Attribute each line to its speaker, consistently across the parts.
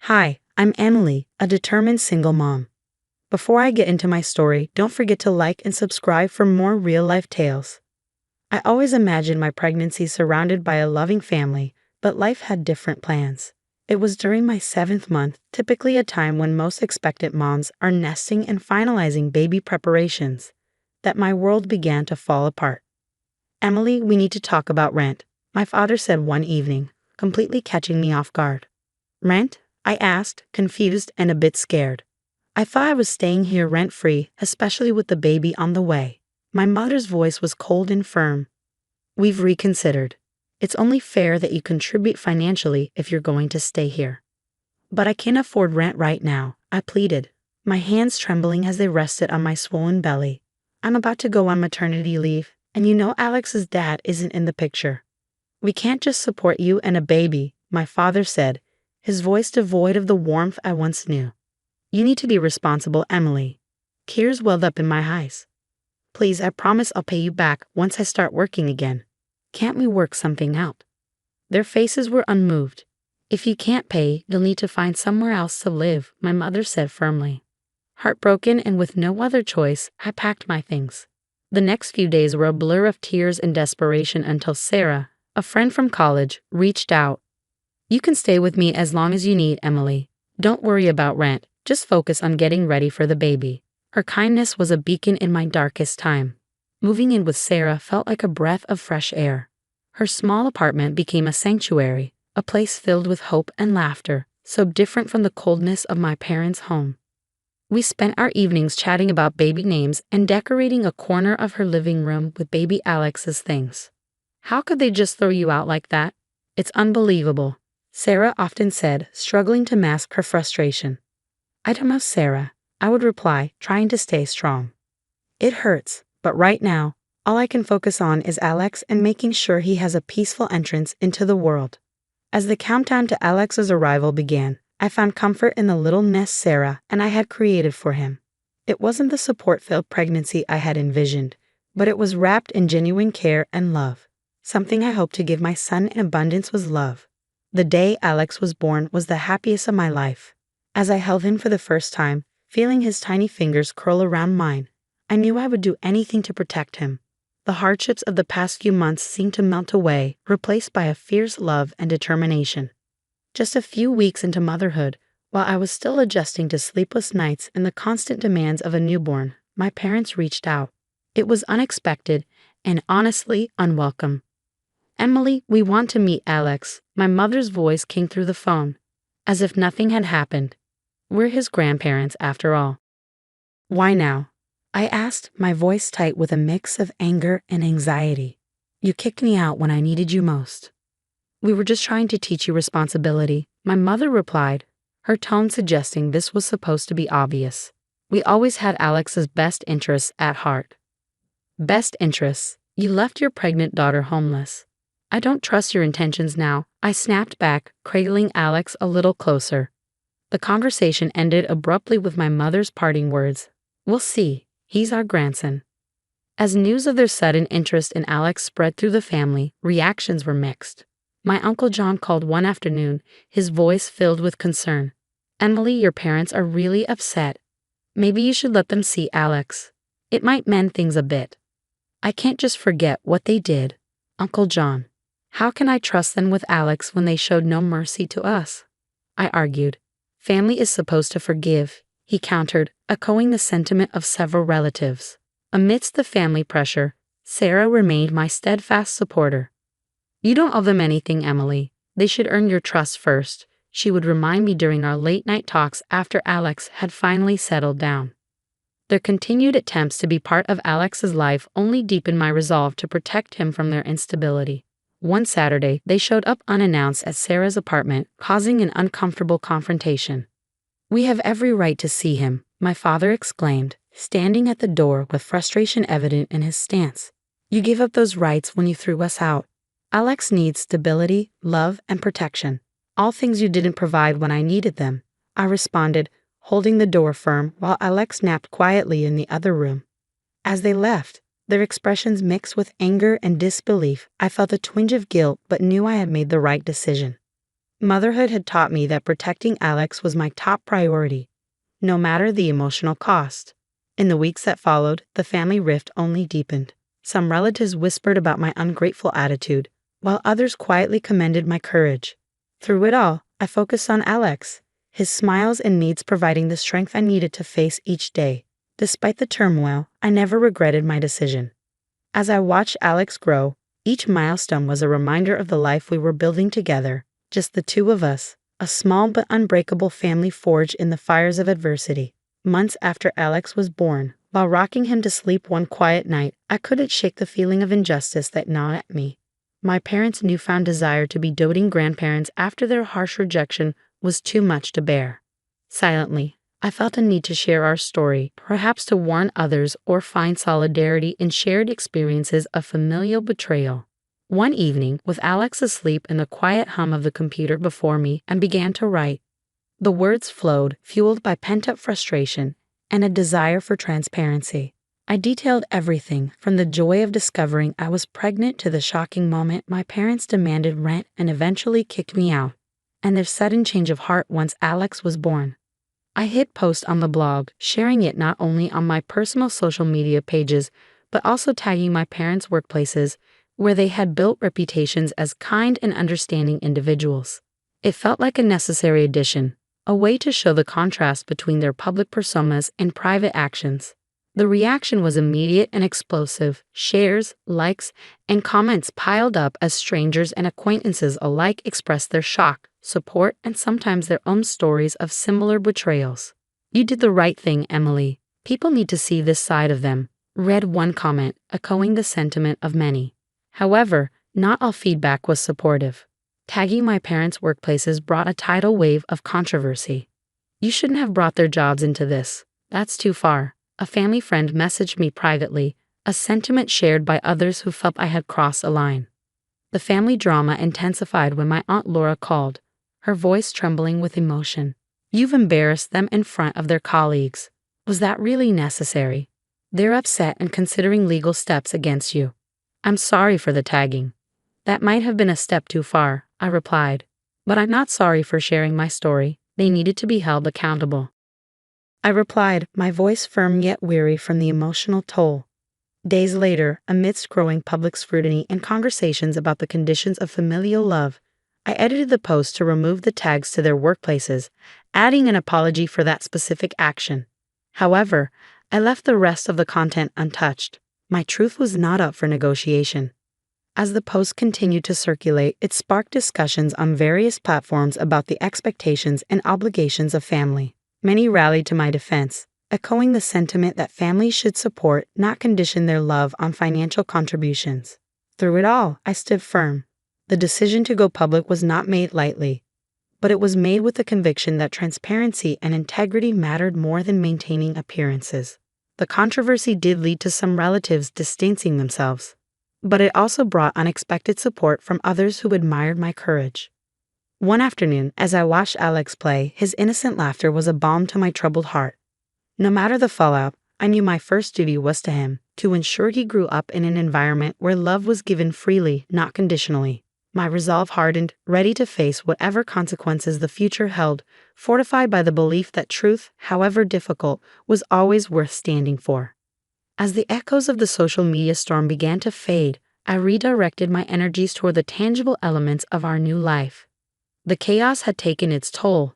Speaker 1: Hi, I'm Emily, a determined single mom. Before I get into my story, don't forget to like and subscribe for more real-life tales. I always imagined my pregnancy surrounded by a loving family, but life had different plans. It was during my 7th month, typically a time when most expectant moms are nesting and finalizing baby preparations, that my world began to fall apart. "Emily, we need to talk about rent," my father said one evening, completely catching me off guard. "Rent?" I asked, confused and a bit scared. I thought I was staying here rent-free, especially with the baby on the way. My mother's voice was cold and firm. "We've reconsidered. It's only fair that you contribute financially if you're going to stay here." "But I can't afford rent right now," I pleaded, my hands trembling as they rested on my swollen belly. "I'm about to go on maternity leave, and you know Alex's dad isn't in the picture." "We can't just support you and a baby," my father said, his voice devoid of the warmth I once knew. "You need to be responsible, Emily." Tears welled up in my eyes. "Please, I promise I'll pay you back once I start working again. Can't we work something out?" Their faces were unmoved. "If you can't pay, you'll need to find somewhere else to live," my mother said firmly. Heartbroken and with no other choice, I packed my things. The next few days were a blur of tears and desperation until Sarah, a friend from college, reached out. "You can stay with me as long as you need, Emily. Don't worry about rent, just focus on getting ready for the baby." Her kindness was a beacon in my darkest time. Moving in with Sarah felt like a breath of fresh air. Her small apartment became a sanctuary, a place filled with hope and laughter, so different from the coldness of my parents' home. We spent our evenings chatting about baby names and decorating a corner of her living room with baby Alex's things. "How could they just throw you out like that? It's unbelievable," Sarah often said, struggling to mask her frustration. "I don't know, Sarah," I would reply, trying to stay strong. "It hurts, but right now, all I can focus on is Alex and making sure he has a peaceful entrance into the world." As the countdown to Alex's arrival began, I found comfort in the little nest Sarah and I had created for him. It wasn't the support-filled pregnancy I had envisioned, but it was wrapped in genuine care and love. Something I hoped to give my son in abundance was love. The day Alex was born was the happiest of my life. As I held him for the first time, feeling his tiny fingers curl around mine, I knew I would do anything to protect him. The hardships of the past few months seemed to melt away, replaced by a fierce love and determination. Just a few weeks into motherhood, while I was still adjusting to sleepless nights and the constant demands of a newborn, my parents reached out. It was unexpected and honestly unwelcome. "Emily, we want to meet Alex." My mother's voice came through the phone, as if nothing had happened. "We're his grandparents, after all." "Why now?" I asked, my voice tight with a mix of anger and anxiety. "You kicked me out when I needed you most." "We were just trying to teach you responsibility," my mother replied, her tone suggesting this was supposed to be obvious. "We always had Alex's best interests at heart." "Best interests? You left your pregnant daughter homeless." "I don't trust your intentions now," I snapped back, cradling Alex a little closer. The conversation ended abruptly with my mother's parting words. "We'll see. He's our grandson." As news of their sudden interest in Alex spread through the family, reactions were mixed. My Uncle John called one afternoon, his voice filled with concern. "Emily, your parents are really upset. Maybe you should let them see Alex. It might mend things a bit." "I can't just forget what they did, Uncle John. How can I trust them with Alex when they showed no mercy to us?" I argued. "Family is supposed to forgive," he countered, echoing the sentiment of several relatives. Amidst the family pressure, Sarah remained my steadfast supporter. "You don't owe them anything, Emily. They should earn your trust first," she would remind me during our late-night talks after Alex had finally settled down. Their continued attempts to be part of Alex's life only deepened my resolve to protect him from their instability. One Saturday, they showed up unannounced at Sarah's apartment, causing an uncomfortable confrontation. "We have every right to see him," my father exclaimed, standing at the door with frustration evident in his stance. "You gave up those rights when you threw us out. Alex needs stability, love, and protection. All things you didn't provide when I needed them," I responded, holding the door firm while Alex napped quietly in the other room. As they left, their expressions mixed with anger and disbelief, I felt a twinge of guilt but knew I had made the right decision. Motherhood had taught me that protecting Alex was my top priority, no matter the emotional cost. In the weeks that followed, the family rift only deepened. Some relatives whispered about my ungrateful attitude, while others quietly commended my courage. Through it all, I focused on Alex, his smiles and needs providing the strength I needed to face each day. Despite the turmoil, I never regretted my decision. As I watched Alex grow, each milestone was a reminder of the life we were building together, just the two of us, a small but unbreakable family forged in the fires of adversity. Months after Alex was born, while rocking him to sleep one quiet night, I couldn't shake the feeling of injustice that gnawed at me. My parents' newfound desire to be doting grandparents after their harsh rejection was too much to bear. Silently, I felt a need to share our story, perhaps to warn others or find solidarity in shared experiences of familial betrayal. One evening, with Alex asleep in the quiet hum of the computer before me, I began to write. The words flowed, fueled by pent-up frustration and a desire for transparency. I detailed everything, from the joy of discovering I was pregnant to the shocking moment my parents demanded rent and eventually kicked me out, and their sudden change of heart once Alex was born. I hit post on the blog, sharing it not only on my personal social media pages, but also tagging my parents' workplaces, where they had built reputations as kind and understanding individuals. It felt like a necessary addition, a way to show the contrast between their public personas and private actions. The reaction was immediate and explosive. Shares, likes, and comments piled up as strangers and acquaintances alike expressed their shock, support, and sometimes their own stories of similar betrayals. "You did the right thing, Emily. People need to see this side of them," read one comment, echoing the sentiment of many. However, not all feedback was supportive. Tagging my parents' workplaces brought a tidal wave of controversy. "You shouldn't have brought their jobs into this. That's too far." A family friend messaged me privately, a sentiment shared by others who felt I had crossed a line. The family drama intensified when my Aunt Laura called, her voice trembling with emotion. "You've embarrassed them in front of their colleagues. Was that really necessary? They're upset and considering legal steps against you." "I'm sorry for the tagging. That might have been a step too far," I replied. "But I'm not sorry for sharing my story. They needed to be held accountable." I replied, my voice firm yet weary from the emotional toll. Days later, amidst growing public scrutiny and conversations about the conditions of familial love, I edited the post to remove the tags to their workplaces, adding an apology for that specific action. However, I left the rest of the content untouched. My truth was not up for negotiation. As the post continued to circulate, it sparked discussions on various platforms about the expectations and obligations of family. Many rallied to my defense, echoing the sentiment that families should support, not condition their love on financial contributions. Through it all, I stood firm. The decision to go public was not made lightly, but it was made with the conviction that transparency and integrity mattered more than maintaining appearances. The controversy did lead to some relatives distancing themselves, but it also brought unexpected support from others who admired my courage. One afternoon, as I watched Alex play, his innocent laughter was a balm to my troubled heart. No matter the fallout, I knew my first duty was to him, to ensure he grew up in an environment where love was given freely, not conditionally. My resolve hardened, ready to face whatever consequences the future held, fortified by the belief that truth, however difficult, was always worth standing for. As the echoes of the social media storm began to fade, I redirected my energies toward the tangible elements of our new life. The chaos had taken its toll,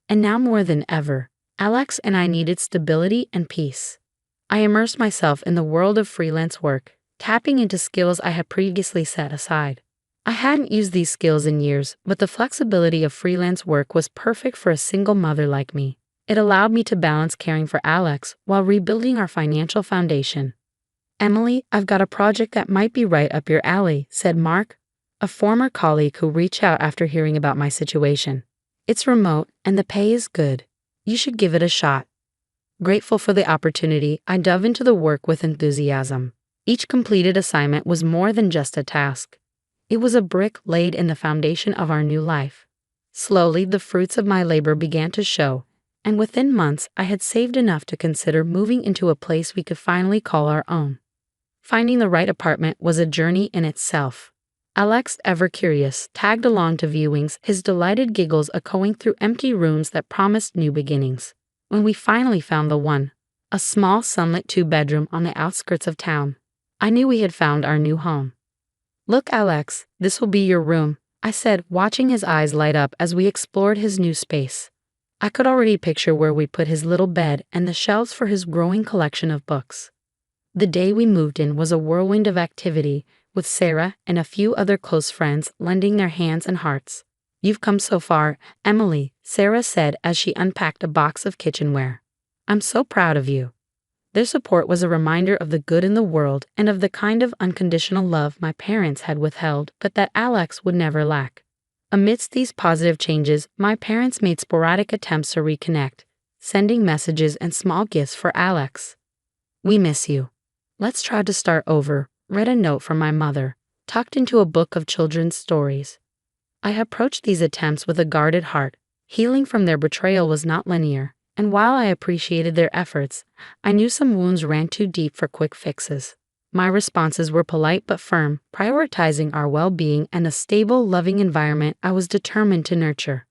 Speaker 1: and now more than ever, Alex and I needed stability and peace. I immersed myself in the world of freelance work, tapping into skills I had previously set aside. I hadn't used these skills in years, but the flexibility of freelance work was perfect for a single mother like me. It allowed me to balance caring for Alex while rebuilding our financial foundation. "Emily, I've got a project that might be right up your alley," said Mark, a former colleague who reached out after hearing about my situation. "It's remote and the pay is good. You should give it a shot." Grateful for the opportunity, I dove into the work with enthusiasm. Each completed assignment was more than just a task. It was a brick laid in the foundation of our new life. Slowly, the fruits of my labor began to show, and within months, I had saved enough to consider moving into a place we could finally call our own. Finding the right apartment was a journey in itself. Alex, ever curious, tagged along to viewings, his delighted giggles echoing through empty rooms that promised new beginnings. When we finally found the one, a small sunlit two-bedroom on the outskirts of town, I knew we had found our new home. "Look, Alex, this will be your room," I said, watching his eyes light up as we explored his new space. I could already picture where we put his little bed and the shelves for his growing collection of books. The day we moved in was a whirlwind of activity, with Sarah and a few other close friends lending their hands and hearts. "You've come so far, Emily," Sarah said as she unpacked a box of kitchenware. "I'm so proud of you." Their support was a reminder of the good in the world and of the kind of unconditional love my parents had withheld, but that Alex would never lack. Amidst these positive changes, my parents made sporadic attempts to reconnect, sending messages and small gifts for Alex. "We miss you. Let's try to start over," read a note from my mother, tucked into a book of children's stories. I approached these attempts with a guarded heart. Healing from their betrayal was not linear, and while I appreciated their efforts, I knew some wounds ran too deep for quick fixes. My responses were polite but firm, prioritizing our well-being and a stable, loving environment I was determined to nurture.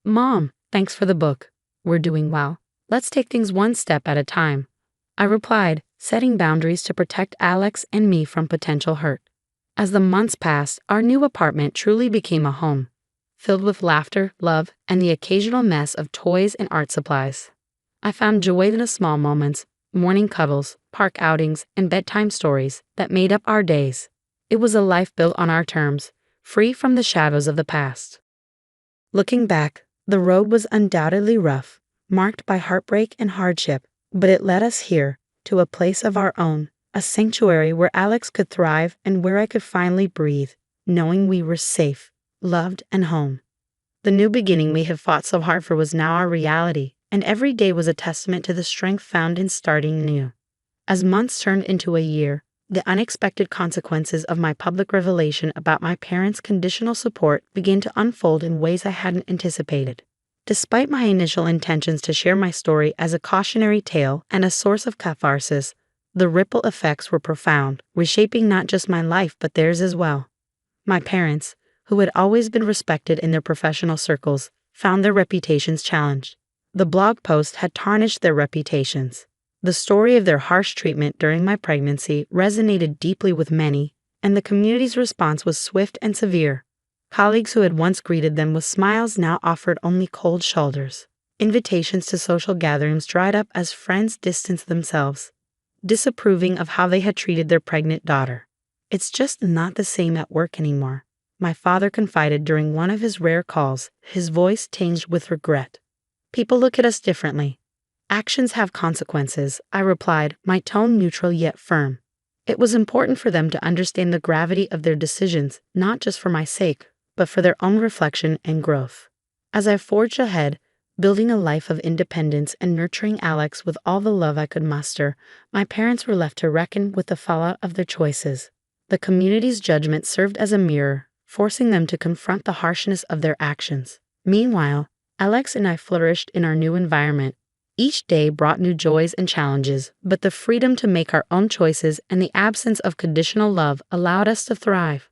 Speaker 1: "Mom, thanks for the book. We're doing well. Let's take things one step at a time," I replied, setting boundaries to protect Alex and me from potential hurt. As the months passed, our new apartment truly became a home, filled with laughter, love, and the occasional mess of toys and art supplies. I found joy in the small moments, morning cuddles, park outings, and bedtime stories that made up our days. It was a life built on our terms, free from the shadows of the past. Looking back, the road was undoubtedly rough, marked by heartbreak and hardship, but it led us here, to a place of our own, a sanctuary where Alex could thrive and where I could finally breathe, knowing we were safe, loved, and home. The new beginning we had fought so hard for was now our reality, and every day was a testament to the strength found in starting new. As months turned into a year, the unexpected consequences of my public revelation about my parents' conditional support began to unfold in ways I hadn't anticipated. Despite my initial intentions to share my story as a cautionary tale and a source of catharsis, the ripple effects were profound, reshaping not just my life but theirs as well. My parents, who had always been respected in their professional circles, found their reputations challenged. The blog post had tarnished their reputations. The story of their harsh treatment during my pregnancy resonated deeply with many, and the community's response was swift and severe. Colleagues who had once greeted them with smiles now offered only cold shoulders. Invitations to social gatherings dried up as friends distanced themselves, disapproving of how they had treated their pregnant daughter. "It's just not the same at work anymore," my father confided during one of his rare calls, his voice tinged with regret. "People look at us differently. Actions have consequences," I replied, my tone neutral yet firm. It was important for them to understand the gravity of their decisions, not just for my sake, but for their own reflection and growth. As I forged ahead, building a life of independence and nurturing Alex with all the love I could muster, my parents were left to reckon with the fallout of their choices. The community's judgment served as a mirror, forcing them to confront the harshness of their actions. Meanwhile, Alex and I flourished in our new environment. Each day brought new joys and challenges, but the freedom to make our own choices and the absence of conditional love allowed us to thrive.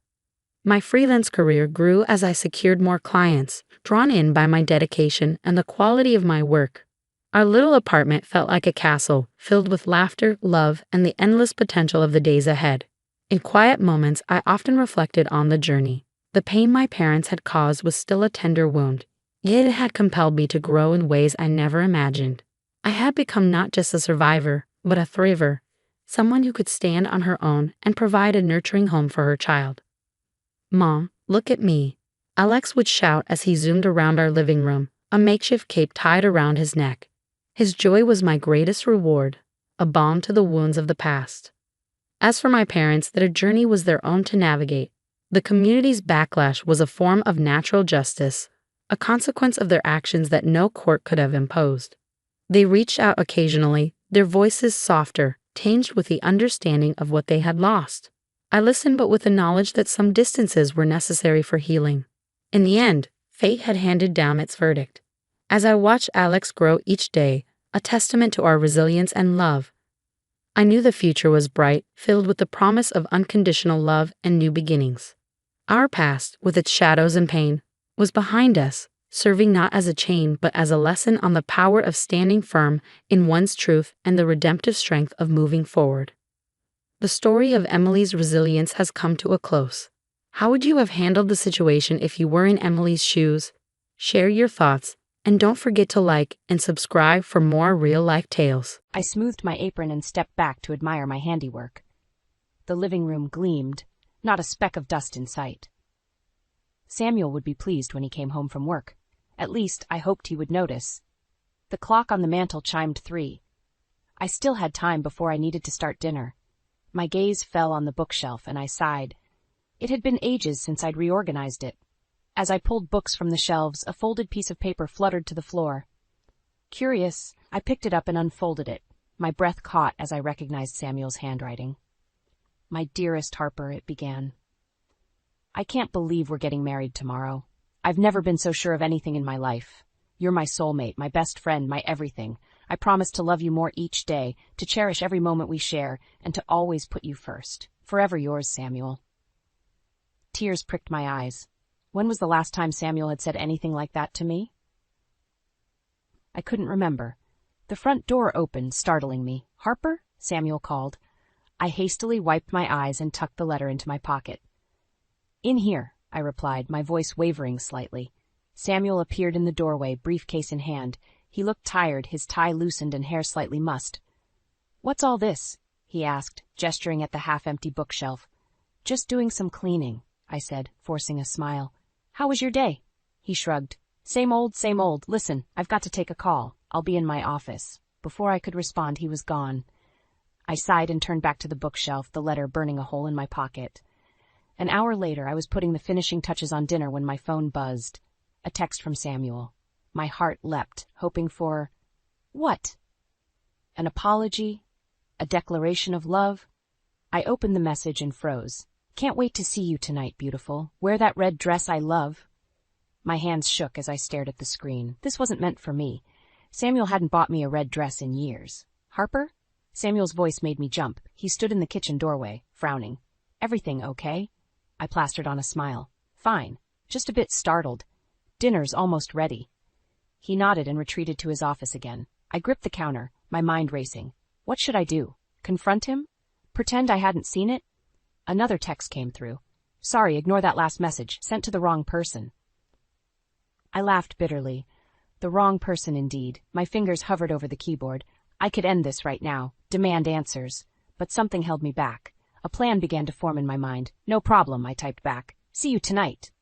Speaker 1: My freelance career grew as I secured more clients, drawn in by my dedication and the quality of my work. Our little apartment felt like a castle, filled with laughter, love, and the endless potential of the days ahead. In quiet moments, I often reflected on the journey. The pain my parents had caused was still a tender wound, yet it had compelled me to grow in ways I never imagined. I had become not just a survivor, but a thriver, someone who could stand on her own and provide a nurturing home for her child. "Mom, look at me," Alex would shout as he zoomed around our living room, a makeshift cape tied around his neck. His joy was my greatest reward, a balm to the wounds of the past. As for my parents, their journey was their own to navigate. The community's backlash was a form of natural justice, a consequence of their actions that no court could have imposed. They reached out occasionally, their voices softer, tinged with the understanding of what they had lost. I listened, but with the knowledge that some distances were necessary for healing. In the end, fate had handed down its verdict. As I watched Alex grow each day, a testament to our resilience and love, I knew the future was bright, filled with the promise of unconditional love and new beginnings. Our past, with its shadows and pain, was behind us, serving not as a chain but as a lesson on the power of standing firm in one's truth and the redemptive strength of moving forward. The story of Emily's resilience has come to a close. How would you have handled the situation if you were in Emily's shoes? Share your thoughts, and don't forget to like and subscribe for more real-life tales.
Speaker 2: I smoothed my apron and stepped back to admire my handiwork. The living room gleamed, not a speck of dust in sight. Samuel would be pleased when he came home from work. At least, I hoped he would notice. The clock on the mantel chimed 3. I still had time before I needed to start dinner. My gaze fell on the bookshelf and I sighed. It had been ages since I'd reorganized it. As I pulled books from the shelves, a folded piece of paper fluttered to the floor. Curious, I picked it up and unfolded it. My breath caught as I recognized Samuel's handwriting. "My dearest Harper," it began. "I can't believe we're getting married tomorrow. I've never been so sure of anything in my life. You're my soulmate, my best friend, my everything. I promise to love you more each day, to cherish every moment we share, and to always put you first. Forever yours, Samuel." Tears pricked my eyes. When was the last time Samuel had said anything like that to me? I couldn't remember. The front door opened, startling me. "Harper?" Samuel called. I hastily wiped my eyes and tucked the letter into my pocket. "In here," I replied, my voice wavering slightly. Samuel appeared in the doorway, briefcase in hand. He looked tired, his tie loosened and hair slightly mussed. "What's all this?" he asked, gesturing at the half-empty bookshelf. "Just doing some cleaning," I said, forcing a smile. "How was your day?" He shrugged. Same old, same old. Listen, I've got to take a call. I'll be in my office." Before I could respond, he was gone. I sighed and turned back to the bookshelf, the letter burning a hole in my pocket. An hour later, I was putting the finishing touches on dinner when my phone buzzed. A text from Samuel. My heart leapt, hoping for... what? An apology? A declaration of love? I opened the message and froze. "Can't wait to see you tonight, beautiful. Wear that red dress I love." My hands shook as I stared at the screen. This wasn't meant for me. Samuel hadn't bought me a red dress in years. "Harper?" Samuel's voice made me jump. He stood in the kitchen doorway, frowning. "Everything okay?" I plastered on a smile. "Fine. Just a bit startled. Dinner's almost ready." He nodded and retreated to his office again. I gripped the counter, my mind racing. What should I do? Confront him? Pretend I hadn't seen it? Another text came through. "Sorry, ignore that last message. Sent to the wrong person." I laughed bitterly. The wrong person indeed. My fingers hovered over the keyboard. I could end this right now, demand answers. But something held me back. A plan began to form in my mind. "No problem," I typed back. "See you tonight."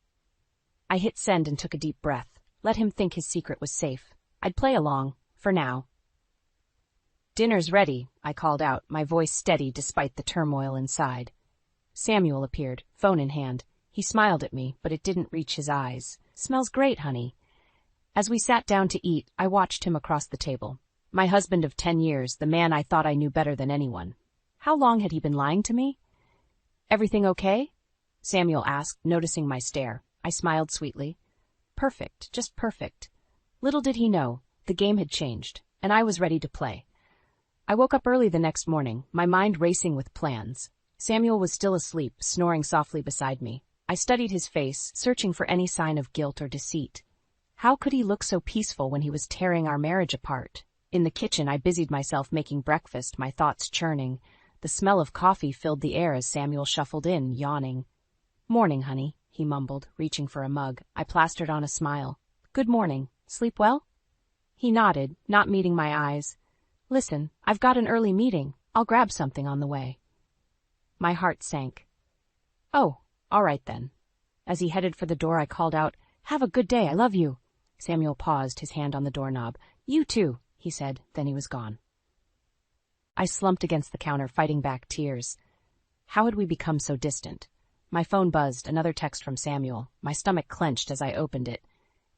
Speaker 2: I hit send and took a deep breath. Let him think his secret was safe. I'd play along, for now. "Dinner's ready," I called out, my voice steady despite the turmoil inside. Samuel appeared, phone in hand. He smiled at me, but it didn't reach his eyes. "Smells great, honey." As we sat down to eat, I watched him across the table. My husband of 10 years, the man I thought I knew better than anyone. How long had he been lying to me? "Everything okay?" Samuel asked, noticing my stare. I smiled sweetly. "Perfect, just perfect." Little did he know, the game had changed, and I was ready to play. I woke up early the next morning, my mind racing with plans. Samuel was still asleep, snoring softly beside me. I studied his face, searching for any sign of guilt or deceit. How could he look so peaceful when he was tearing our marriage apart? In the kitchen, I busied myself making breakfast, my thoughts churning. The smell of coffee filled the air as Samuel shuffled in, yawning. "Morning, honey," he mumbled, reaching for a mug. I plastered on a smile. "Good morning. Sleep well?" He nodded, not meeting my eyes. "Listen, I've got an early meeting. I'll grab something on the way." My heart sank. "Oh, all right then." As he headed for the door, I called out, "Have a good day, I love you." Samuel paused, his hand on the doorknob. "You too," he said, then he was gone. I slumped against the counter, fighting back tears. How had we become so distant? My phone buzzed, another text from Samuel. My stomach clenched as I opened it.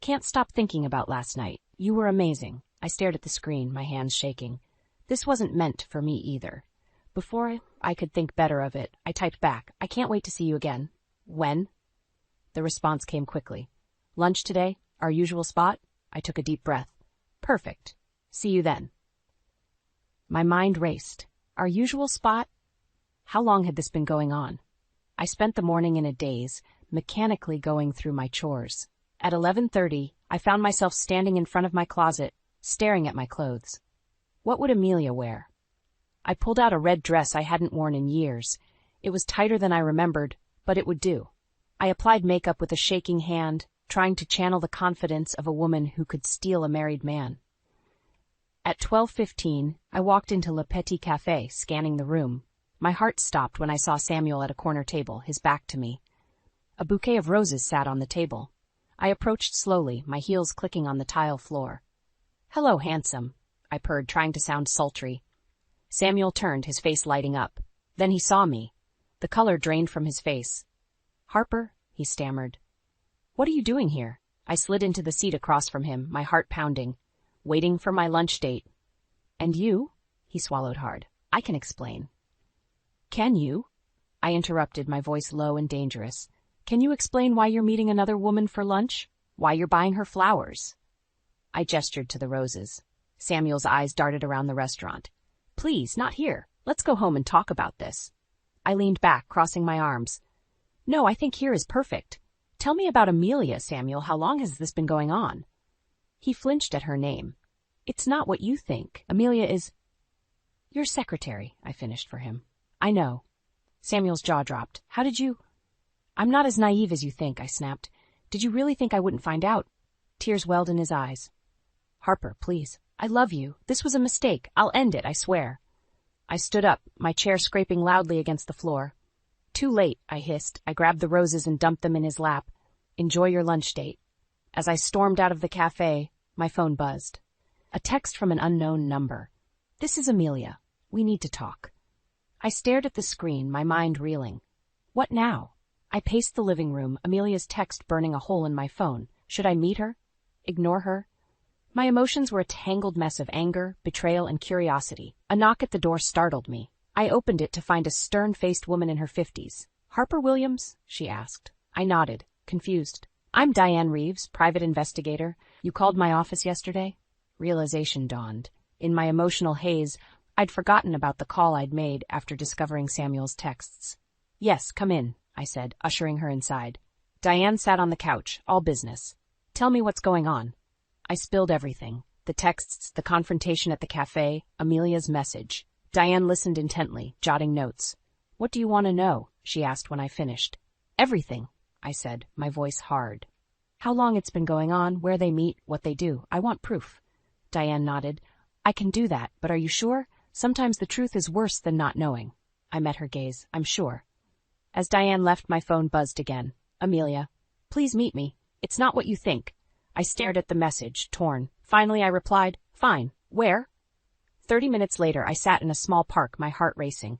Speaker 2: "Can't stop thinking about last night. You were amazing." I stared at the screen, my hands shaking. This wasn't meant for me either. Before I could think better of it, I typed back, "I can't wait to see you again." "When?" The response came quickly. "Lunch today? Our usual spot?" I took a deep breath. "Perfect. See you then." My mind raced. Our usual spot? How long had this been going on? I spent the morning in a daze, mechanically going through my chores. At 11:30, I found myself standing in front of my closet, staring at my clothes. What would Amelia wear? I pulled out a red dress I hadn't worn in years. It was tighter than I remembered, but it would do. I applied makeup with a shaking hand, trying to channel the confidence of a woman who could steal a married man. At 12:15, I walked into Le Petit Café, scanning the room. My heart stopped when I saw Samuel at a corner table, his back to me. A bouquet of roses sat on the table. I approached slowly, my heels clicking on the tile floor. "Hello, handsome," I purred, trying to sound sultry. Samuel turned, his face lighting up. Then he saw me. The color drained from his face. "Harper," he stammered. "What are you doing here?" I slid into the seat across from him, my heart pounding. "Waiting for my lunch date." "And you?" He swallowed hard. "I can explain." "Can you?" I interrupted, my voice low and dangerous. "Can you explain why you're meeting another woman for lunch? Why you're buying her flowers?" I gestured to the roses. Samuel's eyes darted around the restaurant. "Please, not here. Let's go home and talk about this." I leaned back, crossing my arms. "No, I think here is perfect. Tell me about Amelia, Samuel. How long has this been going on?" He flinched at her name. "It's not what you think. Amelia is—" "Your secretary," I finished for him. "I know." Samuel's jaw dropped. "How did you—" "I'm not as naive as you think," I snapped. "Did you really think I wouldn't find out?" Tears welled in his eyes. "Harper, please. I love you. This was a mistake. I'll end it, I swear." I stood up, my chair scraping loudly against the floor. "Too late," I hissed. I grabbed the roses and dumped them in his lap. "Enjoy your lunch date." As I stormed out of the cafe, my phone buzzed. A text from an unknown number. "This is Amelia. We need to talk." I stared at the screen, my mind reeling. What now? I paced the living room, Amelia's text burning a hole in my phone. Should I meet her? Ignore her? My emotions were a tangled mess of anger, betrayal, and curiosity. A knock at the door startled me. I opened it to find a stern-faced woman in her 50s. "Harper Williams?" she asked. I nodded, confused. "I'm Diane Reeves, private investigator. You called my office yesterday?" Realization dawned. In my emotional haze, I'd forgotten about the call I'd made after discovering Samuel's texts. "Yes, come in," I said, ushering her inside. Diane sat on the couch, all business. "Tell me what's going on." I spilled everything. The texts, the confrontation at the cafe, Amelia's message. Diane listened intently, jotting notes. "What do you want to know?" she asked when I finished. "Everything," I said, my voice hard. "How long it's been going on, where they meet, what they do. I want proof." Diane nodded. "I can do that, but are you sure? Sometimes the truth is worse than not knowing." I met her gaze. "I'm sure." As Diane left, my phone buzzed again. "Amelia, please meet me. It's not what you think." I stared at the message, torn. Finally, I replied, "Fine. Where?" 30 minutes later, I sat in a small park, my heart racing.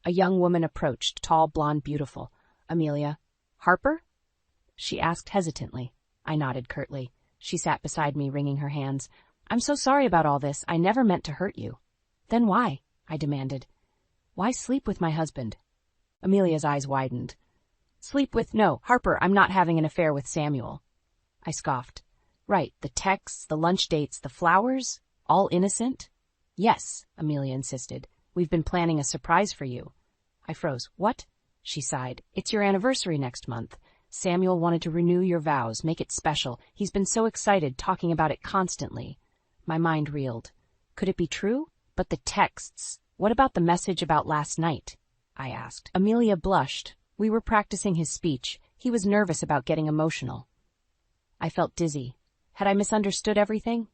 Speaker 2: A young woman approached, tall, blonde, beautiful. "Amelia." "Harper?" she asked hesitantly. I nodded curtly. She sat beside me, wringing her hands. "I'm so sorry about all this. I never meant to hurt you." "Then why?" I demanded. "Why sleep with my husband?" Amelia's eyes widened. "Sleep with— No, Harper, I'm not having an affair with Samuel." I scoffed. "Right, the texts, the lunch dates, the flowers, all innocent?" "Yes," Amelia insisted. "We've been planning a surprise for you." I froze. "What?" She sighed. "It's your anniversary next month. Samuel wanted to renew your vows, make it special. He's been so excited, talking about it constantly." My mind reeled. Could it be true? But the texts. What about the message about last night? I asked. Amelia blushed. We were practicing his speech. He was nervous about getting emotional. I felt dizzy. Had I misunderstood everything?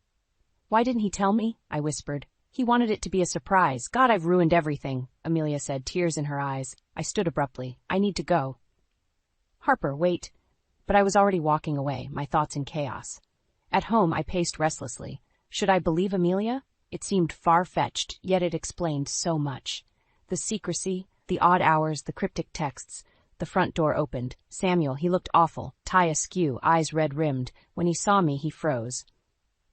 Speaker 2: "Why didn't he tell me?" I whispered. "He wanted it to be a surprise. God, I've ruined everything," Amelia said, tears in her eyes. I stood abruptly. "I need to go." "Harper, wait." But I was already walking away, my thoughts in chaos. At home, I paced restlessly. Should I believe Amelia? It seemed far-fetched, yet it explained so much. The secrecy, the odd hours, the cryptic texts. The front door opened. Samuel, he looked awful, tie askew, eyes red-rimmed. When he saw me, he froze.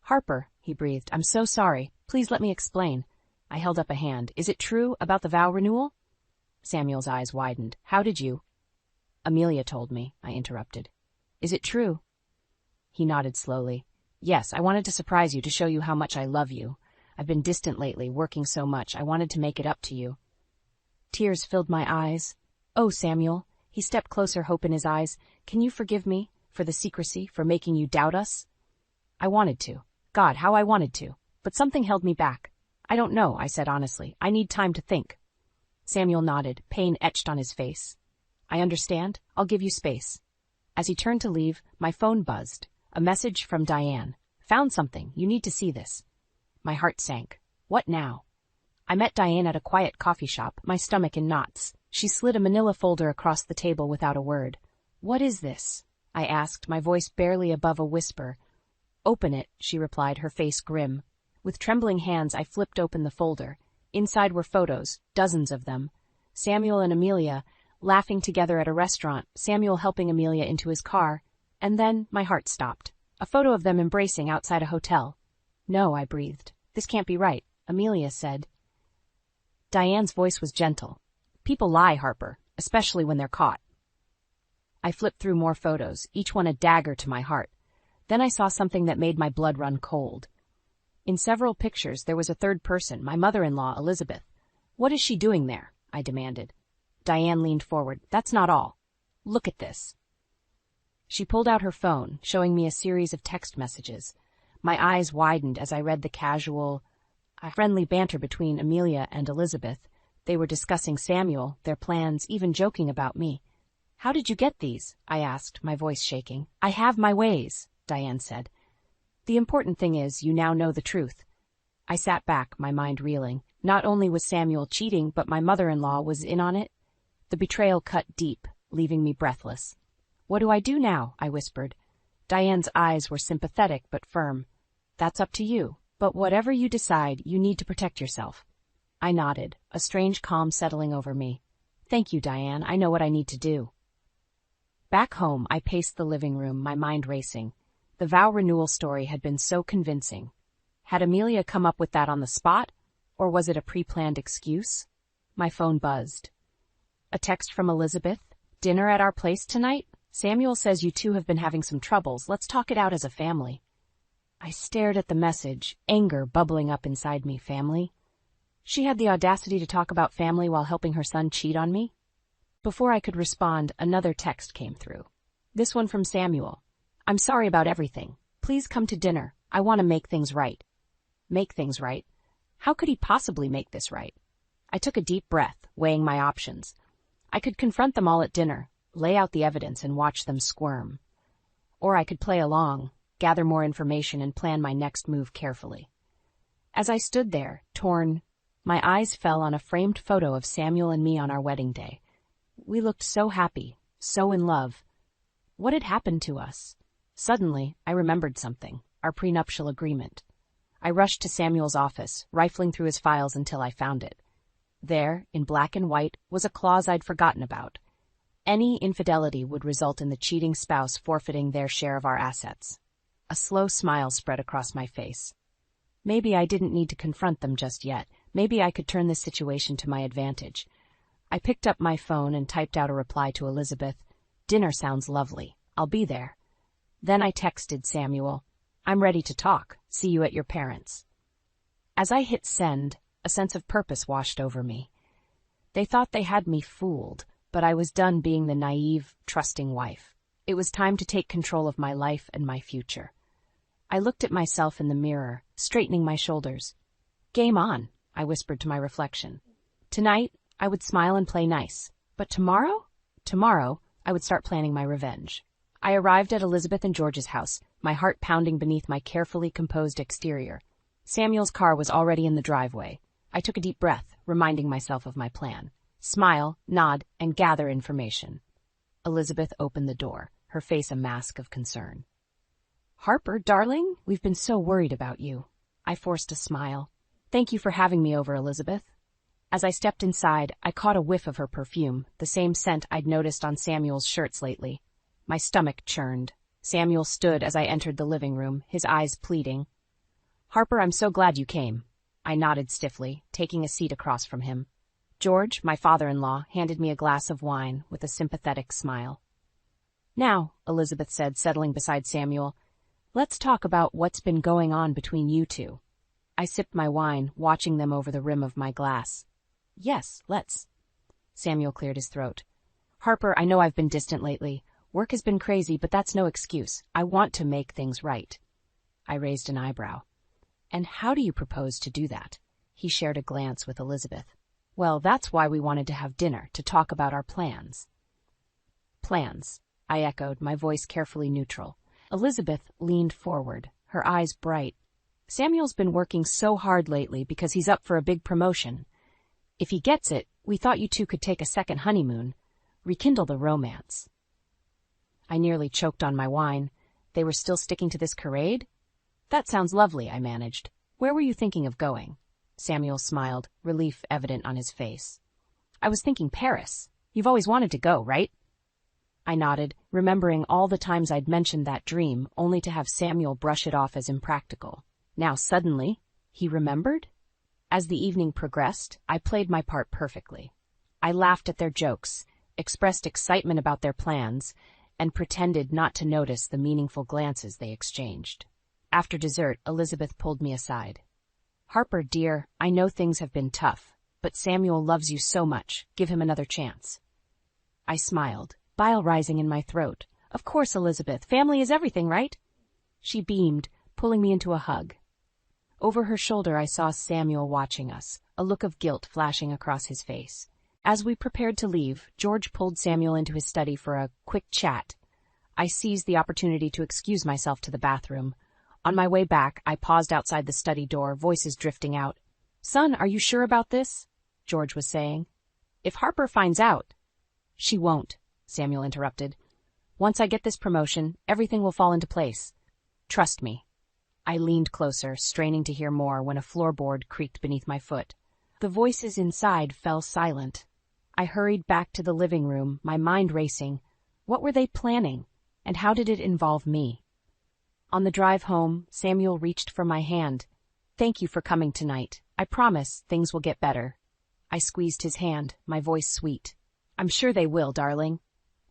Speaker 2: "Harper," he breathed, "I'm so sorry. Please let me explain." I held up a hand. "Is it true about the vow renewal?" Samuel's eyes widened. "How did you—" "Amelia told me," I interrupted. "Is it true?" He nodded slowly. "Yes, I wanted to surprise you, to show you how much I love you. I've been distant lately, working so much. I wanted to make it up to you." Tears filled my eyes. "Oh, Samuel." He stepped closer, hope in his eyes. Can you forgive me for the secrecy, for making you doubt us? I wanted to. God, how I wanted to. But something held me back. I don't know, I said honestly. I need time to think. Samuel nodded, pain etched on his face. I understand. I'll give you space. As he turned to leave, my phone buzzed. A message from Diane. Found something. You need to see this. My heart sank. What now? I met Diane at a quiet coffee shop, my stomach in knots. She slid a manila folder across the table without a word. What is this? I asked, my voice barely above a whisper. Open it, she replied, her face grim. With trembling hands, I flipped open the folder. Inside were photos, dozens of them. Samuel and Amelia, laughing together at a restaurant, Samuel helping Amelia into his car, and then my heart stopped. A photo of them embracing outside a hotel. No, I breathed. This can't be right, Amelia said. Diane's voice was gentle. People lie, Harper, especially when they're caught. I flipped through more photos, each one a dagger to my heart. Then I saw something that made my blood run cold. In several pictures, there was a third person, my mother-in-law, Elizabeth. What is she doing there? I demanded. Diane leaned forward. That's not all. Look at this. She pulled out her phone, showing me a series of text messages. My eyes widened as I read the casual, friendly banter between Amelia and Elizabeth. They were discussing Samuel, their plans, even joking about me. How did you get these? I asked, my voice shaking. I have my ways, Diane said. The important thing is, you now know the truth. I sat back, my mind reeling. Not only was Samuel cheating, but my mother-in-law was in on it. The betrayal cut deep, leaving me breathless. What do I do now? I whispered. Diane's eyes were sympathetic but firm. That's up to you. But whatever you decide, you need to protect yourself. I nodded, a strange calm settling over me. Thank you, Diane. I know what I need to do. Back home, I paced the living room, my mind racing. The vow renewal story had been so convincing. Had Amelia come up with that on the spot, or was it a pre-planned excuse? My phone buzzed. A text from Elizabeth. Dinner at our place tonight? Samuel says you two have been having some troubles. Let's talk it out as a family. I stared at the message, anger bubbling up inside me. Family? She had the audacity to talk about family while helping her son cheat on me? Before I could respond, another text came through. This one from Samuel. I'm sorry about everything. Please come to dinner. I want to make things right. Make things right? How could he possibly make this right? I took a deep breath, weighing my options. I could confront them all at dinner, lay out the evidence and watch them squirm. Or I could play along, gather more information and plan my next move carefully. As I stood there, torn, my eyes fell on a framed photo of Samuel and me on our wedding day. We looked so happy, so in love. What had happened to us? Suddenly, I remembered something, our prenuptial agreement. I rushed to Samuel's office, rifling through his files until I found it. There, in black and white, was a clause I'd forgotten about. Any infidelity would result in the cheating spouse forfeiting their share of our assets. A slow smile spread across my face. Maybe I didn't need to confront them just yet. Maybe I could turn this situation to my advantage. I picked up my phone and typed out a reply to Elizabeth. Dinner sounds lovely. I'll be there. Then I texted Samuel. I'm ready to talk. See you at your parents'. As I hit send, a sense of purpose washed over me. They thought they had me fooled, but I was done being the naive, trusting wife. It was time to take control of my life and my future. I looked at myself in the mirror, straightening my shoulders. Game on, I whispered to my reflection. Tonight, I would smile and play nice. But tomorrow? Tomorrow, I would start planning my revenge. I arrived at Elizabeth and George's house, my heart pounding beneath my carefully composed exterior. Samuel's car was already in the driveway. I took a deep breath, reminding myself of my plan. Smile, nod, and gather information. Elizabeth opened the door, her face a mask of concern. Harper, darling, we've been so worried about you. I forced a smile. Thank you for having me over, Elizabeth. As I stepped inside, I caught a whiff of her perfume, the same scent I'd noticed on Samuel's shirts lately. My stomach churned. Samuel stood as I entered the living room, his eyes pleading. Harper, I'm so glad you came. I nodded stiffly, taking a seat across from him. George, my father-in-law, handed me a glass of wine with a sympathetic smile. Now, Elizabeth said, settling beside Samuel, let's talk about what's been going on between you two. I sipped my wine, watching them over the rim of my glass. Yes, let's. Samuel cleared his throat. Harper, I know I've been distant lately. Work has been crazy, but that's no excuse. I want to make things right. I raised an eyebrow. And how do you propose to do that? He shared a glance with Elizabeth. Well, that's why we wanted to have dinner, to talk about our plans. Plans, I echoed, my voice carefully neutral. Elizabeth leaned forward, her eyes bright. Samuel's been working so hard lately because he's up for a big promotion. If he gets it, we thought you two could take a second honeymoon, rekindle the romance. I nearly choked on my wine. They were still sticking to this charade? That sounds lovely, I managed. Where were you thinking of going? Samuel smiled, relief evident on his face. I was thinking Paris. You've always wanted to go, right? I nodded, remembering all the times I'd mentioned that dream, only to have Samuel brush it off as impractical. Now suddenly, he remembered? As the evening progressed, I played my part perfectly. I laughed at their jokes, expressed excitement about their plans, and pretended not to notice the meaningful glances they exchanged. After dessert, Elizabeth pulled me aside. Harper, dear, I know things have been tough, but Samuel loves you so much. Give him another chance. I smiled, bile rising in my throat. Of course, Elizabeth. Family is everything, right? She beamed, pulling me into a hug. Over her shoulder, I saw Samuel watching us, a look of guilt flashing across his face. As we prepared to leave, George pulled Samuel into his study for a quick chat. I seized the opportunity to excuse myself to the bathroom. On my way back, I paused outside the study door, voices drifting out. Son, are you sure about this? George was saying. If Harper finds out. She won't, Samuel interrupted. Once I get this promotion, everything will fall into place. Trust me. I leaned closer, straining to hear more, when a floorboard creaked beneath my foot. The voices inside fell silent. I hurried back to the living room, my mind racing. What were they planning, and how did it involve me? On the drive home, Samuel reached for my hand. Thank you for coming tonight. I promise things will get better. I squeezed his hand, my voice sweet. I'm sure they will, darling.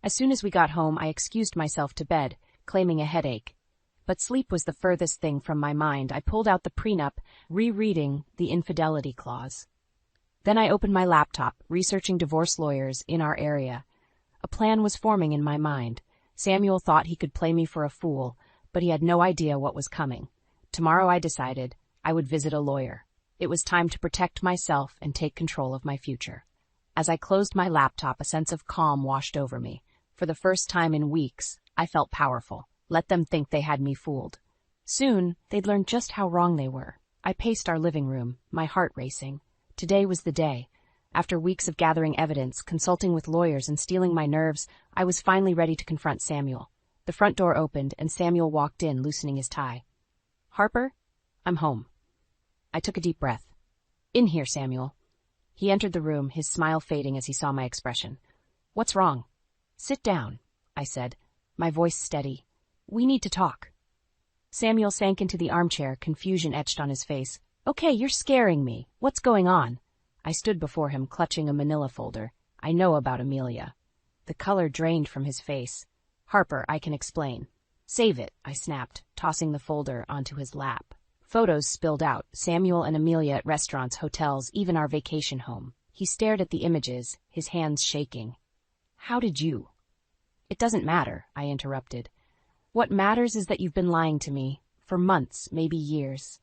Speaker 2: As soon as we got home, I excused myself to bed, claiming a headache. But sleep was the furthest thing from my mind. I pulled out the prenup, rereading the infidelity clause. Then I opened my laptop, researching divorce lawyers in our area. A plan was forming in my mind. Samuel thought he could play me for a fool, but he had no idea what was coming. Tomorrow, I decided, I would visit a lawyer. It was time to protect myself and take control of my future. As I closed my laptop, a sense of calm washed over me. For the first time in weeks, I felt powerful. Let them think they had me fooled. Soon, they'd learn just how wrong they were. I paced our living room, my heart racing. Today was the day. After weeks of gathering evidence, consulting with lawyers, and steeling my nerves, I was finally ready to confront Samuel. The front door opened, and Samuel walked in, loosening his tie. Harper, I'm home. I took a deep breath. In here, Samuel. He entered the room, his smile fading as he saw my expression. What's wrong? Sit down, I said, my voice steady. We need to talk. Samuel sank into the armchair, confusion etched on his face. Okay, you're scaring me. What's going on? I stood before him, clutching a manila folder. I know about Amelia. The color drained from his face. Harper, I can explain. Save it, I snapped, tossing the folder onto his lap. Photos spilled out, Samuel and Amelia at restaurants, hotels, even our vacation home. He stared at the images, his hands shaking. How did you? It doesn't matter, I interrupted. What matters is that you've been lying to me, for months, maybe years.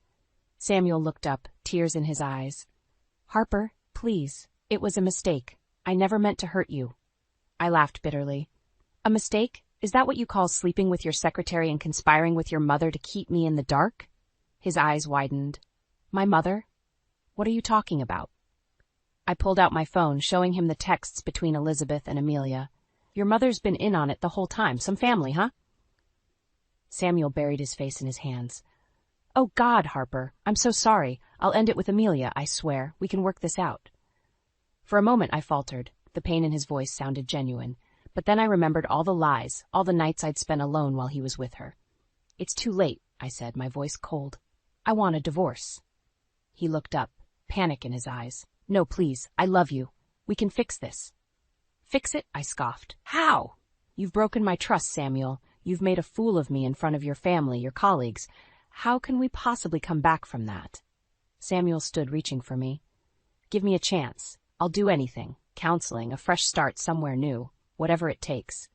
Speaker 2: Samuel looked up, tears in his eyes. Harper, please, it was a mistake. I never meant to hurt you. I laughed bitterly. A mistake? Is that what you call sleeping with your secretary and conspiring with your mother to keep me in the dark? His eyes widened. My mother? What are you talking about? I pulled out my phone, showing him the texts between Elizabeth and Amelia. Your mother's been in on it the whole time. Some family, huh? Samuel buried his face in his hands. Oh, God, Harper, I'm so sorry. I'll end it with Amelia, I swear. We can work this out. For a moment I faltered. The pain in his voice sounded genuine. But then I remembered all the lies, all the nights I'd spent alone while he was with her. It's too late, I said, my voice cold. I want a divorce. He looked up, panic in his eyes. No, please, I love you. We can fix this. Fix it? I scoffed. How? You've broken my trust, Samuel. You've made a fool of me in front of your family, your colleagues. How can we possibly come back from that? Samuel stood, reaching for me. Give me a chance. I'll do anything. Counseling, a fresh start somewhere new. Whatever it takes.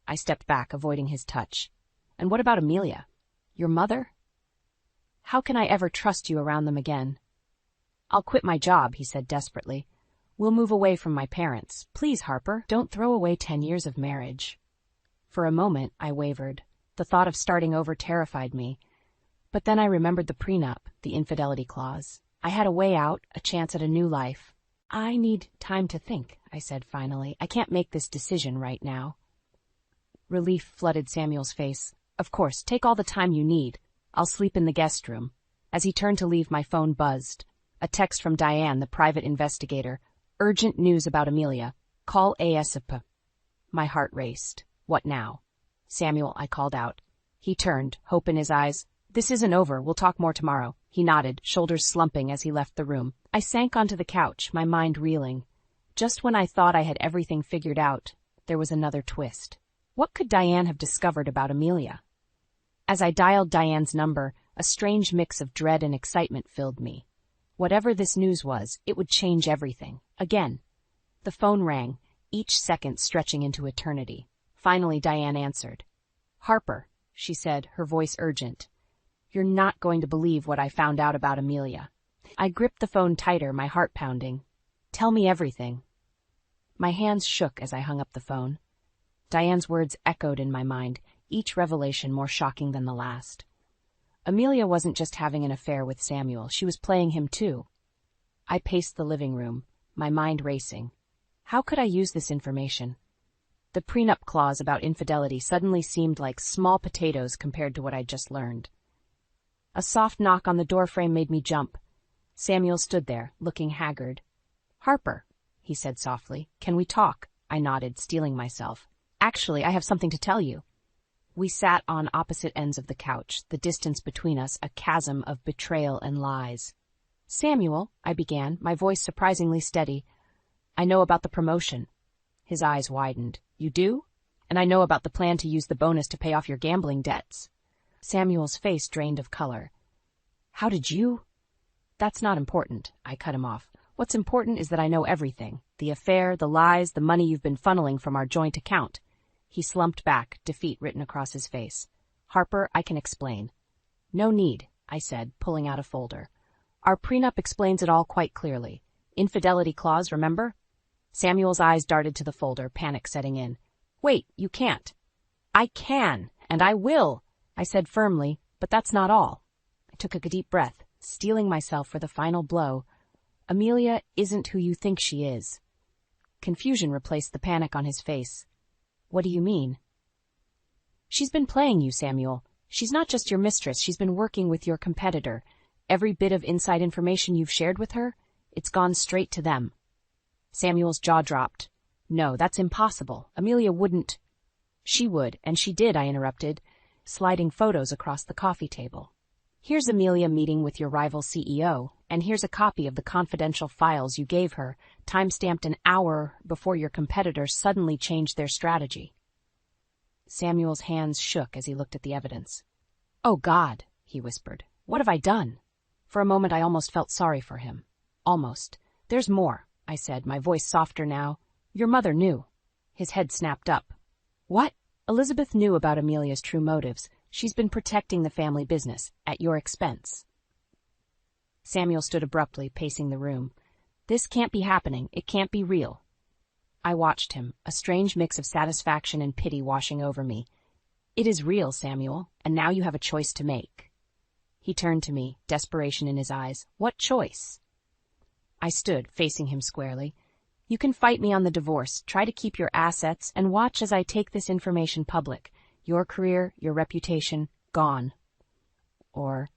Speaker 2: I stepped back, avoiding his touch. And what about Amelia? Your mother? How can I ever trust you around them again? I'll quit my job, he said desperately. We'll move away from my parents. Please, Harper, don't throw away 10 years of marriage. For a moment, I wavered. The thought of starting over terrified me. But then I remembered the prenup, the infidelity clause. I had a way out, a chance at a new life. I need time to think, I said finally. I can't make this decision right now. Relief flooded Samuel's face. Of course, take all the time you need. I'll sleep in the guest room. As he turned to leave, my phone buzzed. A text from Diane, the private investigator. Urgent news about Amelia. Call ASAP. My heart raced. What now? Samuel, I called out. He turned, hope in his eyes. This isn't over. We'll talk more tomorrow. He nodded, shoulders slumping as he left the room. I sank onto the couch, my mind reeling. Just when I thought I had everything figured out, there was another twist. What could Diane have discovered about Amelia? As I dialed Diane's number, a strange mix of dread and excitement filled me. Whatever this news was, it would change everything. Again. The phone rang, each second stretching into eternity. Finally, Diane answered. Harper, she said, her voice urgent. You're not going to believe what I found out about Amelia. I gripped the phone tighter, my heart pounding. Tell me everything. My hands shook as I hung up the phone. Diane's words echoed in my mind, each revelation more shocking than the last. Amelia wasn't just having an affair with Samuel, she was playing him too. I paced the living room, my mind racing. How could I use this information? The prenup clause about infidelity suddenly seemed like small potatoes compared to what I'd just learned. A soft knock on the doorframe made me jump. Samuel stood there, looking haggard. Harper, he said softly, can we talk? I nodded, steeling myself. Actually, I have something to tell you. We sat on opposite ends of the couch, the distance between us a chasm of betrayal and lies. Samuel, I began, my voice surprisingly steady. I know about the promotion. His eyes widened. You do? And I know about the plan to use the bonus to pay off your gambling debts. Samuel's face drained of color. How did you? That's not important, I cut him off. What's important is that I know everything. The affair, the lies, the money you've been funneling from our joint account. He slumped back, defeat written across his face. Harper, I can explain. No need, I said, pulling out a folder. Our prenup explains it all quite clearly. Infidelity clause, remember? Samuel's eyes darted to the folder, panic setting in. Wait, you can't. I can, and I will, I said firmly, but that's not all. I took a deep breath, steeling myself for the final blow. Amelia isn't who you think she is. Confusion replaced the panic on his face. What do you mean? She's been playing you, Samuel. She's not just your mistress, she's been working with your competitor. Every bit of inside information you've shared with her, it's gone straight to them. Samuel's jaw dropped. No, that's impossible. Amelia wouldn't. She would, and she did, I interrupted, sliding photos across the coffee table. Here's Amelia meeting with your rival CEO, and here's a copy of the confidential files you gave her, time-stamped an hour before your competitors suddenly changed their strategy. Samuel's hands shook as he looked at the evidence. Oh, God, he whispered. What have I done? For a moment I almost felt sorry for him. Almost. There's more, I said, my voice softer now. Your mother knew. His head snapped up. What? Elizabeth knew about Amelia's true motives. She's been protecting the family business, at your expense. Samuel stood abruptly, pacing the room. This can't be happening. It can't be real. I watched him, a strange mix of satisfaction and pity washing over me. It is real, Samuel, and now you have a choice to make. He turned to me, desperation in his eyes. What choice? I stood, facing him squarely. You can fight me on the divorce, try to keep your assets, and watch as I take this information public. Your career, your reputation, gone. Or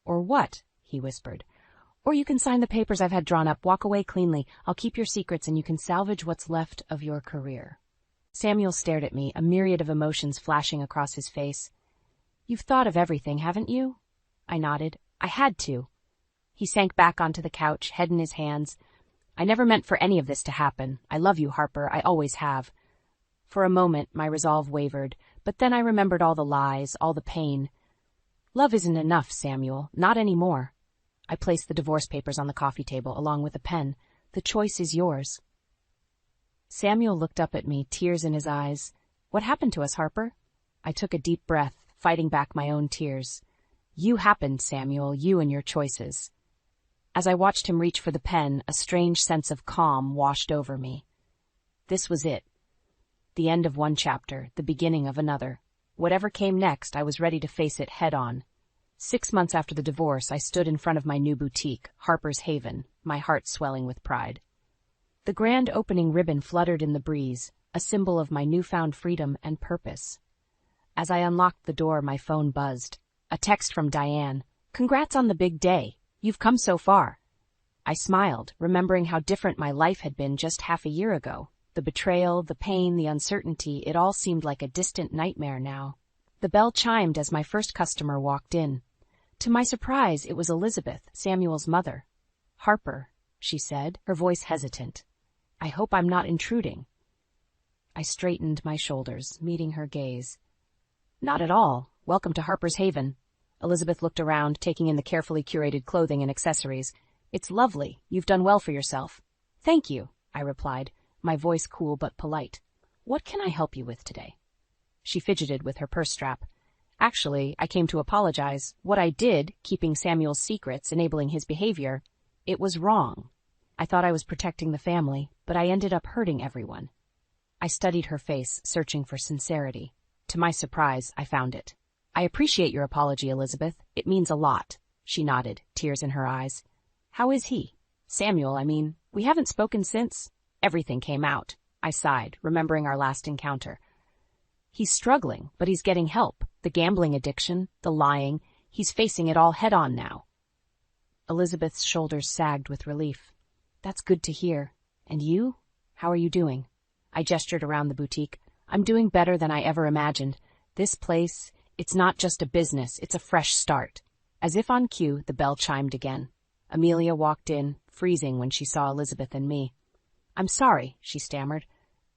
Speaker 2: what? He whispered. Or you can sign the papers I've had drawn up, walk away cleanly. I'll keep your secrets and you can salvage what's left of your career. Samuel stared at me, a myriad of emotions flashing across his face. You've thought of everything, haven't you? I nodded. I had to. He sank back onto the couch, head in his hands. I never meant for any of this to happen. I love you, Harper. I always have. For a moment, my resolve wavered, but then I remembered all the lies, all the pain. Love isn't enough, Samuel. Not anymore. I placed the divorce papers on the coffee table, along with a pen. The choice is yours. Samuel looked up at me, tears in his eyes. What happened to us, Harper? I took a deep breath, fighting back my own tears. You happened, Samuel, you and your choices. As I watched him reach for the pen, a strange sense of calm washed over me. This was it. The end of one chapter, the beginning of another. Whatever came next, I was ready to face it head-on. 6 months after the divorce, I stood in front of my new boutique, Harper's Haven, my heart swelling with pride. The grand opening ribbon fluttered in the breeze, a symbol of my newfound freedom and purpose. As I unlocked the door, my phone buzzed. A text from Diane. Congrats on the big day. You've come so far. I smiled, remembering how different my life had been just half a year ago. The betrayal, the pain, the uncertainty, it all seemed like a distant nightmare now. The bell chimed as my first customer walked in. To my surprise, it was Elizabeth, Samuel's mother. Harper, she said, her voice hesitant. I hope I'm not intruding. I straightened my shoulders, meeting her gaze. Not at all. Welcome to Harper's Haven. Elizabeth looked around, taking in the carefully curated clothing and accessories. It's lovely. You've done well for yourself. Thank you, I replied, my voice cool but polite. What can I help you with today? She fidgeted with her purse strap. Actually, I came to apologize. What I did, keeping Samuel's secrets, enabling his behavior, it was wrong. I thought I was protecting the family, but I ended up hurting everyone. I studied her face, searching for sincerity. To my surprise, I found it. I appreciate your apology, Elizabeth. It means a lot. She nodded, tears in her eyes. How is he? Samuel, I mean. We haven't spoken since. Everything came out. I sighed, remembering our last encounter. He's struggling, but he's getting help. The gambling addiction, the lying, he's facing it all head-on now. Elizabeth's shoulders sagged with relief. That's good to hear. And you? How are you doing? I gestured around the boutique. I'm doing better than I ever imagined. This place, it's not just a business, it's a fresh start. As if on cue, the bell chimed again. Amelia walked in, freezing when she saw Elizabeth and me. I'm sorry, she stammered.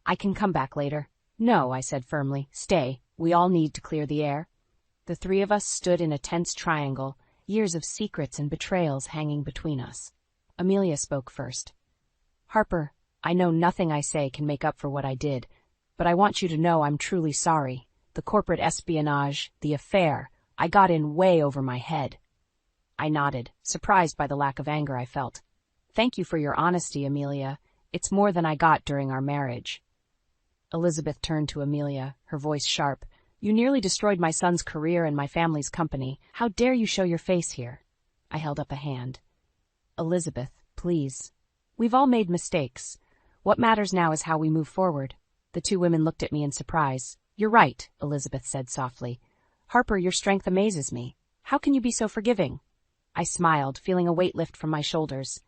Speaker 2: I can come back later. No, I said firmly. Stay. We all need to clear the air. The three of us stood in a tense triangle, years of secrets and betrayals hanging between us. Amelia spoke first. Harper, I know nothing I say can make up for what I did, but I want you to know I'm truly sorry. The corporate espionage, the affair, I got in way over my head. I nodded, surprised by the lack of anger I felt. Thank you for your honesty, Amelia. It's more than I got during our marriage. Elizabeth turned to Amelia, her voice sharp. You nearly destroyed my son's career and my family's company. How dare you show your face here? I held up a hand. Elizabeth, please. We've all made mistakes. What matters now is how we move forward. The two women looked at me in surprise. You're right, Elizabeth said softly. Harper, your strength amazes me. How can you be so forgiving? I smiled, feeling a weight lift from my shoulders.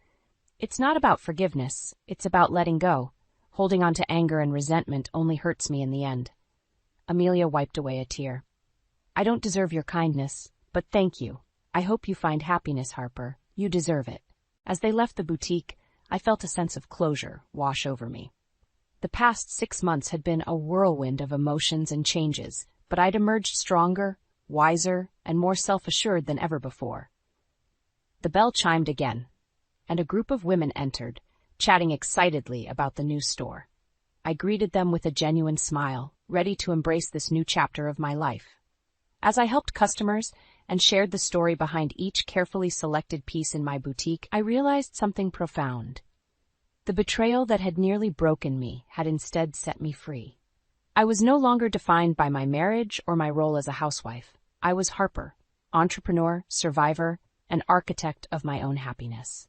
Speaker 2: It's not about forgiveness. It's about letting go. Holding on to anger and resentment only hurts me in the end. Amelia wiped away a tear. I don't deserve your kindness, but thank you. I hope you find happiness, Harper. You deserve it. As they left the boutique, I felt a sense of closure wash over me. The past 6 months had been a whirlwind of emotions and changes, but I'd emerged stronger, wiser, and more self-assured than ever before. The bell chimed again, and a group of women entered, chatting excitedly about the new store. I greeted them with a genuine smile, ready to embrace this new chapter of my life. As I helped customers and shared the story behind each carefully selected piece in my boutique, I realized something profound. The betrayal that had nearly broken me had instead set me free. I was no longer defined by my marriage or my role as a housewife. I was Harper, entrepreneur, survivor, and architect of my own happiness.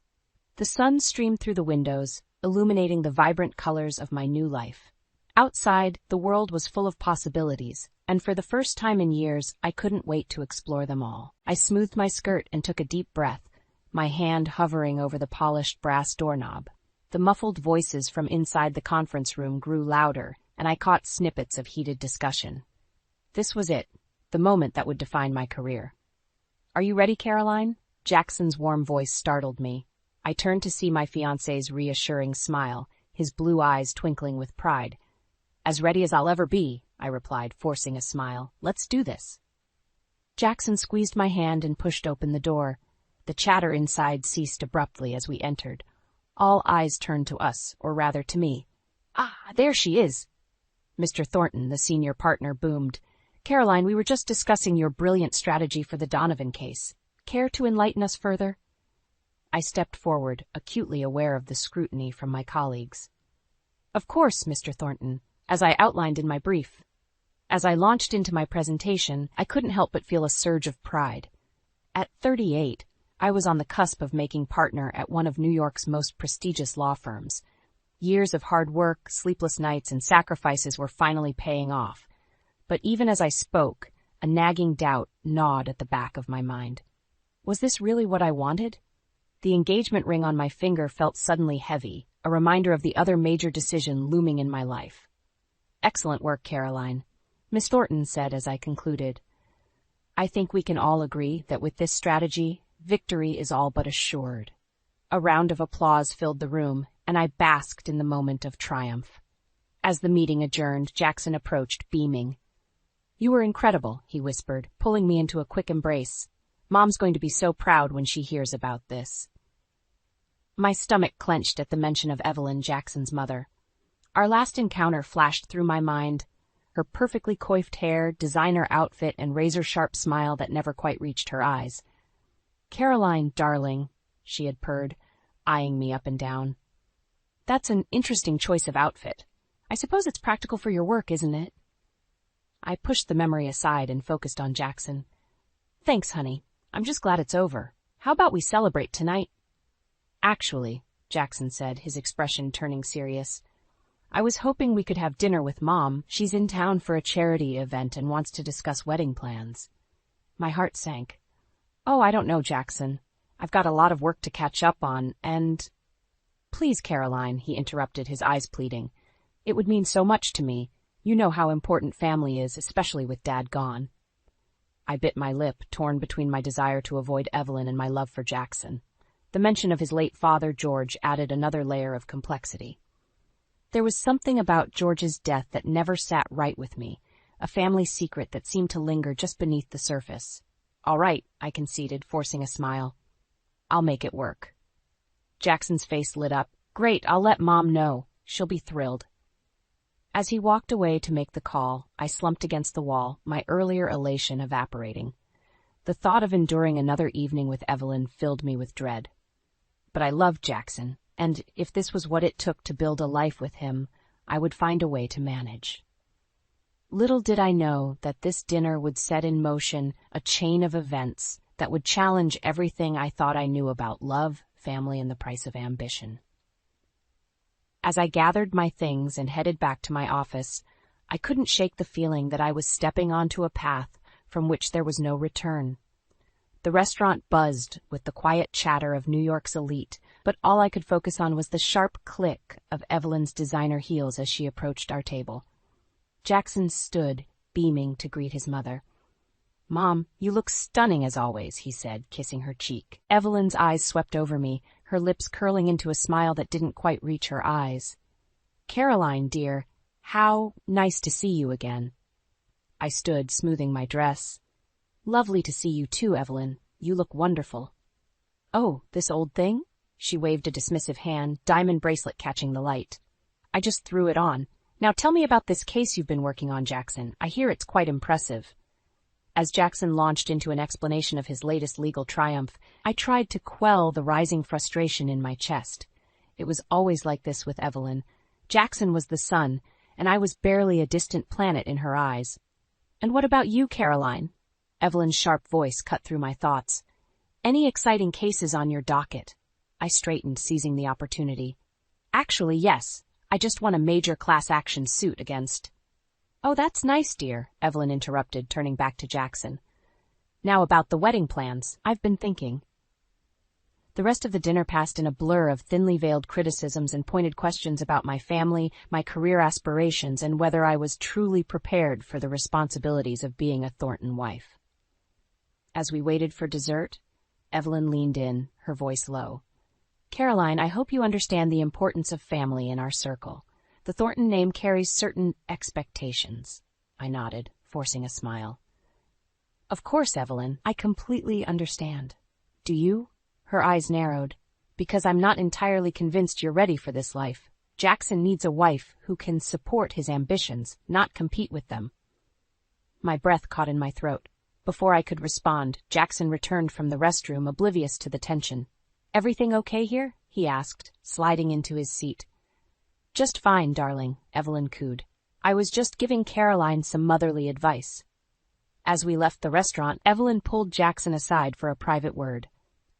Speaker 2: The sun streamed through the windows, illuminating the vibrant colors of my new life. Outside, the world was full of possibilities, and for the first time in years, I couldn't wait to explore them all. I smoothed my skirt and took a deep breath, my hand hovering over the polished brass doorknob. The muffled voices from inside the conference room grew louder, and I caught snippets of heated discussion. This was it, the moment that would define my career. Are you ready, Caroline? Jackson's warm voice startled me. I turned to see my fiancé's reassuring smile, his blue eyes twinkling with pride. As ready as I'll ever be, I replied, forcing a smile. Let's do this. Jackson squeezed my hand and pushed open the door. The chatter inside ceased abruptly as we entered. All eyes turned to us, or rather to me. Ah, there she is. Mr. Thornton, the senior partner, boomed. "Caroline, we were just discussing your brilliant strategy for the Donovan case. Care to enlighten us further?" I stepped forward, acutely aware of the scrutiny from my colleagues. "Of course, Mr. Thornton, as I outlined in my brief." As I launched into my presentation, I couldn't help but feel a surge of pride. At 38, I was on the cusp of making partner at one of New York's most prestigious law firms. Years of hard work, sleepless nights, and sacrifices were finally paying off. But even as I spoke, a nagging doubt gnawed at the back of my mind. Was this really what I wanted? The engagement ring on my finger felt suddenly heavy, a reminder of the other major decision looming in my life. "Excellent work, Caroline," Miss Thornton said as I concluded. "I think we can all agree that with this strategy, victory is all but assured." A round of applause filled the room, and I basked in the moment of triumph. As the meeting adjourned, Jackson approached, beaming. "You were incredible," he whispered, pulling me into a quick embrace. "Mom's going to be so proud when she hears about this." My stomach clenched at the mention of Evelyn, Jackson's mother. Our last encounter flashed through my mind. Her perfectly coiffed hair, designer outfit, and razor-sharp smile that never quite reached her eyes. "Caroline, darling," she had purred, eyeing me up and down. "That's an interesting choice of outfit. I suppose it's practical for your work, isn't it?" I pushed the memory aside and focused on Jackson. "Thanks, honey. I'm just glad it's over. How about we celebrate tonight?" "Actually," Jackson said, his expression turning serious, "I was hoping we could have dinner with Mom. She's in town for a charity event and wants to discuss wedding plans." My heart sank. "Oh, I don't know, Jackson. I've got a lot of work to catch up on, and—" "Please, Caroline," he interrupted, his eyes pleading. "It would mean so much to me. You know how important family is, especially with Dad gone." I bit my lip, torn between my desire to avoid Evelyn and my love for Jackson. The mention of his late father, George, added another layer of complexity. There was something about George's death that never sat right with me, a family secret that seemed to linger just beneath the surface. "All right," I conceded, forcing a smile. "I'll make it work." Jackson's face lit up. "Great, I'll let Mom know. She'll be thrilled." As he walked away to make the call, I slumped against the wall, my earlier elation evaporating. The thought of enduring another evening with Evelyn filled me with dread. But I loved Jackson, and if this was what it took to build a life with him, I would find a way to manage. Little did I know that this dinner would set in motion a chain of events that would challenge everything I thought I knew about love, family, and the price of ambition. As I gathered my things and headed back to my office, I couldn't shake the feeling that I was stepping onto a path from which there was no return. The restaurant buzzed with the quiet chatter of New York's elite, but all I could focus on was the sharp click of Evelyn's designer heels as she approached our table. Jackson stood, beaming, to greet his mother. "Mom, you look stunning as always," he said, kissing her cheek. Evelyn's eyes swept over me, her lips curling into a smile that didn't quite reach her eyes. "Caroline, dear, how nice to see you again." I stood, smoothing my dress. "Lovely to see you too, Evelyn. You look wonderful." "Oh, this old thing?" She waved a dismissive hand, diamond bracelet catching the light. "I just threw it on. Now tell me about this case you've been working on, Jackson. I hear it's quite impressive." As Jackson launched into an explanation of his latest legal triumph, I tried to quell the rising frustration in my chest. It was always like this with Evelyn. Jackson was the sun, and I was barely a distant planet in her eyes. "And what about you, Caroline?" Evelyn's sharp voice cut through my thoughts. "Any exciting cases on your docket?" I straightened, seizing the opportunity. "Actually, yes. I just won a major class action suit against—" "Oh, that's nice, dear," Evelyn interrupted, turning back to Jackson. "Now about the wedding plans. I've been thinking." The rest of the dinner passed in a blur of thinly veiled criticisms and pointed questions about my family, my career aspirations, and whether I was truly prepared for the responsibilities of being a Thornton wife. As we waited for dessert, Evelyn leaned in, her voice low. "Caroline, I hope you understand the importance of family in our circle. The Thornton name carries certain expectations." I nodded, forcing a smile. "Of course, Evelyn, I completely understand. Do you?" Her eyes narrowed. "Because I'm not entirely convinced you're ready for this life, Jackson needs a wife who can support his ambitions, not compete with them. My breath caught in my throat. Before I could respond, Jackson returned from the restroom, oblivious to the tension. "Everything okay here?" he asked, sliding into his seat. "Just fine, darling," Evelyn cooed. "I was just giving Caroline some motherly advice." As we left the restaurant, Evelyn pulled Jackson aside for a private word.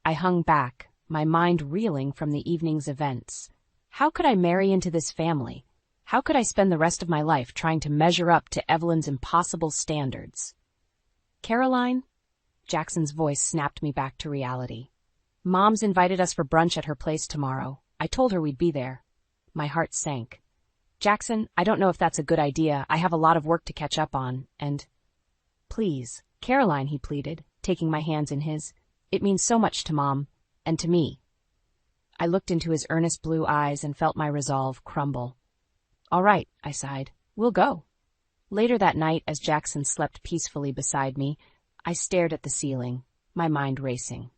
Speaker 2: I hung back, my mind reeling from the evening's events. How could I marry into this family? How could I spend the rest of my life trying to measure up to Evelyn's impossible standards? "Caroline?" Jackson's voice snapped me back to reality. "Mom's invited us for brunch at her place tomorrow. I told her we'd be there." My heart sank. "Jackson, I don't know if that's a good idea. I have a lot of work to catch up on, and—" "Please, Caroline," he pleaded, taking my hands in his. "It means so much to Mom, and to me." I looked into his earnest blue eyes and felt my resolve crumble. "All right," I sighed. "We'll go." Later that night, as Jackson slept peacefully beside me, I stared at the ceiling, my mind racing.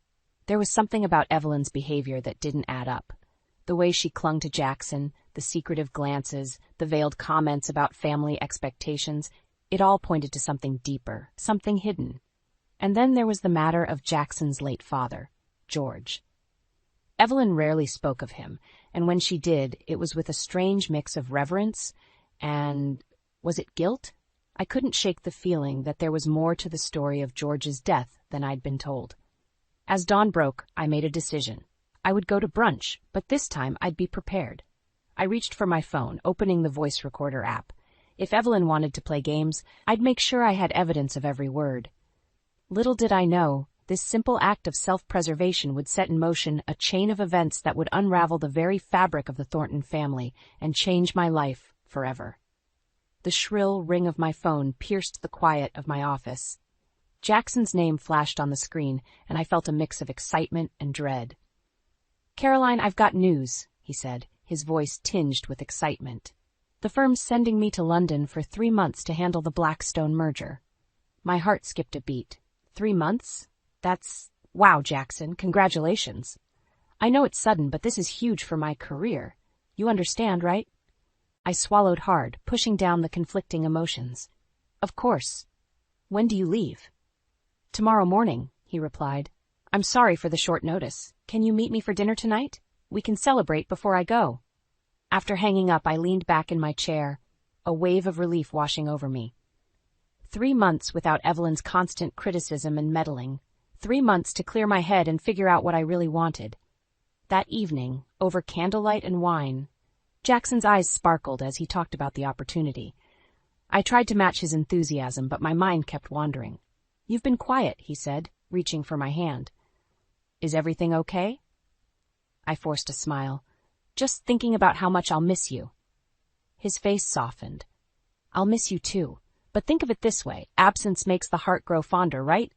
Speaker 2: There was something about Evelyn's behavior that didn't add up. The way she clung to Jackson, the secretive glances, the veiled comments about family expectations, it all pointed to something deeper, something hidden. And then there was the matter of Jackson's late father, George. Evelyn rarely spoke of him, and when she did, it was with a strange mix of reverence and, was it guilt? I couldn't shake the feeling that there was more to the story of George's death than I'd been told. As dawn broke, I made a decision. I would go to brunch, but this time I'd be prepared. I reached for my phone, opening the voice recorder app. If Evelyn wanted to play games, I'd make sure I had evidence of every word. Little did I know, this simple act of self-preservation would set in motion a chain of events that would unravel the very fabric of the Thornton family and change my life forever. The shrill ring of my phone pierced the quiet of my office. Jackson's name flashed on the screen, and I felt a mix of excitement and dread. "Caroline, I've got news," he said, his voice tinged with excitement. "The firm's sending me to London for 3 months to handle the Blackstone merger." My heart skipped a beat. 3 months? Wow, Jackson, congratulations. I know it's sudden, but this is huge for my career. You understand, right? I swallowed hard, pushing down the conflicting emotions. Of course. When do you leave? Tomorrow morning, he replied. I'm sorry for the short notice. Can you meet me for dinner tonight? We can celebrate before I go. After hanging up, I leaned back in my chair, a wave of relief washing over me. 3 months without Evelyn's constant criticism and meddling. 3 months to clear my head and figure out what I really wanted. That evening, over candlelight and wine, Jackson's eyes sparkled as he talked about the opportunity. I tried to match his enthusiasm, but my mind kept wandering. You've been quiet, he said, reaching for my hand. Is everything okay? I forced a smile. Just thinking about how much I'll miss you. His face softened. I'll miss you too, but think of it this way, absence makes the heart grow fonder, right?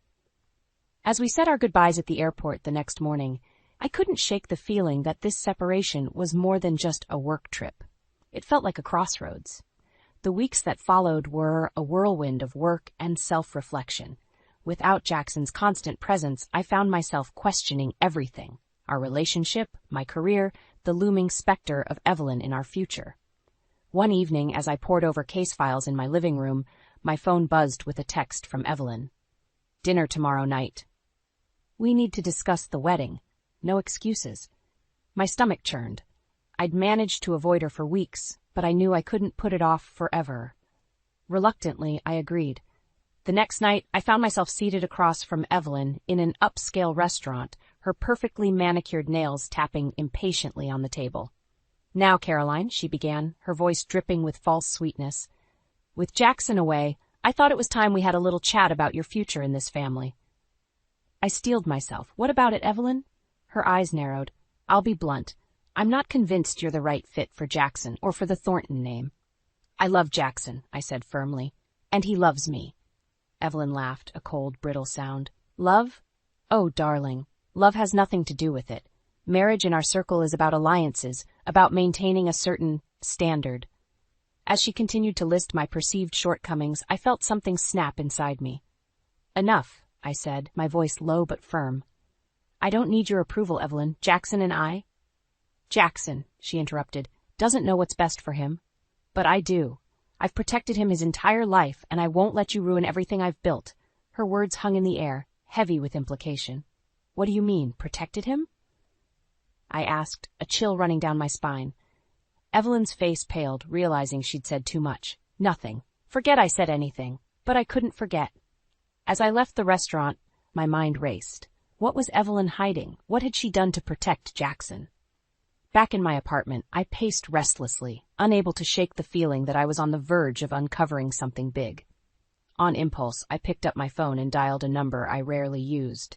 Speaker 2: As we said our goodbyes at the airport the next morning, I couldn't shake the feeling that this separation was more than just a work trip. It felt like a crossroads. The weeks that followed were a whirlwind of work and self-reflection. Without Jackson's constant presence, I found myself questioning everything. Our relationship, my career, the looming specter of Evelyn in our future. One evening, as I pored over case files in my living room, my phone buzzed with a text from Evelyn. Dinner tomorrow night. We need to discuss the wedding. No excuses. My stomach churned. I'd managed to avoid her for weeks, but I knew I couldn't put it off forever. Reluctantly, I agreed. The next night, I found myself seated across from Evelyn in an upscale restaurant, her perfectly manicured nails tapping impatiently on the table. Now, Caroline, she began, her voice dripping with false sweetness. With Jackson away, I thought it was time we had a little chat about your future in this family. I steeled myself. What about it, Evelyn? Her eyes narrowed. I'll be blunt. I'm not convinced you're the right fit for Jackson or for the Thornton name. I love Jackson, I said firmly. And he loves me. Evelyn laughed, a cold, brittle sound. Love? Oh, darling, love has nothing to do with it. Marriage in our circle is about alliances, about maintaining a certain standard. As she continued to list my perceived shortcomings, I felt something snap inside me. Enough, I said, my voice low but firm. I don't need your approval, Evelyn. Jackson and I... Jackson, she interrupted. doesn't know what's best for him. But I do. I've protected him his entire life, and I won't let you ruin everything I've built. Her words hung in the air, heavy with implication. What do you mean, protected him? I asked, a chill running down my spine. Evelyn's face paled, realizing she'd said too much. Nothing. Forget I said anything. But I couldn't forget. As I left the restaurant, my mind raced. What was Evelyn hiding? What had she done to protect Jackson? Back in my apartment, I paced restlessly, unable to shake the feeling that I was on the verge of uncovering something big. On impulse, I picked up my phone and dialed a number I rarely used.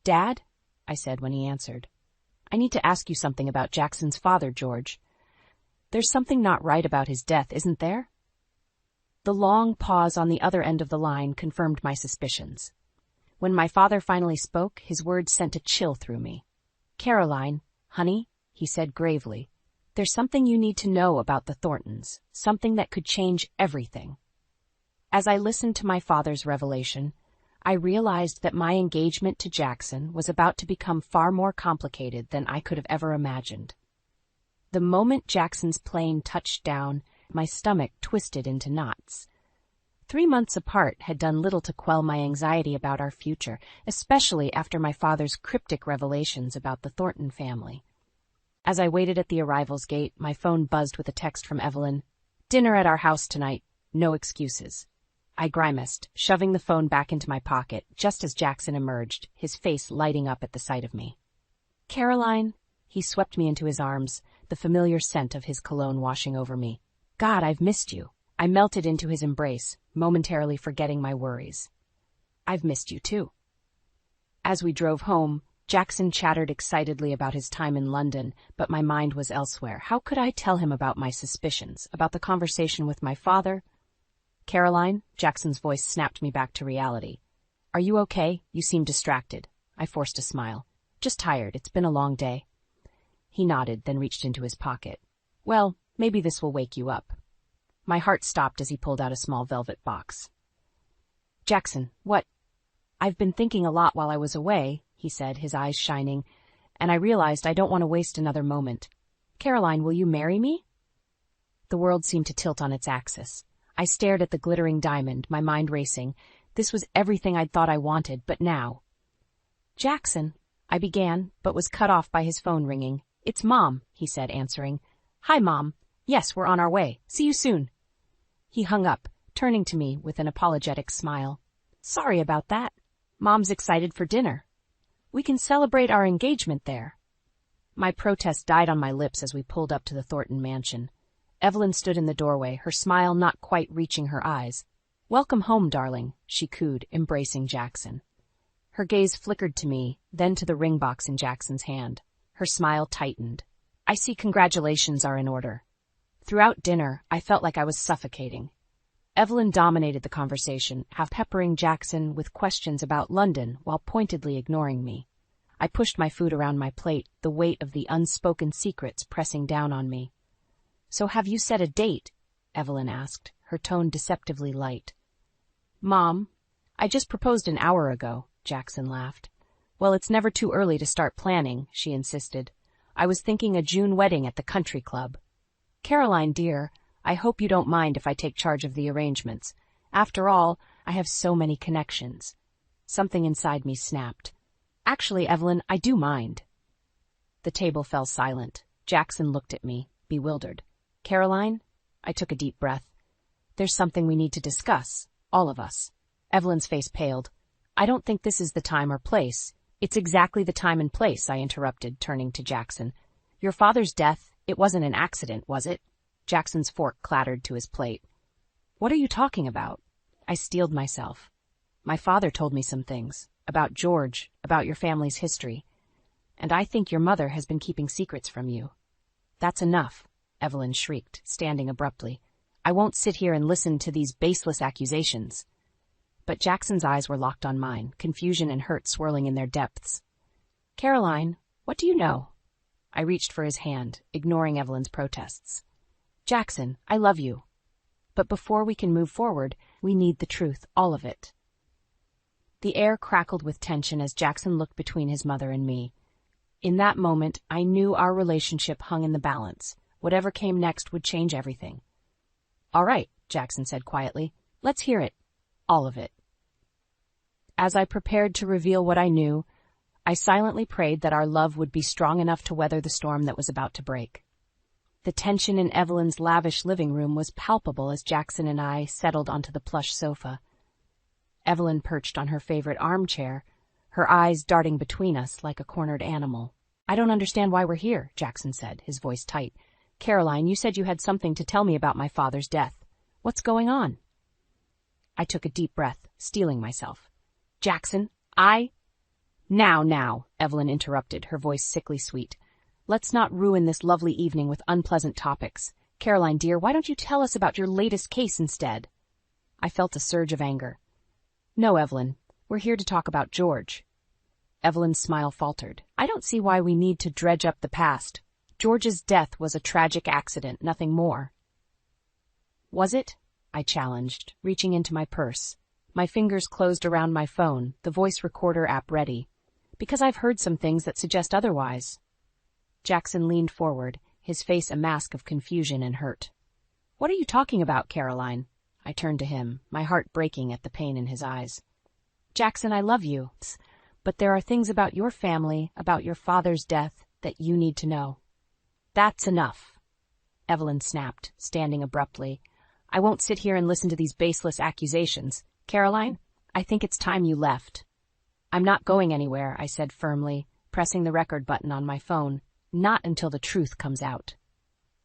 Speaker 2: "Dad?" I said when he answered. "I need to ask you something about Jackson's father, George. There's something not right about his death, isn't there?" The long pause on the other end of the line confirmed my suspicions. When my father finally spoke, his words sent a chill through me. "Caroline, honey," he said gravely, "there's something you need to know about the Thorntons, something that could change everything." As I listened to my father's revelation, I realized that my engagement to Jackson was about to become far more complicated than I could have ever imagined. The moment Jackson's plane touched down, my stomach twisted into knots. 3 months apart had done little to quell my anxiety about our future, especially after my father's cryptic revelations about the Thornton family. As I waited at the arrivals gate, my phone buzzed with a text from Evelyn. "Dinner at our house tonight. No excuses." I grimaced, shoving the phone back into my pocket, just as Jackson emerged, his face lighting up at the sight of me. "Caroline," he swept me into his arms, the familiar scent of his cologne washing over me. "God, I've missed you." I melted into his embrace, momentarily forgetting my worries. "I've missed you too." As we drove home, Jackson chattered excitedly about his time in London, but my mind was elsewhere. How could I tell him about my suspicions, about the conversation with my father? "Caroline," Jackson's voice snapped me back to reality. "Are you okay? You seem distracted." I forced a smile. "Just tired. It's been a long day." He nodded, then reached into his pocket. "Well, maybe this will wake you up." My heart stopped as he pulled out a small velvet box. "Jackson, what?" "I've been thinking a lot while I was away," he said, his eyes shining, "and I realized I don't want to waste another moment. Caroline, will you marry me?" The world seemed to tilt on its axis. I stared at the glittering diamond, my mind racing. This was everything I'd thought I wanted, but now... "Jackson," I began, but was cut off by his phone ringing. "It's Mom," he said, answering. "Hi, Mom. Yes, we're on our way. See you soon." He hung up, turning to me with an apologetic smile. "Sorry about that. Mom's excited for dinner. We can celebrate our engagement there." My protest died on my lips as we pulled up to the Thornton mansion. Evelyn stood in the doorway, her smile not quite reaching her eyes. "Welcome home, darling," she cooed, embracing Jackson. Her gaze flickered to me, then to the ring box in Jackson's hand. Her smile tightened. "I see congratulations are in order." Throughout dinner, I felt like I was suffocating. Evelyn dominated the conversation, half peppering Jackson with questions about London while pointedly ignoring me. I pushed my food around my plate, the weight of the unspoken secrets pressing down on me. "So have you set a date?" Evelyn asked, her tone deceptively light. "Mom, I just proposed an hour ago," Jackson laughed. "Well, it's never too early to start planning," she insisted. "I was thinking a June wedding at the country club." "Caroline, dear, I hope you don't mind if I take charge of the arrangements. After all, I have so many connections." Something inside me snapped. "Actually, Evelyn, I do mind." The table fell silent. Jackson looked at me, bewildered. "Caroline?" I took a deep breath. "There's something we need to discuss, all of us." Evelyn's face paled. "I don't think this is the time or place." "It's exactly the time and place," I interrupted, turning to Jackson. "Your father's death, it wasn't an accident, was it?" Jackson's fork clattered to his plate. "What are you talking about?" I steeled myself. "My father told me some things. About George, about your family's history. And I think your mother has been keeping secrets from you." "That's enough," Evelyn shrieked, standing abruptly. "I won't sit here and listen to these baseless accusations." But Jackson's eyes were locked on mine, confusion and hurt swirling in their depths. "Caroline, what do you know?" I reached for his hand, ignoring Evelyn's protests. "Jackson, I love you. But before we can move forward, we need the truth, all of it." The air crackled with tension as Jackson looked between his mother and me. In that moment, I knew our relationship hung in the balance. Whatever came next would change everything. "All right," Jackson said quietly. "Let's hear it. All of it." As I prepared to reveal what I knew, I silently prayed that our love would be strong enough to weather the storm that was about to break. The tension in Evelyn's lavish living room was palpable as Jackson and I settled onto the plush sofa. Evelyn perched on her favorite armchair, her eyes darting between us like a cornered animal. "I don't understand why we're here," Jackson said, his voice tight. "Caroline, you said you had something to tell me about my father's death. What's going on?" I took a deep breath, steeling myself. "Jackson, Now," Evelyn interrupted, her voice sickly sweet. "Let's not ruin this lovely evening with unpleasant topics. Caroline, dear, why don't you tell us about your latest case instead?" I felt a surge of anger. "No, Evelyn, we're here to talk about George." Evelyn's smile faltered. "I don't see why we need to dredge up the past. George's death was a tragic accident, nothing more." "Was it?" I challenged, reaching into my purse. My fingers closed around my phone, the voice recorder app ready. "Because I've heard some things that suggest otherwise." Jackson leaned forward, his face a mask of confusion and hurt. "What are you talking about, Caroline?" I turned to him, my heart breaking at the pain in his eyes. "Jackson, I love you, but there are things about your family, about your father's death, that you need to know." "That's enough," Evelyn snapped, standing abruptly. "I won't sit here and listen to these baseless accusations. Caroline, I think it's time you left." "I'm not going anywhere," I said firmly, pressing the record button on my phone. "Not until the truth comes out."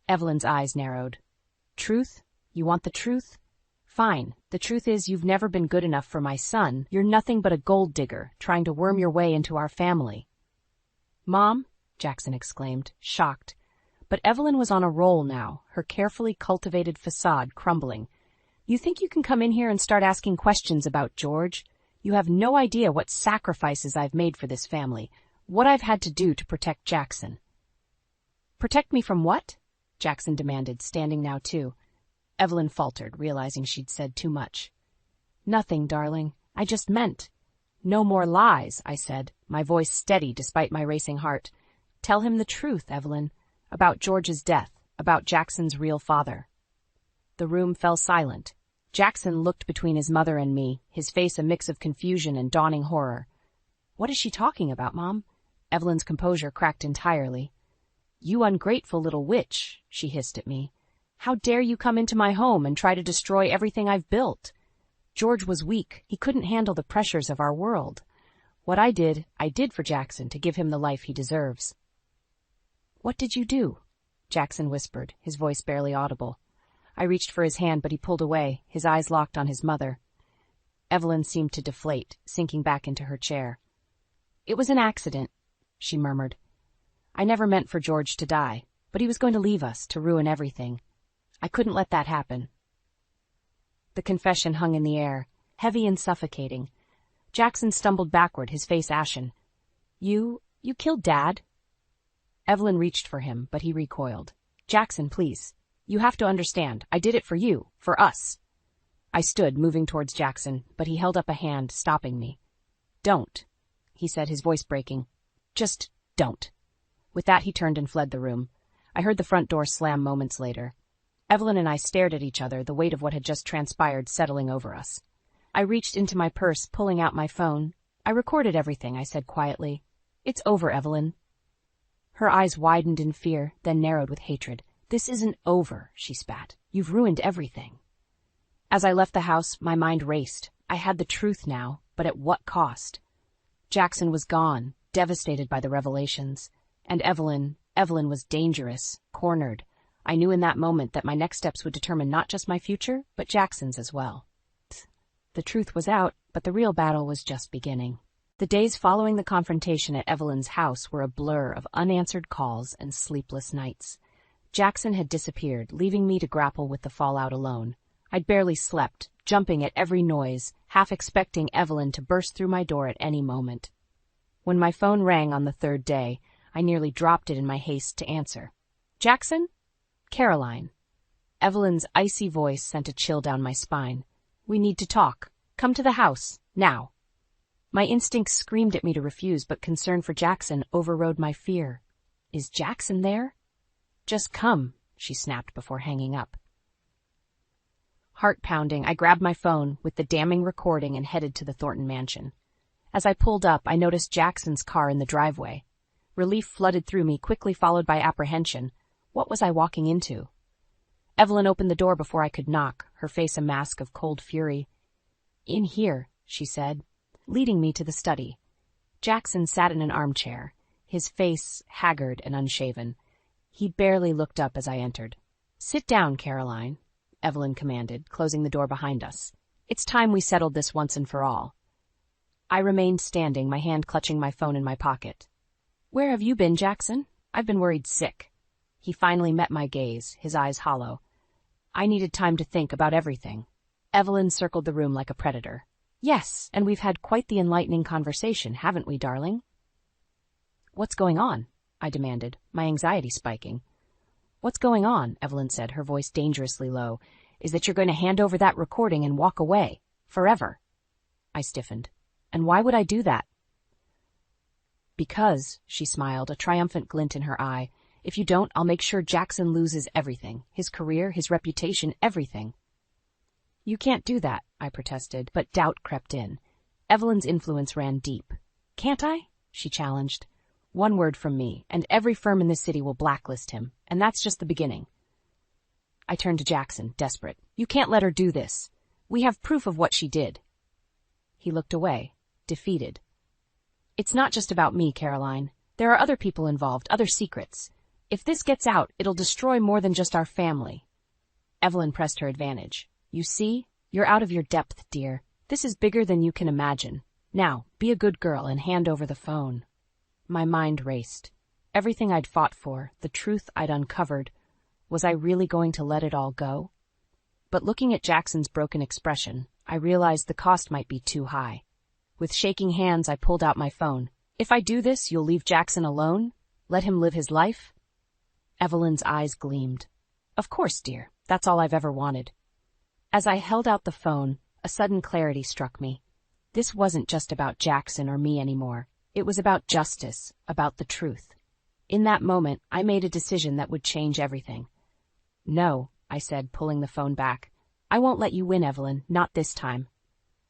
Speaker 2: Evelyn's eyes narrowed. "Truth? You want the truth? Fine. The truth is you've never been good enough for my son. You're nothing but a gold digger, trying to worm your way into our family." "Mom?" Jackson exclaimed, shocked. But Evelyn was on a roll now, her carefully cultivated facade crumbling. "You think you can come in here and start asking questions about George? You have no idea what sacrifices I've made for this family, what I've had to do to protect Jackson." "Protect me from what?" Jackson demanded, standing now too. Evelyn faltered, realizing she'd said too much. "Nothing, darling. I just meant—" "No more lies," I said, my voice steady despite my racing heart. "Tell him the truth, Evelyn, about George's death, about Jackson's real father." The room fell silent. Jackson looked between his mother and me, his face a mix of confusion and dawning horror. "What is she talking about, Mom?" Evelyn's composure cracked entirely. "You ungrateful little witch," she hissed at me. "How dare you come into my home and try to destroy everything I've built? George was weak. He couldn't handle the pressures of our world. What I did for Jackson to give him the life he deserves." "What did you do?" Jackson whispered, his voice barely audible. I reached for his hand, but he pulled away, his eyes locked on his mother. Evelyn seemed to deflate, sinking back into her chair. "It was an accident," she murmured. "I never meant for George to die, but he was going to leave us, to ruin everything. I couldn't let that happen." The confession hung in the air, heavy and suffocating. Jackson stumbled backward, his face ashen. You killed Dad?" Evelyn reached for him, but he recoiled. "Jackson, please. You have to understand. I did it for you, for us." I stood, moving towards Jackson, but he held up a hand, stopping me. "Don't," he said, his voice breaking. "Just don't." With that, he turned and fled the room. I heard the front door slam moments later. Evelyn and I stared at each other, the weight of what had just transpired settling over us. I reached into my purse, pulling out my phone. "I recorded everything," I said quietly. "It's over, Evelyn." Her eyes widened in fear, then narrowed with hatred. "This isn't over," she spat. "You've ruined everything." As I left the house, my mind raced. I had the truth now, but at what cost? Jackson was gone, devastated by the revelations. And Evelyn was dangerous, cornered. I knew in that moment that my next steps would determine not just my future, but Jackson's as well. The truth was out, but the real battle was just beginning. The days following the confrontation at Evelyn's house were a blur of unanswered calls and sleepless nights. Jackson had disappeared, leaving me to grapple with the fallout alone. I'd barely slept, jumping at every noise, half expecting Evelyn to burst through my door at any moment. When my phone rang on the third day, I nearly dropped it in my haste to answer. "Jackson?" "Caroline." Evelyn's icy voice sent a chill down my spine. "We need to talk. Come to the house, now." My instincts screamed at me to refuse, but concern for Jackson overrode my fear. "Is Jackson there?" "Just come," she snapped before hanging up. Heart pounding, I grabbed my phone with the damning recording and headed to the Thornton mansion. As I pulled up, I noticed Jackson's car in the driveway. Relief flooded through me, quickly followed by apprehension. What was I walking into? Evelyn opened the door before I could knock, her face a mask of cold fury. "In here," she said, leading me to the study. Jackson sat in an armchair, his face haggard and unshaven. He barely looked up as I entered. "Sit down, Caroline," Evelyn commanded, closing the door behind us. "It's time we settled this once and for all." I remained standing, my hand clutching my phone in my pocket. "Where have you been, Jackson? I've been worried sick." He finally met my gaze, his eyes hollow. "I needed time to think about everything." Evelyn circled the room like a predator. "Yes, and we've had quite the enlightening conversation, haven't we, darling?" "What's going on?" I demanded, my anxiety spiking. "What's going on," Evelyn said, her voice dangerously low, "is that you're going to hand over that recording and walk away. Forever." I stiffened. "And why would I do that?" "Because," she smiled, a triumphant glint in her eye, "if you don't, I'll make sure Jackson loses everything. His career, his reputation, everything." "You can't do that," I protested, but doubt crept in. Evelyn's influence ran deep. "Can't I?" she challenged. "One word from me, and every firm in this city will blacklist him, and that's just the beginning." I turned to Jackson, desperate. "You can't let her do this. We have proof of what she did." He looked away, defeated. "It's not just about me, Caroline. There are other people involved, other secrets. If this gets out, it'll destroy more than just our family." Evelyn pressed her advantage. "You see? You're out of your depth, dear. This is bigger than you can imagine. Now, be a good girl and hand over the phone." My mind raced. Everything I'd fought for, the truth I'd uncovered, was I really going to let it all go? But looking at Jackson's broken expression, I realized the cost might be too high. With shaking hands, I pulled out my phone. "If I do this, you'll leave Jackson alone? Let him live his life?" Evelyn's eyes gleamed. "Of course, dear. That's all I've ever wanted." As I held out the phone, a sudden clarity struck me. This wasn't just about Jackson or me anymore. It was about justice, about the truth. In that moment, I made a decision that would change everything. "No," I said, pulling the phone back. "I won't let you win, Evelyn, not this time."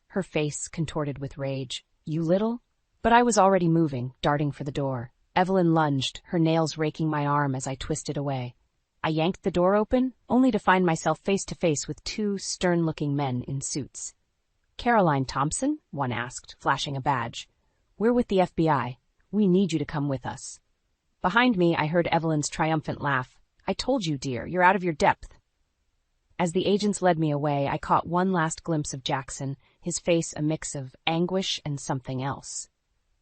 Speaker 2: Her face contorted with rage. "You little—" But I was already moving, darting for the door. Evelyn lunged, her nails raking my arm as I twisted away. I yanked the door open, only to find myself face to face with two stern-looking men in suits. "Caroline Thompson?" one asked, flashing a badge. "We're with the FBI. We need you to come with us." Behind me, I heard Evelyn's triumphant laugh. "I told you, dear, you're out of your depth." As the agents led me away, I caught one last glimpse of Jackson, his face a mix of anguish and something else.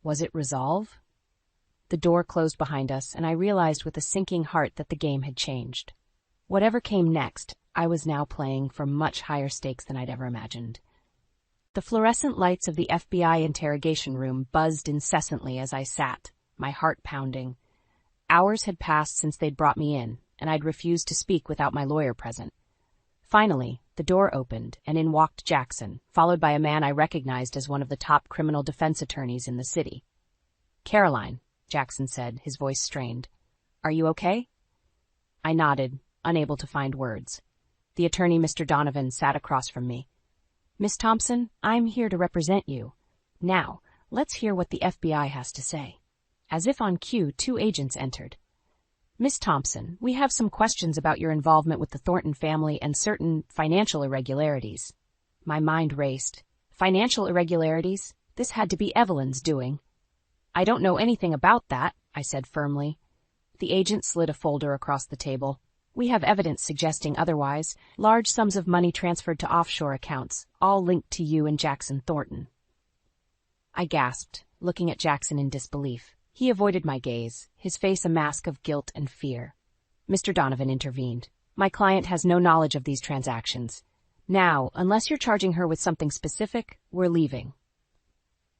Speaker 2: Was it resolve? The door closed behind us, and I realized with a sinking heart that the game had changed. Whatever came next, I was now playing for much higher stakes than I'd ever imagined. The fluorescent lights of the FBI interrogation room buzzed incessantly as I sat, my heart pounding. Hours had passed since they'd brought me in, and I'd refused to speak without my lawyer present. Finally, the door opened, and in walked Jackson, followed by a man I recognized as one of the top criminal defense attorneys in the city. "Caroline," Jackson said, his voice strained. "Are you okay?" I nodded, unable to find words. The attorney, Mr. Donovan, sat across from me. "Miss Thompson, I'm here to represent you. Now, let's hear what the FBI has to say." As if on cue, two agents entered. "Miss Thompson, we have some questions about your involvement with the Thornton family and certain financial irregularities." My mind raced. Financial irregularities? This had to be Evelyn's doing. "I don't know anything about that," I said firmly. The agent slid a folder across the table. "We have evidence suggesting otherwise. Large sums of money transferred to offshore accounts, all linked to you and Jackson Thornton." I gasped, looking at Jackson in disbelief. He avoided my gaze, his face a mask of guilt and fear. Mr. Donovan intervened. "My client has no knowledge of these transactions. Now, unless you're charging her with something specific, we're leaving."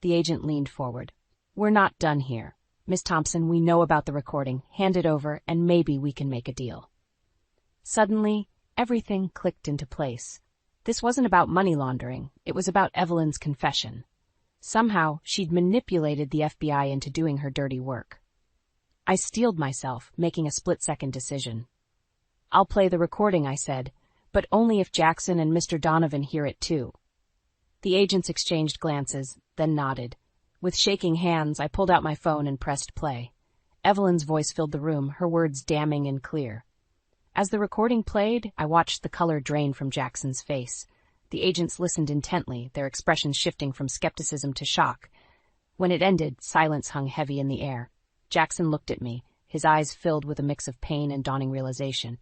Speaker 2: The agent leaned forward. "We're not done here. Miss Thompson, we know about the recording. Hand it over, and maybe we can make a deal." Suddenly, everything clicked into place. This wasn't about money laundering. It was about Evelyn's confession. Somehow, she'd manipulated the FBI into doing her dirty work. I steeled myself, making a split-second decision. I'll play the recording, I said, but only if Jackson and Mr. Donovan hear it too. The agents exchanged glances, then nodded. With shaking hands, I pulled out my phone and pressed play. Evelyn's voice filled the room, her words damning and clear. As the recording played, I watched the color drain from Jackson's face. The agents listened intently, their expressions shifting from skepticism to shock. When it ended, silence hung heavy in the air. Jackson looked at me, his eyes filled with a mix of pain and dawning realization.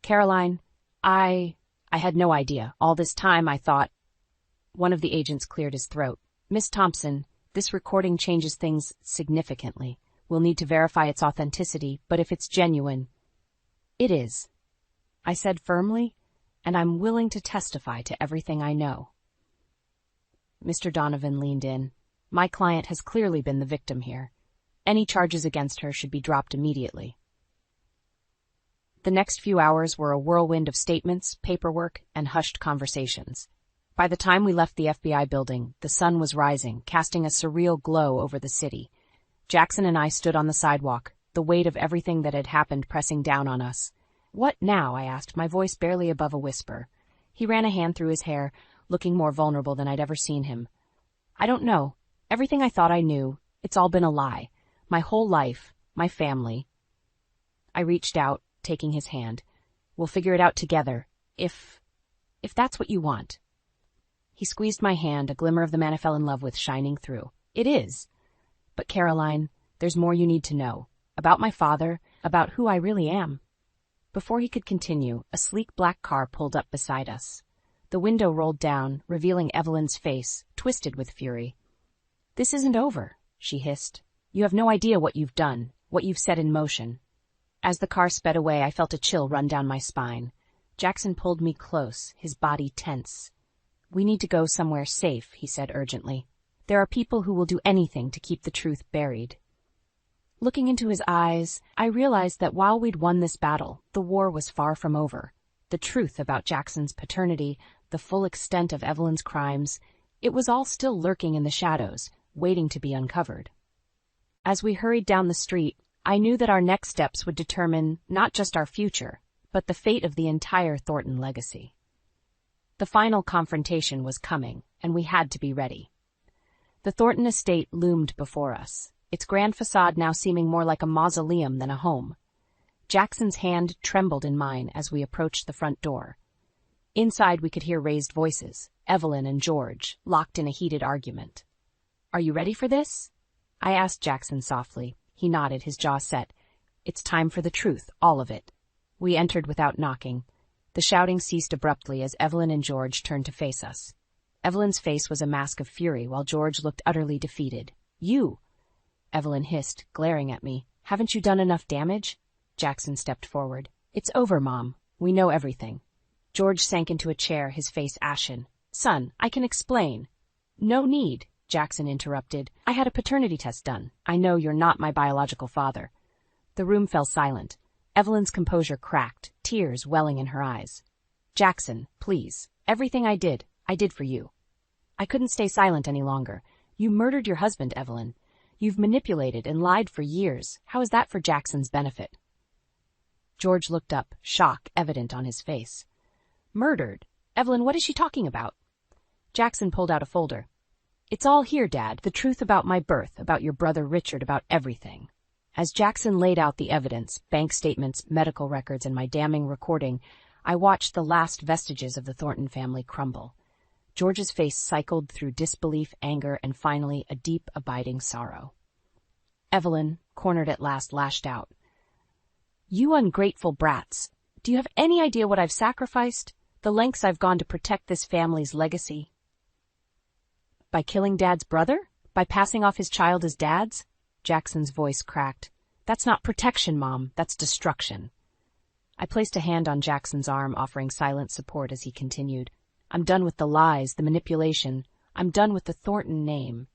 Speaker 2: Caroline, I had no idea. All this time I thought... One of the agents cleared his throat. Miss Thompson, this recording changes things significantly. We'll need to verify its authenticity, but if it's genuine... It is, I said firmly, and I'm willing to testify to everything I know. Mr. Donovan leaned in. My client has clearly been the victim here. Any charges against her should be dropped immediately. The next few hours were a whirlwind of statements, paperwork, and hushed conversations. By the time we left the FBI building, the sun was rising, casting a surreal glow over the city. Jackson and I stood on the sidewalk, the weight of everything that had happened pressing down on us. What now? I asked, my voice barely above a whisper. He ran a hand through his hair, looking more vulnerable than I'd ever seen him. I don't know. Everything I thought I knew, it's all been a lie. My whole life, my family. I reached out, taking his hand. We'll figure it out together, if that's what you want. He squeezed my hand, a glimmer of the man I fell in love with shining through. It is. But Caroline, there's more you need to know. About my father, about who I really am. Before he could continue, a sleek black car pulled up beside us. The window rolled down, revealing Evelyn's face, twisted with fury. This isn't over, she hissed. You have no idea what you've done, what you've set in motion. As the car sped away, I felt a chill run down my spine. Jackson pulled me close, his body tense. We need to go somewhere safe, he said urgently. There are people who will do anything to keep the truth buried. Looking into his eyes, I realized that while we'd won this battle, the war was far from over. The truth about Jackson's paternity, the full extent of Evelyn's crimes, it was all still lurking in the shadows, waiting to be uncovered. As we hurried down the street, I knew that our next steps would determine not just our future, but the fate of the entire Thornton legacy. The final confrontation was coming, and we had to be ready. The Thornton estate loomed before us, its grand facade now seeming more like a mausoleum than a home. Jackson's hand trembled in mine as we approached the front door. Inside we could hear raised voices, Evelyn and George, locked in a heated argument. Are you ready for this? I asked Jackson softly. He nodded, his jaw set. It's time for the truth, all of it. We entered without knocking. The shouting ceased abruptly as Evelyn and George turned to face us. Evelyn's face was a mask of fury, while George looked utterly defeated. You! Evelyn hissed, glaring at me. Haven't you done enough damage? Jackson stepped forward. It's over, Mom. We know everything. George sank into a chair, his face ashen. Son, I can explain. No need, Jackson interrupted. I had a paternity test done. I know you're not my biological father. The room fell silent. Evelyn's composure cracked, tears welling in her eyes. Jackson, please. Everything I did for you. I couldn't stay silent any longer. You murdered your husband, Evelyn. You've manipulated and lied for years. How is that for Jackson's benefit? George looked up, shock evident on his face. Murdered? Evelyn, what is she talking about? Jackson pulled out a folder. It's all here, Dad. The truth about my birth, about your brother Richard, about everything. As Jackson laid out the evidence, bank statements, medical records, and my damning recording, I watched the last vestiges of the Thornton family crumble. George's face cycled through disbelief, anger, and finally a deep, abiding sorrow. Evelyn, cornered at last, lashed out. You ungrateful brats! Do you have any idea what I've sacrificed? The lengths I've gone to protect this family's legacy? By killing Dad's brother? By passing off his child as Dad's? Jackson's voice cracked. That's not protection, Mom. That's destruction. I placed a hand on Jackson's arm, offering silent support as he continued. I'm done with the lies, the manipulation. I'm done with the Thornton name.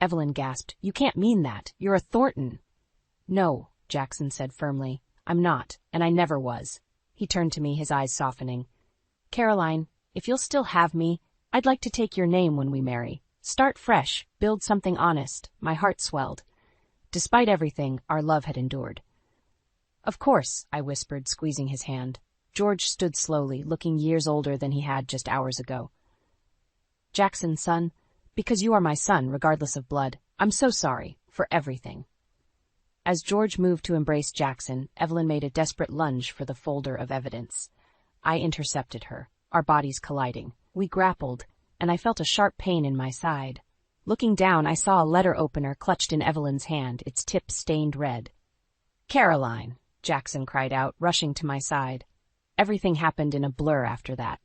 Speaker 2: Evelyn gasped. You can't mean that. You're a Thornton. No, Jackson said firmly. I'm not, and I never was. He turned to me, his eyes softening. Caroline, if you'll still have me, I'd like to take your name when we marry. Start fresh, build something honest. My heart swelled. Despite everything, our love had endured. Of course, I whispered, squeezing his hand. George stood slowly, looking years older than he had just hours ago. Jackson, son, because you are my son, regardless of blood, I'm so sorry for everything. As George moved to embrace Jackson, Evelyn made a desperate lunge for the folder of evidence. I intercepted her, our bodies colliding. We grappled, and I felt a sharp pain in my side. Looking down, I saw a letter opener clutched in Evelyn's hand, its tip stained red. "Caroline," Jackson cried out, rushing to my side. Everything happened in a blur after that.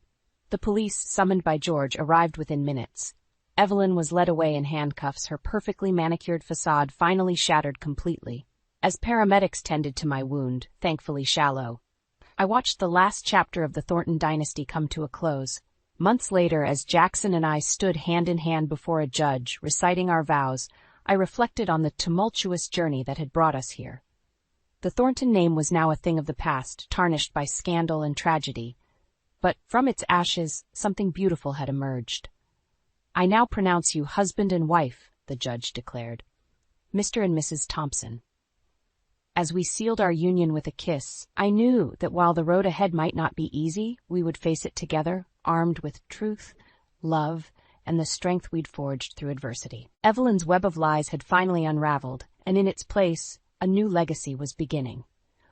Speaker 2: The police, summoned by George, arrived within minutes. Evelyn was led away in handcuffs, her perfectly manicured facade finally shattered completely. As paramedics tended to my wound, thankfully shallow, I watched the last chapter of the Thornton dynasty come to a close. Months later, as Jackson and I stood hand in hand before a judge, reciting our vows, I reflected on the tumultuous journey that had brought us here. The Thornton name was now a thing of the past, tarnished by scandal and tragedy. But from its ashes, something beautiful had emerged. "I now pronounce you husband and wife," the judge declared. "Mr. and Mrs. Thompson." As we sealed our union with a kiss, I knew that while the road ahead might not be easy, we would face it together, armed with truth, love, and the strength we'd forged through adversity. Evelyn's web of lies had finally unraveled, and in its place, a new legacy was beginning.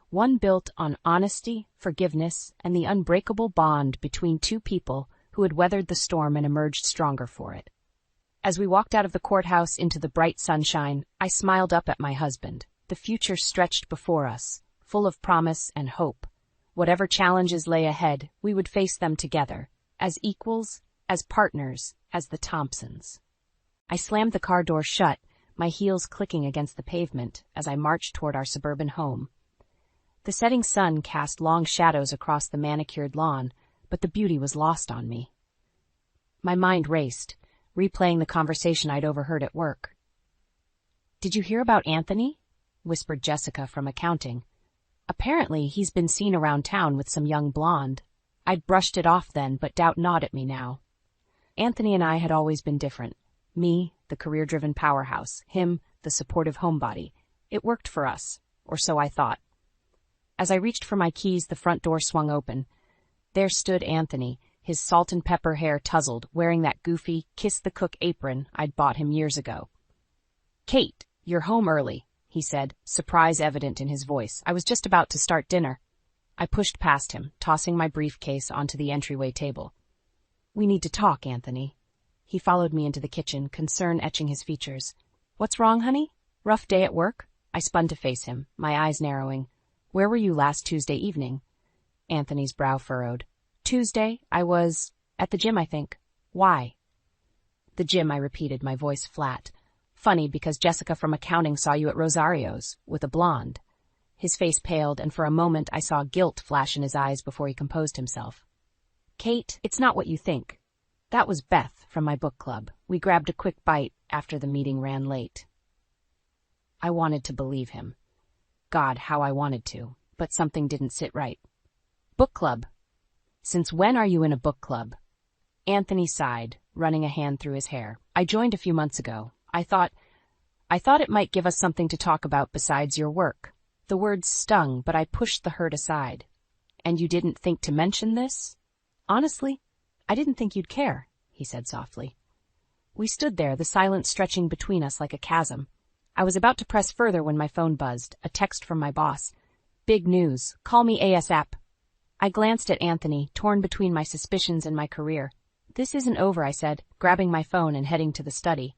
Speaker 2: One built on honesty, forgiveness, and the unbreakable bond between two people who had weathered the storm and emerged stronger for it. As we walked out of the courthouse into the bright sunshine, I smiled up at my husband. The future stretched before us, full of promise and hope. Whatever challenges lay ahead, we would face them together, as equals, as partners, as the Thompsons. I slammed the car door shut, my heels clicking against the pavement as I marched toward our suburban home. The setting sun cast long shadows across the manicured lawn, but the beauty was lost on me. My mind raced, replaying the conversation I'd overheard at work. "Did you hear about Anthony?" whispered Jessica from accounting. "Apparently he's been seen around town with some young blonde." I'd brushed it off then, but doubt gnawed at me now. Anthony and I had always been different. Me, the career-driven powerhouse. Him, the supportive homebody. It worked for us, or so I thought. As I reached for my keys, the front door swung open. There stood Anthony, his salt and pepper hair tousled, wearing that goofy, kiss-the-cook apron I'd bought him years ago. "Kate, you're home early," he said, surprise evident in his voice. I was just about to start dinner. I pushed past him, tossing my briefcase onto the entryway table. "We need to talk, Anthony." He followed me into the kitchen, concern etching his features. "What's wrong, honey? Rough day at work?" I spun to face him, my eyes narrowing. "Where were you last Tuesday evening?" Anthony's brow furrowed. "Tuesday, I was at the gym, I think. Why?" "The gym," I repeated, my voice flat. "Funny, because Jessica from accounting saw you at Rosario's, with a blonde." His face paled, and for a moment I saw guilt flash in his eyes before he composed himself. "Kate, it's not what you think. That was Beth from my book club. We grabbed a quick bite after the meeting ran late." I wanted to believe him. God, how I wanted to, but something didn't sit right. "Book club? Since when are you in a book club?" Anthony sighed, running a hand through his hair. "I joined a few months ago. I thought it might give us something to talk about besides your work." The words stung, but I pushed the hurt aside. "And you didn't think to mention this?" "Honestly, I didn't think you'd care," he said softly. We stood there, the silence stretching between us like a chasm. I was about to press further when my phone buzzed, a text from my boss. "Big news. Call me ASAP." I glanced at Anthony, torn between my suspicions and my career. "This isn't over," I said, grabbing my phone and heading to the study.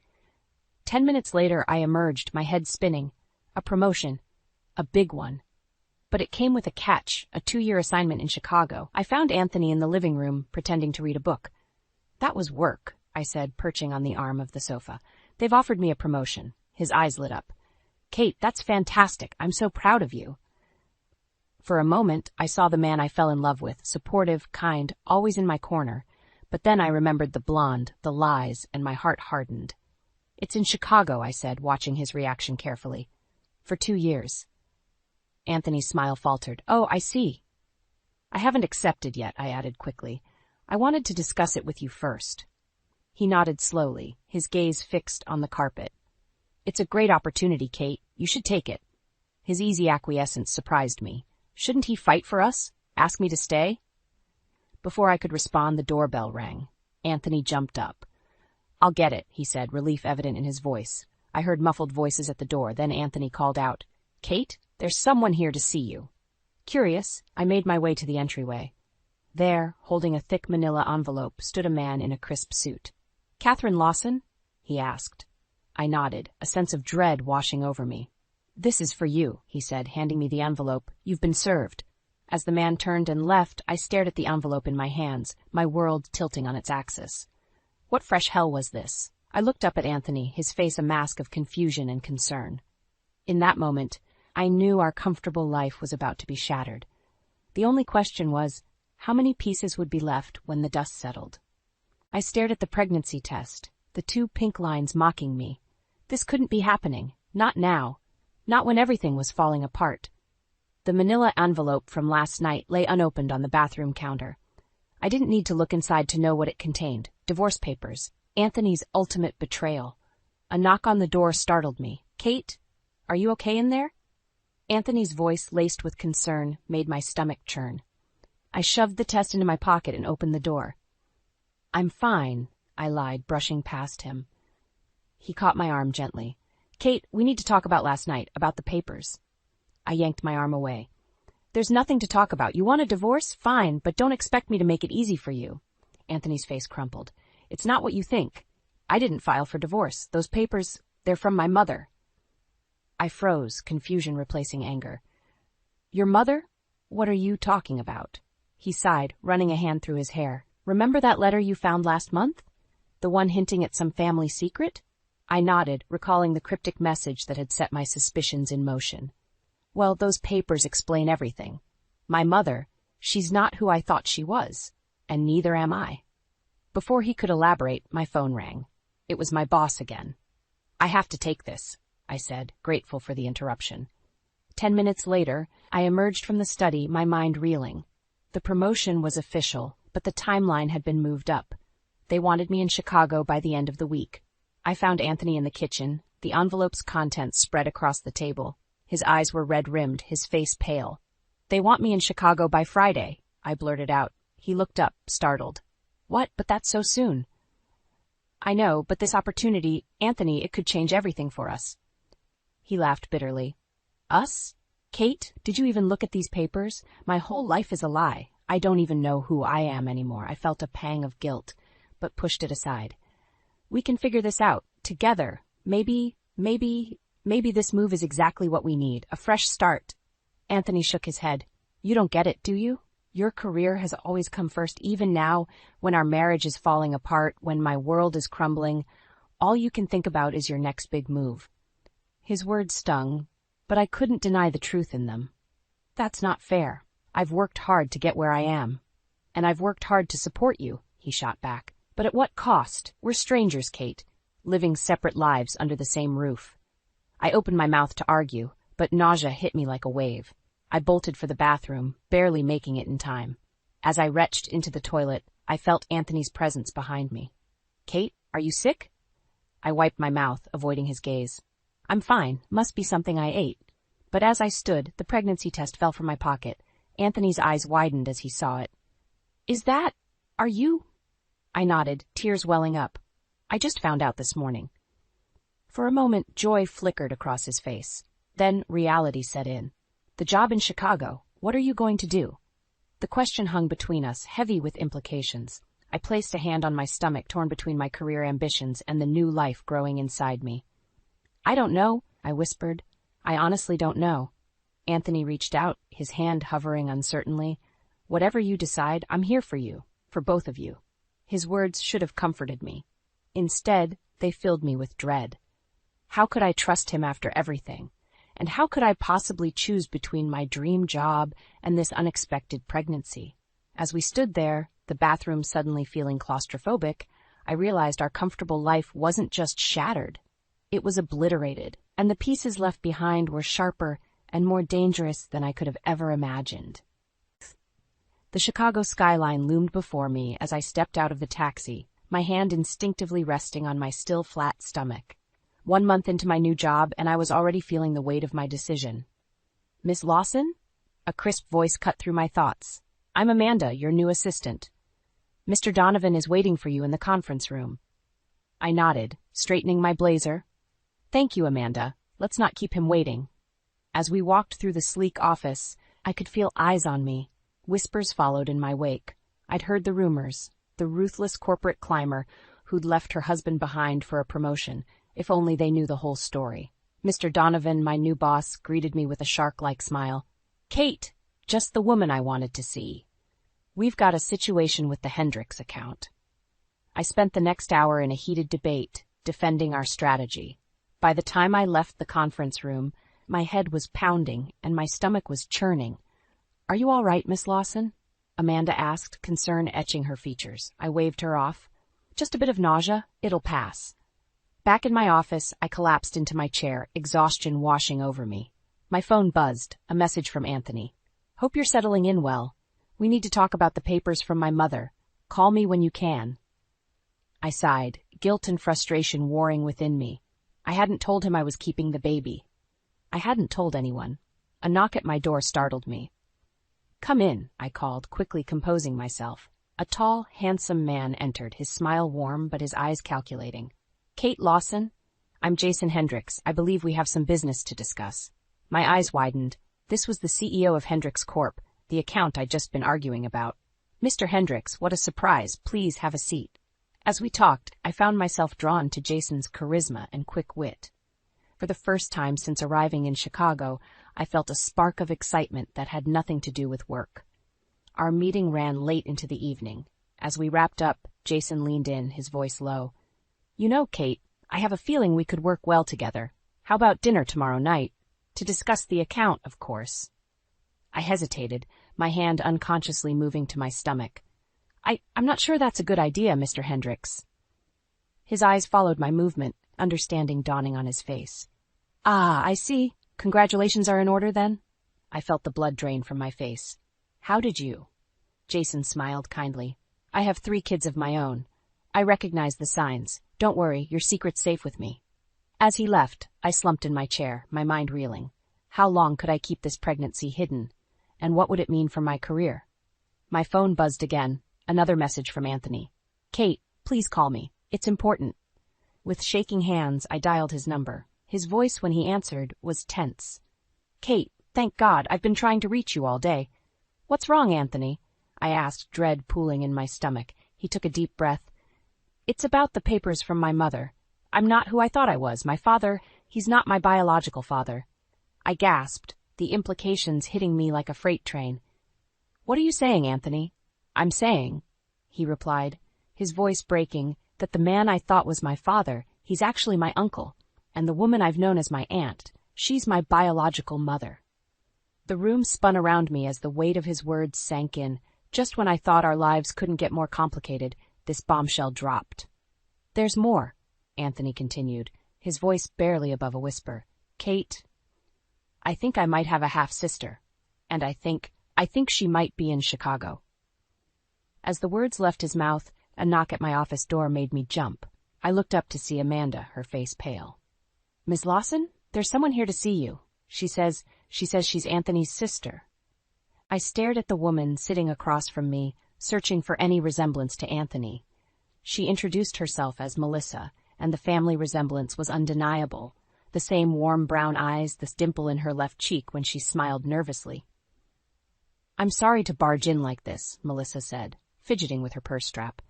Speaker 2: 10 minutes later, I emerged, my head spinning. A promotion. A big one. But it came with a catch, a 2-year assignment in Chicago. I found Anthony in the living room, pretending to read a book. "That was work," I said, perching on the arm of the sofa. "They've offered me a promotion." His eyes lit up. "Kate, that's fantastic. I'm so proud of you." For a moment, I saw the man I fell in love with, supportive, kind, always in my corner. But then I remembered the blonde, the lies, and my heart hardened. "It's in Chicago," I said, watching his reaction carefully. "For 2 years. Anthony's smile faltered. "Oh, I see." "I haven't accepted yet," I added quickly. "I wanted to discuss it with you first." He nodded slowly, his gaze fixed on the carpet. "It's a great opportunity, Kate. You should take it." His easy acquiescence surprised me. Shouldn't he fight for us? Ask me to stay? Before I could respond, the doorbell rang. Anthony jumped up. "I'll get it," he said, relief evident in his voice. I heard muffled voices at the door, then Anthony called out, "Kate, there's someone here to see you." Curious, I made my way to the entryway. There, holding a thick manila envelope, stood a man in a crisp suit. "Catherine Lawson?" he asked. I nodded, a sense of dread washing over me. "This is for you," he said, handing me the envelope. "You've been served." As the man turned and left, I stared at the envelope in my hands, my world tilting on its axis. What fresh hell was this? I looked up at Anthony, his face a mask of confusion and concern. In that moment, I knew our comfortable life was about to be shattered. The only question was, how many pieces would be left when the dust settled? I stared at the pregnancy test, the 2 pink lines mocking me. This couldn't be happening. Not now. Not when everything was falling apart. The manila envelope from last night lay unopened on the bathroom counter. I didn't need to look inside to know what it contained. Divorce papers. Anthony's ultimate betrayal. A knock on the door startled me. "Kate, are you okay in there?" Anthony's voice, laced with concern, made my stomach churn. I shoved the test into my pocket and opened the door. "I'm fine," I lied, brushing past him. He caught my arm gently. "Kate, we need to talk about last night, about the papers." I yanked my arm away. "There's nothing to talk about. You want a divorce? Fine, but don't expect me to make it easy for you." Anthony's face crumpled. "It's not what you think. I didn't file for divorce. Those papers, they're from my mother." I froze, confusion replacing anger. "Your mother? What are you talking about?" He sighed, running a hand through his hair. "Remember that letter you found last month? The one hinting at some family secret?" I nodded, recalling the cryptic message that had set my suspicions in motion. "Well, those papers explain everything. My mother, she's not who I thought she was, and neither am I." Before he could elaborate, my phone rang. It was my boss again. "I have to take this," I said, grateful for the interruption. 10 minutes later, I emerged from the study, my mind reeling. The promotion was official, but the timeline had been moved up. They wanted me in Chicago by the end of the week. I found Anthony in the kitchen, the envelope's contents spread across the table. His eyes were red-rimmed, his face pale. "They want me in Chicago by Friday," I blurted out. He looked up, startled. "What? But that's so soon." "I know, but this opportunity, Anthony, it could change everything for us." He laughed bitterly. "Us? Kate, did you even look at these papers? My whole life is a lie. I don't even know who I am anymore." I felt a pang of guilt, but pushed it aside. "We can figure this out, together. Maybe this move is exactly what we need, a fresh start." Anthony shook his head. "You don't get it, do you? Your career has always come first, even now, when our marriage is falling apart, when my world is crumbling. All you can think about is your next big move." His words stung, but I couldn't deny the truth in them. "That's not fair. I've worked hard to get where I am. And I've worked hard to support you," he shot back. "But at what cost? We're strangers, Kate, living separate lives under the same roof." I opened my mouth to argue, but nausea hit me like a wave. I bolted for the bathroom, barely making it in time. As I retched into the toilet, I felt Anthony's presence behind me. "Kate, are you sick?" I wiped my mouth, avoiding his gaze. "I'm fine. Must be something I ate." But as I stood, the pregnancy test fell from my pocket. Anthony's eyes widened as he saw it. Are you?" I nodded, tears welling up. "I just found out this morning." For a moment, joy flickered across his face. Then reality set in. "The job in Chicago, what are you going to do?" The question hung between us, heavy with implications. I placed a hand on my stomach, torn between my career ambitions and the new life growing inside me. "I don't know," I whispered. "I honestly don't know." Anthony reached out, his hand hovering uncertainly. "Whatever you decide, I'm here for you, for both of you." His words should have comforted me. Instead, they filled me with dread. How could I trust him after everything? And how could I possibly choose between my dream job and this unexpected pregnancy? As we stood there, the bathroom suddenly feeling claustrophobic, I realized our comfortable life wasn't just shattered. It was obliterated, and the pieces left behind were sharper and more dangerous than I could have ever imagined. The Chicago skyline loomed before me as I stepped out of the taxi, my hand instinctively resting on my still flat stomach. 1 month into my new job, and I was already feeling the weight of my decision. Miss Lawson? A crisp voice cut through my thoughts. I'm Amanda, your new assistant. Mr. Donovan is waiting for you in the conference room. I nodded, straightening my blazer. Thank you, Amanda. Let's not keep him waiting. As we walked through the sleek office, I could feel eyes on me. Whispers followed in my wake. I'd heard the rumors, the ruthless corporate climber who'd left her husband behind for a promotion, if only they knew the whole story. Mr. Donovan, my new boss, greeted me with a shark-like smile. Kate, just the woman I wanted to see. We've got a situation with the Hendricks account. I spent the next hour in a heated debate, defending our strategy. By the time I left the conference room, my head was pounding and my stomach was churning. Are you all right, Miss Lawson? Amanda asked, concern etching her features. I waved her off. Just a bit of nausea. It'll pass. Back in my office, I collapsed into my chair, exhaustion washing over me. My phone buzzed, a message from Anthony. Hope you're settling in well. We need to talk about the papers from my mother. Call me when you can. I sighed, guilt and frustration warring within me. I hadn't told him I was keeping the baby. I hadn't told anyone. A knock at my door startled me. Come in, I called, quickly composing myself. A tall, handsome man entered, his smile warm but his eyes calculating. Kate Lawson? I'm Jason Hendricks. I believe we have some business to discuss. My eyes widened. This was the CEO of Hendricks Corp., the account I'd just been arguing about. Mr. Hendricks, what a surprise. Please have a seat. As we talked, I found myself drawn to Jason's charisma and quick wit. For the first time since arriving in Chicago, I felt a spark of excitement that had nothing to do with work. Our meeting ran late into the evening. As we wrapped up, Jason leaned in, his voice low. You know, Kate, I have a feeling we could work well together. How about dinner tomorrow night? To discuss the account, of course. I hesitated, my hand unconsciously moving to my stomach. I'm not sure that's a good idea, Mr. Hendricks. His eyes followed my movement, understanding dawning on his face. Ah, I see. Congratulations are in order, then? I felt the blood drain from my face. How did you? Jason smiled kindly. I have 3 kids of my own. I recognize the signs. Don't worry, your secret's safe with me. As he left, I slumped in my chair, my mind reeling. How long could I keep this pregnancy hidden? And what would it mean for my career? My phone buzzed again, another message from Anthony. Kate, please call me. It's important. With shaking hands, I dialed his number. His voice when he answered was tense. Kate, thank God, I've been trying to reach you all day. What's wrong, Anthony? I asked, dread pooling in my stomach. He took a deep breath. It's about the papers from my mother. I'm not who I thought I was. My father, he's not my biological father. I gasped, the implications hitting me like a freight train. What are you saying, Anthony? I'm saying, he replied, his voice breaking, that the man I thought was my father, he's actually my uncle, and the woman I've known as my aunt, she's my biological mother. The room spun around me as the weight of his words sank in. Just when I thought our lives couldn't get more complicated, this bombshell dropped. There's more, Anthony continued, his voice barely above a whisper. Kate, I think I might have a half-sister, and I think she might be in Chicago. As the words left his mouth, a knock at my office door made me jump. I looked up to see Amanda, her face pale. Miss Lawson, there's someone here to see you. She says she's Anthony's sister. I stared at the woman sitting across from me, searching for any resemblance to Anthony. She introduced herself as Melissa, and the family resemblance was undeniable. The same warm brown eyes, the dimple in her left cheek when she smiled nervously. I'm sorry to barge in like this, Melissa said, fidgeting with her purse strap.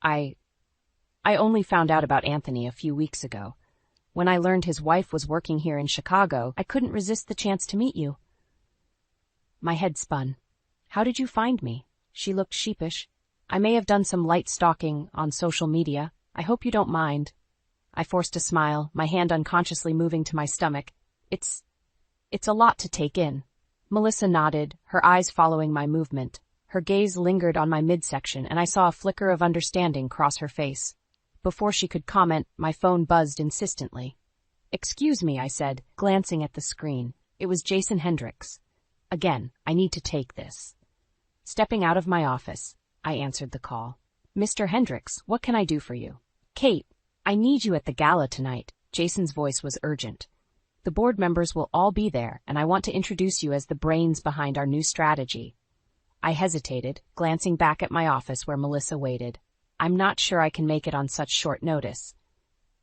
Speaker 2: I only found out about Anthony a few weeks ago. When I learned his wife was working here in Chicago, I couldn't resist the chance to meet you. My head spun. How did you find me? She looked sheepish. I may have done some light stalking on social media. I hope you don't mind. I forced a smile, my hand unconsciously moving to my stomach. It's a lot to take in. Melissa nodded, her eyes following my movement. Her gaze lingered on my midsection, and I saw a flicker of understanding cross her face. Before she could comment, my phone buzzed insistently. Excuse me, I said, glancing at the screen. It was Jason Hendricks. Again, I need to take this. Stepping out of my office, I answered the call. Mr. Hendricks, what can I do for you? Kate, I need you at the gala tonight. Jason's voice was urgent. The board members will all be there, and I want to introduce you as the brains behind our new strategy. I hesitated, glancing back at my office where Melissa waited. I'm not sure I can make it on such short notice.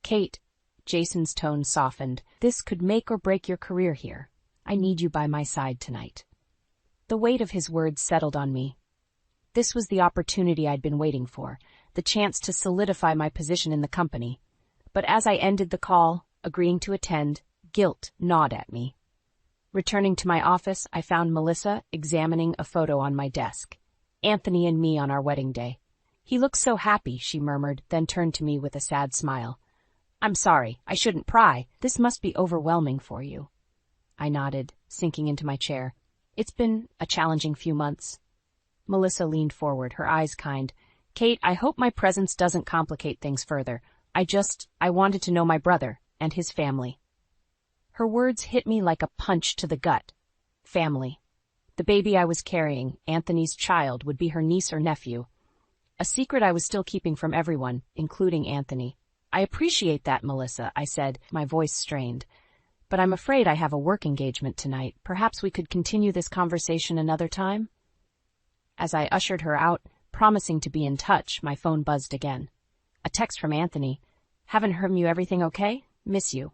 Speaker 2: Kate, Jason's tone softened. This could make or break your career here. I need you by my side tonight. The weight of his words settled on me. This was the opportunity I'd been waiting for, the chance to solidify my position in the company. But as I ended the call, agreeing to attend, guilt gnawed at me. Returning to my office, I found Melissa examining a photo on my desk. Anthony and me on our wedding day. He looks so happy, she murmured, then turned to me with a sad smile. I'm sorry, I shouldn't pry. This must be overwhelming for you. I nodded, sinking into my chair. It's been a challenging few months. Melissa leaned forward, her eyes kind. Kate, I hope my presence doesn't complicate things further. I wanted to know my brother and his family. Her words hit me like a punch to the gut. Family. The baby I was carrying, Anthony's child, would be her niece or nephew. A secret I was still keeping from everyone, including Anthony. I appreciate that, Melissa, I said, my voice strained. But I'm afraid I have a work engagement tonight. Perhaps we could continue this conversation another time? As I ushered her out, promising to be in touch, my phone buzzed again. A text from Anthony. Haven't heard from you. Everything okay? Miss you.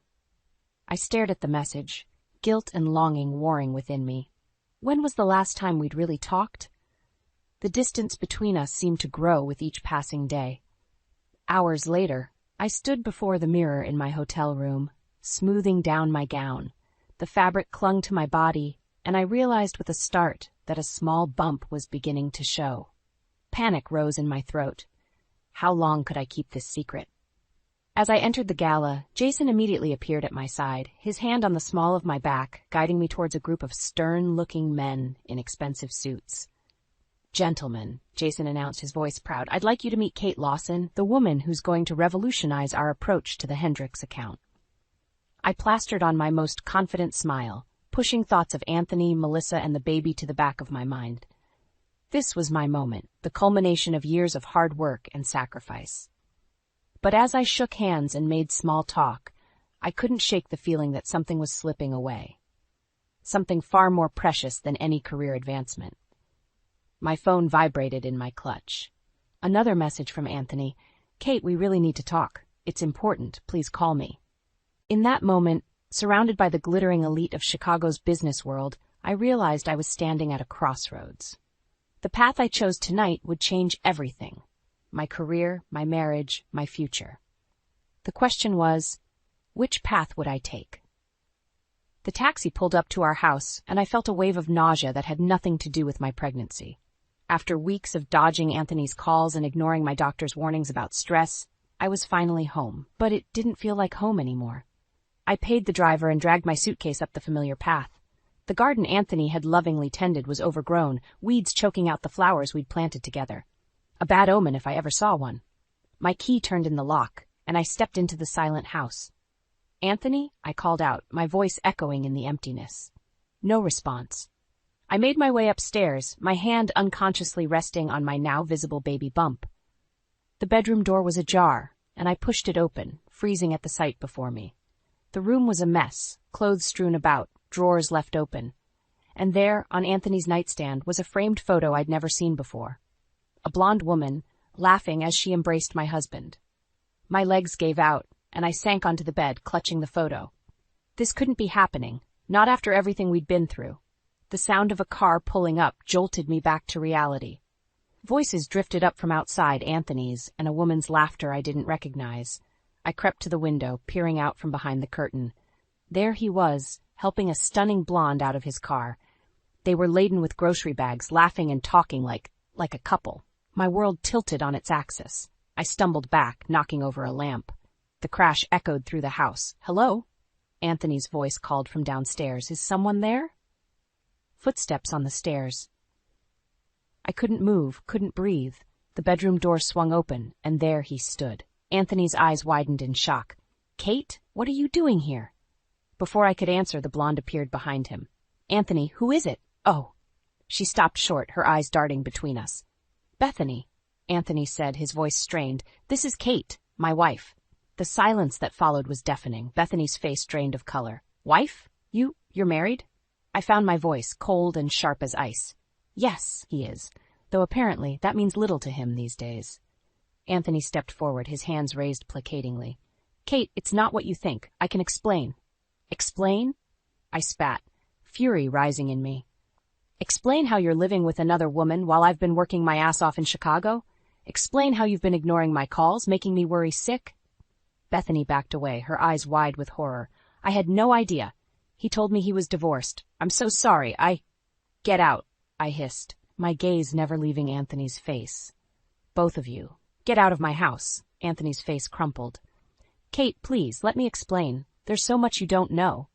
Speaker 2: I stared at the message, guilt and longing warring within me. When was the last time we'd really talked? The distance between us seemed to grow with each passing day. Hours later, I stood before the mirror in my hotel room, smoothing down my gown. The fabric clung to my body, and I realized with a start that a small bump was beginning to show. Panic rose in my throat. How long could I keep this secret? As I entered the gala, Jason immediately appeared at my side, his hand on the small of my back, guiding me towards a group of stern-looking men in expensive suits. Gentlemen, Jason announced, his voice proud, I'd like you to meet Kate Lawson, the woman who's going to revolutionize our approach to the Hendricks account. I plastered on my most confident smile, pushing thoughts of Anthony, Melissa, and the baby to the back of my mind. This was my moment, the culmination of years of hard work and sacrifice. But as I shook hands and made small talk, I couldn't shake the feeling that something was slipping away. Something far more precious than any career advancement. My phone vibrated in my clutch. Another message from Anthony. Kate, we really need to talk. It's important. Please call me. In that moment, surrounded by the glittering elite of Chicago's business world, I realized I was standing at a crossroads. The path I chose tonight would change everything. My career, my marriage, my future. The question was, which path would I take? The taxi pulled up to our house, and I felt a wave of nausea that had nothing to do with my pregnancy. After weeks of dodging Anthony's calls and ignoring my doctor's warnings about stress, I was finally home, but it didn't feel like home anymore. I paid the driver and dragged my suitcase up the familiar path. The garden Anthony had lovingly tended was overgrown, weeds choking out the flowers we'd planted together. A bad omen if I ever saw one. My key turned in the lock, and I stepped into the silent house. Anthony, I called out, my voice echoing in the emptiness. No response. I made my way upstairs, my hand unconsciously resting on my now visible baby bump. The bedroom door was ajar, and I pushed it open, freezing at the sight before me. The room was a mess, clothes strewn about, drawers left open. And there, on Anthony's nightstand, was a framed photo I'd never seen before. A blonde woman, laughing as she embraced my husband. My legs gave out, and I sank onto the bed, clutching the photo. This couldn't be happening, not after everything we'd been through. The sound of a car pulling up jolted me back to reality. Voices drifted up from outside, Anthony's, and a woman's laughter I didn't recognize. I crept to the window, peering out from behind the curtain. There he was, helping a stunning blonde out of his car. They were laden with grocery bags, laughing and talking like a couple. My world tilted on its axis. I stumbled back, knocking over a lamp. The crash echoed through the house. Hello? Anthony's voice called from downstairs. Is someone there? Footsteps on the stairs. I couldn't move, couldn't breathe. The bedroom door swung open, and there he stood. Anthony's eyes widened in shock. Kate, what are you doing here? Before I could answer, the blonde appeared behind him. Anthony, who is it? Oh. She stopped short, her eyes darting between us. Bethany, Anthony said, his voice strained. This is Kate, my wife. The silence that followed was deafening. Bethany's face drained of color. Wife? You're married? I found my voice, cold and sharp as ice. Yes, he is, though apparently that means little to him these days. Anthony stepped forward, his hands raised placatingly. Kate, it's not what you think. I can explain. Explain? I spat, fury rising in me. Explain how you're living with another woman while I've been working my ass off in Chicago? Explain how you've been ignoring my calls, making me worry sick? Bethany backed away, her eyes wide with horror. I had no idea. He told me he was divorced. I'm so sorry. Get out, I hissed, my gaze never leaving Anthony's face. Both of you. Get out of my house. Anthony's face crumpled. Kate, please, let me explain. There's so much you don't know.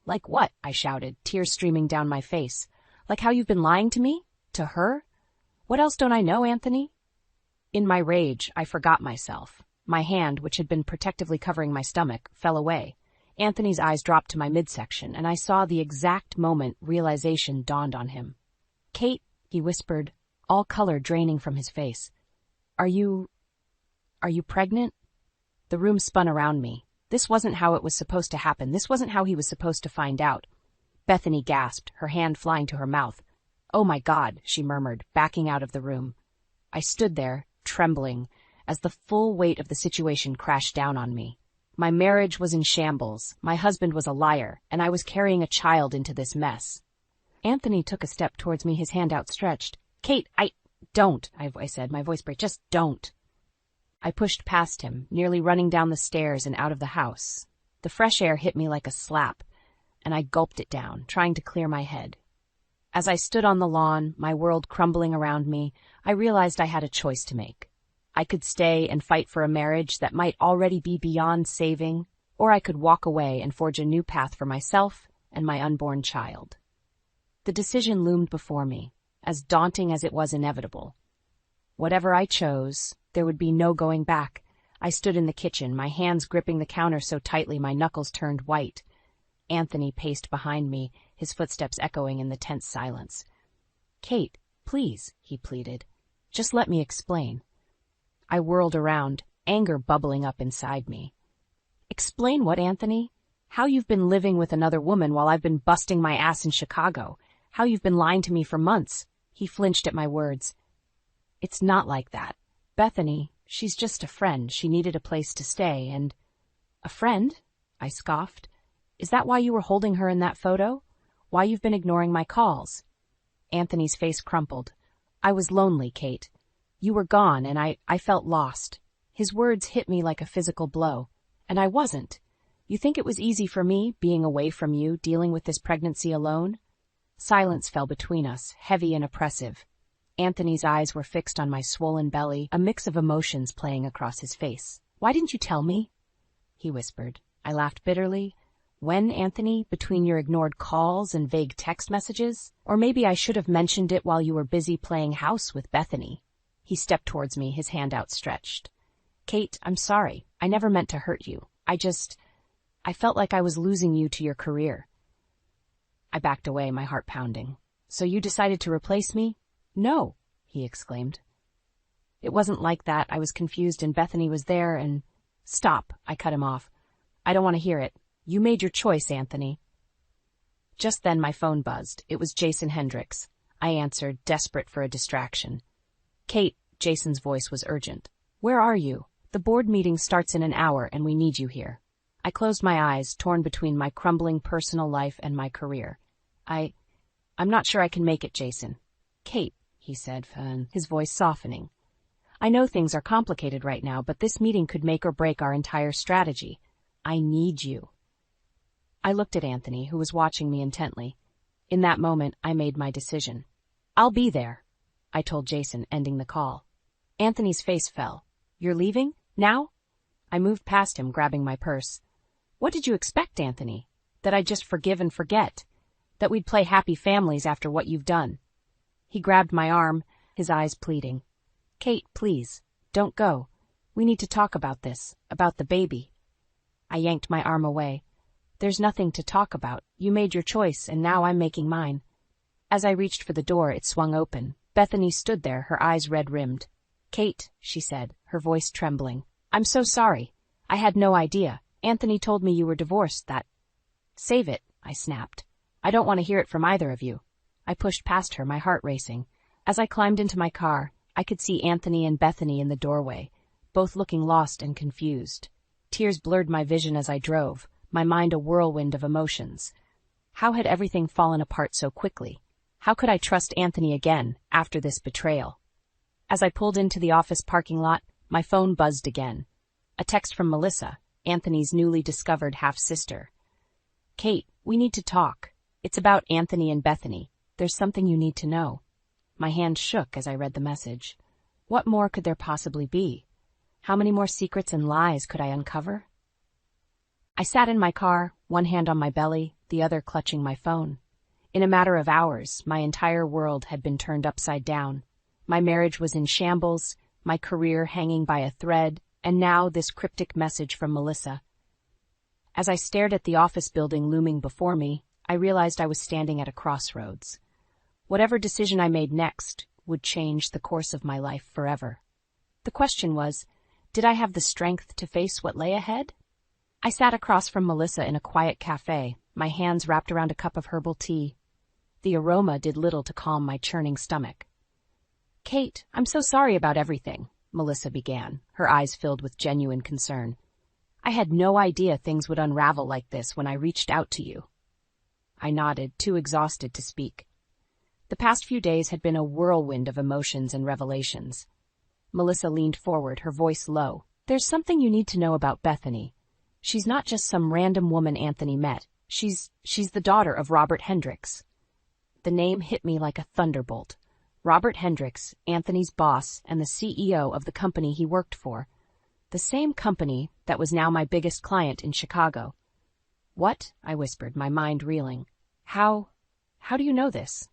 Speaker 2: Like what? I shouted, tears streaming down my face. Like how you've been lying to me? To her? What else don't I know, Anthony? In my rage, I forgot myself. My hand, which had been protectively covering my stomach, fell away. Anthony's eyes dropped to my midsection, and I saw the exact moment realization dawned on him. Kate, he whispered, all color draining from his face. Are you pregnant? The room spun around me. This wasn't how it was supposed to happen. This wasn't how he was supposed to find out. Bethany gasped, her hand flying to her mouth. Oh my God, she murmured, backing out of the room. I stood there, trembling, as the full weight of the situation crashed down on me. My marriage was in shambles, my husband was a liar, and I was carrying a child into this mess. Anthony took a step towards me, his hand outstretched. Kate, don't, I said, my voice break. Just don't. I pushed past him, nearly running down the stairs and out of the house. The fresh air hit me like a slap, and I gulped it down, trying to clear my head. As I stood on the lawn, my world crumbling around me, I realized I had a choice to make. I could stay and fight for a marriage that might already be beyond saving, or I could walk away and forge a new path for myself and my unborn child. The decision loomed before me, as daunting as it was inevitable. Whatever I chose, there would be no going back. I stood in the kitchen, my hands gripping the counter so tightly my knuckles turned white. Anthony paced behind me, his footsteps echoing in the tense silence. Kate, please, he pleaded. Just let me explain. I whirled around, anger bubbling up inside me. Explain what, Anthony? How you've been living with another woman while I've been busting my ass in Chicago. How you've been lying to me for months. He flinched at my words. It's not like that. Bethany, she's just a friend. She needed a place to stay, and... A friend? I scoffed. Is that why you were holding her in that photo? Why you've been ignoring my calls? Anthony's face crumpled. I was lonely, Kate. You were gone, and I felt lost. His words hit me like a physical blow. And I wasn't. You think it was easy for me, being away from you, dealing with this pregnancy alone? Silence fell between us, heavy and oppressive. Anthony's eyes were fixed on my swollen belly, a mix of emotions playing across his face. Why didn't you tell me? He whispered. I laughed bitterly. When, Anthony, between your ignored calls and vague text messages? Or maybe I should have mentioned it while you were busy playing house with Bethany. He stepped towards me, his hand outstretched. Kate, I'm sorry. I never meant to hurt you. I felt like I was losing you to your career. I backed away, my heart pounding. So you decided to replace me? No, he exclaimed. It wasn't like that. I was confused and Bethany was there and... Stop, I cut him off. I don't want to hear it. You made your choice, Anthony. Just then my phone buzzed. It was Jason Hendricks. I answered, desperate for a distraction. Kate, Jason's voice was urgent. Where are you? The board meeting starts in an hour and we need you here. I closed my eyes, torn between my crumbling personal life and my career. I'm not sure I can make it, Jason. Kate, he said, his voice softening. I know things are complicated right now, but this meeting could make or break our entire strategy. I need you. I looked at Anthony, who was watching me intently. In that moment, I made my decision. I'll be there, I told Jason, ending the call. Anthony's face fell. You're leaving? Now? I moved past him, grabbing my purse. What did you expect, Anthony? That I'd just forgive and forget? That we'd play happy families after what you've done? He grabbed my arm, his eyes pleading. Kate, please, don't go. We need to talk about this, about the baby. I yanked my arm away. There's nothing to talk about. You made your choice, and now I'm making mine. As I reached for the door, it swung open. Bethany stood there, her eyes red-rimmed. Kate, she said, her voice trembling. I'm so sorry. I had no idea. Anthony told me you were divorced, that... Save it, I snapped. I don't want to hear it from either of you. I pushed past her, my heart racing. As I climbed into my car, I could see Anthony and Bethany in the doorway, both looking lost and confused. Tears blurred my vision as I drove, my mind a whirlwind of emotions. How had everything fallen apart so quickly? How could I trust Anthony again after this betrayal? As I pulled into the office parking lot, my phone buzzed again. A text from Melissa, Anthony's newly discovered half-sister. "Kate, we need to talk. It's about Anthony and Bethany. There's something you need to know." My hand shook as I read the message. What more could there possibly be? How many more secrets and lies could I uncover? I sat in my car, one hand on my belly, the other clutching my phone. In a matter of hours, my entire world had been turned upside down. My marriage was in shambles, my career hanging by a thread, and now this cryptic message from Melissa. As I stared at the office building looming before me, I realized I was standing at a crossroads. Whatever decision I made next would change the course of my life forever. The question was, did I have the strength to face what lay ahead? I sat across from Melissa in a quiet cafe, my hands wrapped around a cup of herbal tea. The aroma did little to calm my churning stomach. "Kate, I'm so sorry about everything," Melissa began, her eyes filled with genuine concern. "I had no idea things would unravel like this when I reached out to you." I nodded, too exhausted to speak. The past few days had been a whirlwind of emotions and revelations. Melissa leaned forward, her voice low. "There's something you need to know about Bethany. She's not just some random woman Anthony met. She's the daughter of Robert Hendricks." The name hit me like a thunderbolt. Robert Hendricks, Anthony's boss and the CEO of the company he worked for. The same company that was now my biggest client in Chicago. "What?" I whispered, my mind reeling. How do you know this?"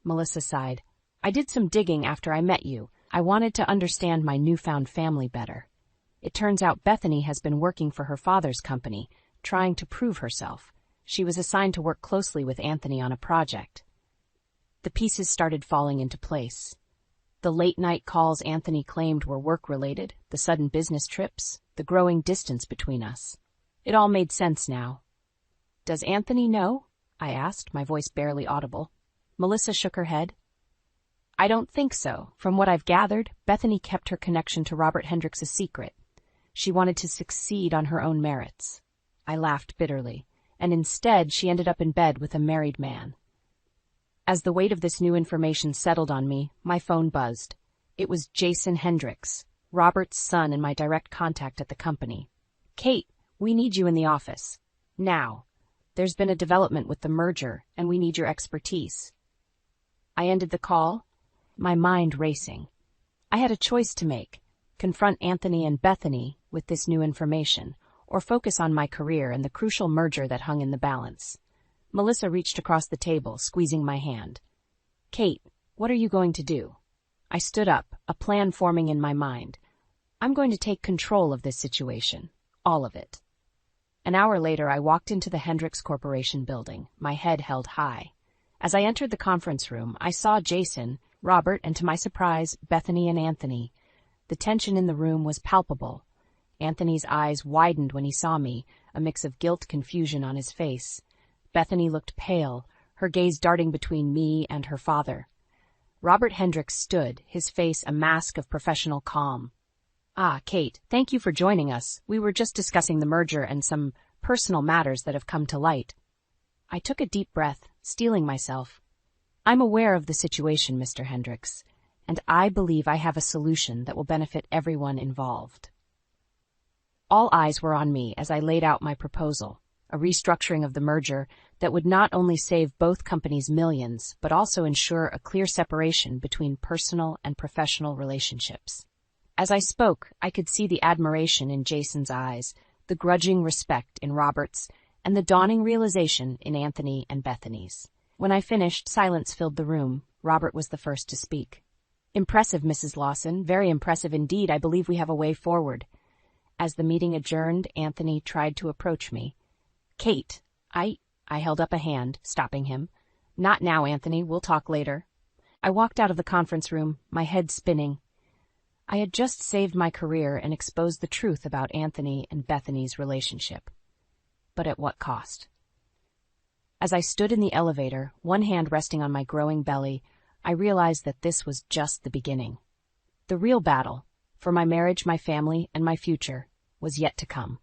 Speaker 2: Melissa sighed. "I did some digging after I met you. I wanted to understand my newfound family better. It turns out Bethany has been working for her father's company, trying to prove herself. She was assigned to work closely with Anthony on a project." The pieces started falling into place. The late-night calls Anthony claimed were work-related, the sudden business trips, the growing distance between us. It all made sense now. "Does Anthony know?" I asked, my voice barely audible. Melissa shook her head. "I don't think so. From what I've gathered, Bethany kept her connection to Robert Hendricks a secret. She wanted to succeed on her own merits." I laughed bitterly, and instead she ended up in bed with a married man. As the weight of this new information settled on me, my phone buzzed. It was Jason Hendricks, Robert's son and my direct contact at the company. "Kate, we need you in the office. Now. There's been a development with the merger, and we need your expertise." I ended the call, my mind racing. I had a choice to make: confront Anthony and Bethany with this new information, or focus on my career and the crucial merger that hung in the balance. Melissa reached across the table, squeezing my hand. "Kate, what are you going to do?" I stood up, a plan forming in my mind. "I'm going to take control of this situation. All of it." An hour later, I walked into the Hendricks Corporation building, my head held high. As I entered the conference room, I saw Jason, Robert, and to my surprise, Bethany and Anthony. The tension in the room was palpable. Anthony's eyes widened when he saw me, a mix of guilt and confusion on his face. Bethany looked pale, her gaze darting between me and her father. Robert Hendricks stood, his face a mask of professional calm. "Ah, Kate, thank you for joining us. We were just discussing the merger and some personal matters that have come to light." I took a deep breath, steeling myself. "I'm aware of the situation, Mr. Hendricks, and I believe I have a solution that will benefit everyone involved." All eyes were on me as I laid out my proposal, a restructuring of the merger that would not only save both companies millions, but also ensure a clear separation between personal and professional relationships. As I spoke, I could see the admiration in Jason's eyes, the grudging respect in Robert's, and the dawning realization in Anthony and Bethany's. When I finished, silence filled the room. Robert was the first to speak. "Impressive, Mrs. Lawson, very impressive indeed. I believe we have a way forward." As the meeting adjourned, Anthony tried to approach me. "Kate, I held up a hand, stopping him. "Not now, Anthony. We'll talk later." I walked out of the conference room, my head spinning. I had just saved my career and exposed the truth about Anthony and Bethany's relationship. But at what cost? As I stood in the elevator, one hand resting on my growing belly, I realized that this was just the beginning. The real battle, for my marriage, my family, and my future, was yet to come.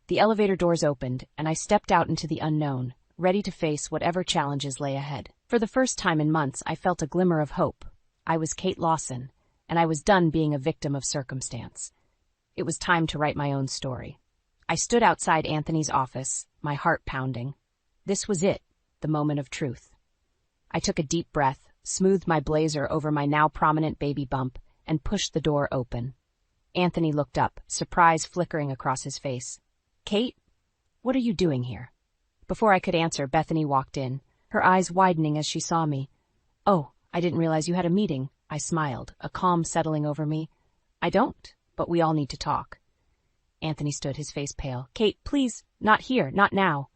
Speaker 2: The elevator doors opened, and I stepped out into the unknown, ready to face whatever challenges lay ahead. For the first time in months, I felt a glimmer of hope. I was Kate Lawson, and I was done being a victim of circumstance. It was time to write my own story. I stood outside Anthony's office, my heart pounding. This was it, the moment of truth. I took a deep breath, smoothed my blazer over my now prominent baby bump, and pushed the door open. Anthony looked up, surprise flickering across his face. "Kate, what are you doing here?" Before I could answer, Bethany walked in, her eyes widening as she saw me. "Oh, I didn't realize you had a meeting," I smiled, a calm settling over me. "I don't, but we all need to talk." Anthony stood, his face pale. "Kate, please, not here, not now."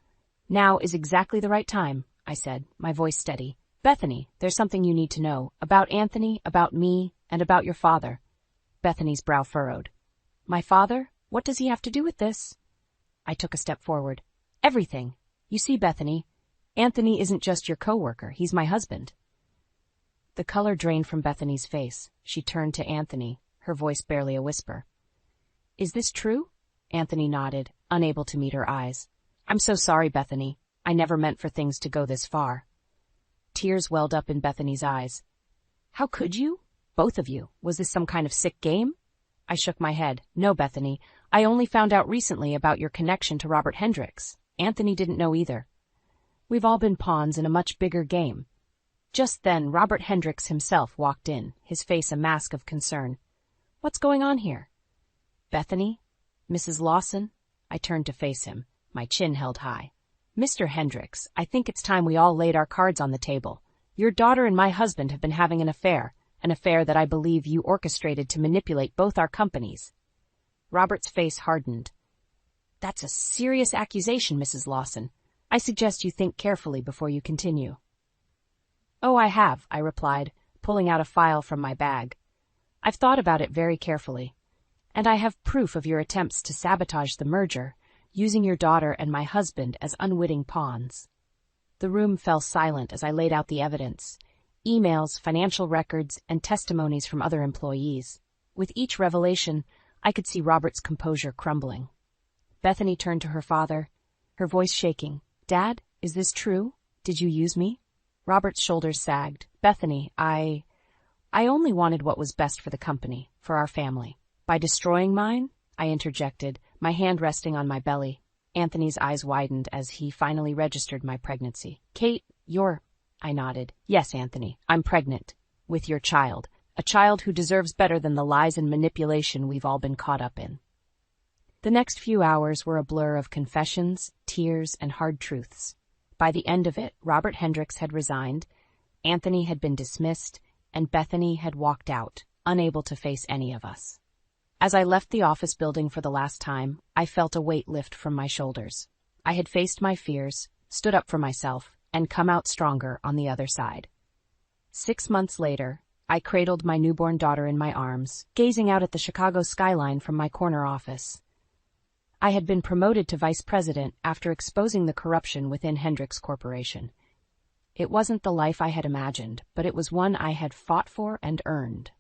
Speaker 2: "Now is exactly the right time," I said, my voice steady. "Bethany, there's something you need to know, about Anthony, about me, and about your father." Bethany's brow furrowed. "My father? What does he have to do with this?" I took a step forward. "Everything. You see, Bethany, Anthony isn't just your coworker, he's my husband." The color drained from Bethany's face. She turned to Anthony, her voice barely a whisper. "Is this true?" Anthony nodded, unable to meet her eyes. "I'm so sorry, Bethany. I never meant for things to go this far." Tears welled up in Bethany's eyes. "How could you? Both of you. Was this some kind of sick game?" I shook my head. "No, Bethany. I only found out recently about your connection to Robert Hendricks. Anthony didn't know either. We've all been pawns in a much bigger game." Just then, Robert Hendricks himself walked in, his face a mask of concern. "What's going on here?" "Bethany? Mrs. Lawson?" I turned to face him, my chin held high. "Mr. Hendricks, I think it's time we all laid our cards on the table. Your daughter and my husband have been having an affair that I believe you orchestrated to manipulate both our companies." Robert's face hardened. "That's a serious accusation, Mrs. Lawson. I suggest you think carefully before you continue." "Oh, I have," I replied, pulling out a file from my bag. "I've thought about it very carefully, and I have proof of your attempts to sabotage the merger, using your daughter and my husband as unwitting pawns." The room fell silent as I laid out the evidence. Emails, financial records, and testimonies from other employees. With each revelation, I could see Robert's composure crumbling. Bethany turned to her father, her voice shaking. "Dad, is this true? Did you use me?" Robert's shoulders sagged. "Bethany, I only wanted what was best for the company, for our family. By destroying mine?" I interjected, my hand resting on my belly. Anthony's eyes widened as he finally registered my pregnancy. "Kate, you're—" I nodded. "Yes, Anthony, I'm pregnant. With your child. A child who deserves better than the lies and manipulation we've all been caught up in." The next few hours were a blur of confessions, tears, and hard truths. By the end of it, Robert Hendricks had resigned, Anthony had been dismissed, and Bethany had walked out, unable to face any of us. As I left the office building for the last time, I felt a weight lift from my shoulders. I had faced my fears, stood up for myself, and come out stronger on the other side. 6 months later, I cradled my newborn daughter in my arms, gazing out at the Chicago skyline from my corner office. I had been promoted to vice president after exposing the corruption within Hendricks Corporation. It wasn't the life I had imagined, but it was one I had fought for and earned.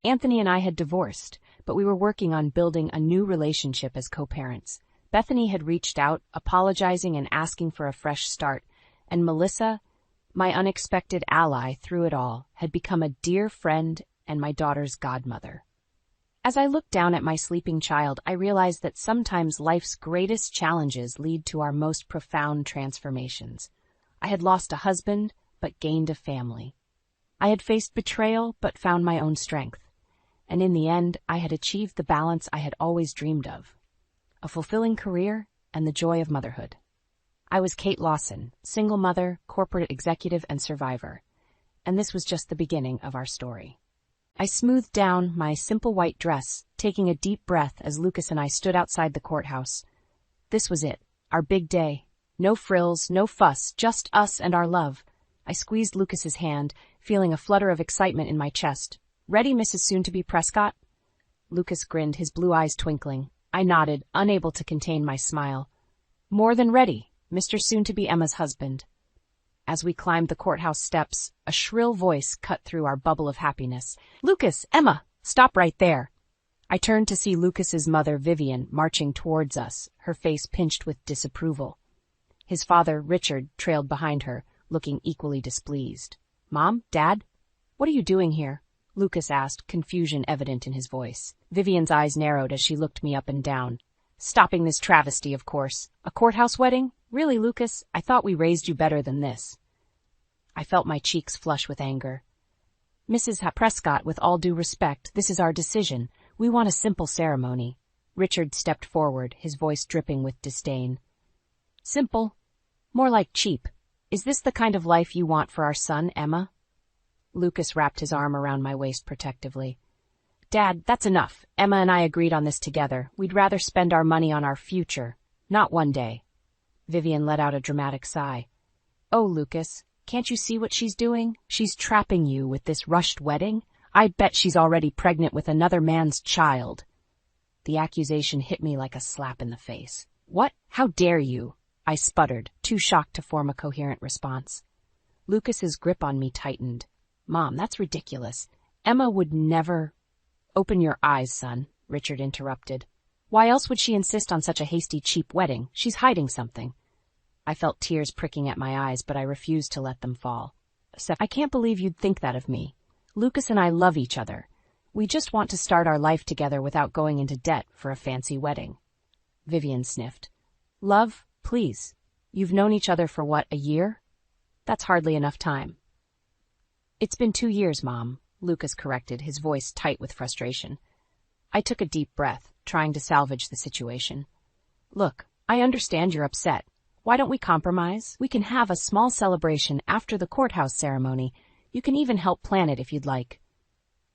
Speaker 2: Anthony and I had divorced, but we were working on building a new relationship as co-parents. Bethany had reached out, apologizing and asking for a fresh start, and Melissa, my unexpected ally through it all, had become a dear friend and my daughter's godmother. As I looked down at my sleeping child, I realized that sometimes life's greatest challenges lead to our most profound transformations. I had lost a husband, but gained a family. I had faced betrayal, but found my own strength. And in the end, I had achieved the balance I had always dreamed of: a fulfilling career and the joy of motherhood. I was Kate Lawson, single mother, corporate executive, and survivor. And this was just the beginning of our story. I smoothed down my simple white dress, taking a deep breath as Lucas and I stood outside the courthouse. This was it, our big day. No frills, no fuss, just us and our love. I squeezed Lucas's hand, feeling a flutter of excitement in my chest. "Ready, Mrs. Soon-to-be Prescott?" Lucas grinned, his blue eyes twinkling. I nodded, unable to contain my smile. "More than ready. Mr. Soon-to-be Emma's husband. As we climbed the courthouse steps, a shrill voice cut through our bubble of happiness. "Lucas! Emma! Stop right there!" I turned to see Lucas's mother, Vivian, marching towards us, her face pinched with disapproval. His father, Richard, trailed behind her, looking equally displeased. "Mom? Dad? What are you doing here?" Lucas asked, confusion evident in his voice. Vivian's eyes narrowed as she looked me up and down. "Stopping this travesty, of course. A courthouse wedding? Really, Lucas? I thought we raised you better than this." I felt my cheeks flush with anger. "Mrs. Prescott, with all due respect, this is our decision. We want a simple ceremony." Richard stepped forward, his voice dripping with disdain. "Simple? More like cheap. Is this the kind of life you want for our son, Emma?" Lucas wrapped his arm around my waist protectively. "Dad, that's enough. Emma and I agreed on this together. We'd rather spend our money on our future, not one day." Vivian let out a dramatic sigh. "Oh, Lucas, can't you see what she's doing? She's trapping you with this rushed wedding. I bet she's already pregnant with another man's child." The accusation hit me like a slap in the face. "What? How dare you?" I sputtered, too shocked to form a coherent response. Lucas's grip on me tightened. "Mom, that's ridiculous. Emma would never—" "Open your eyes, son," Richard interrupted. "Why else would she insist on such a hasty, cheap wedding? She's hiding something." I felt tears pricking at my eyes, but I refused to let them fall. "I can't believe you'd think that of me. Lucas and I love each other. We just want to start our life together without going into debt for a fancy wedding." Vivian sniffed. "Love, please. You've known each other for what, a year? That's hardly enough time." "It's been 2 years, Mom," Lucas corrected, his voice tight with frustration. I took a deep breath, trying to salvage the situation. "Look, I understand you're upset. Why don't we compromise? We can have a small celebration after the courthouse ceremony. You can even help plan it if you'd like."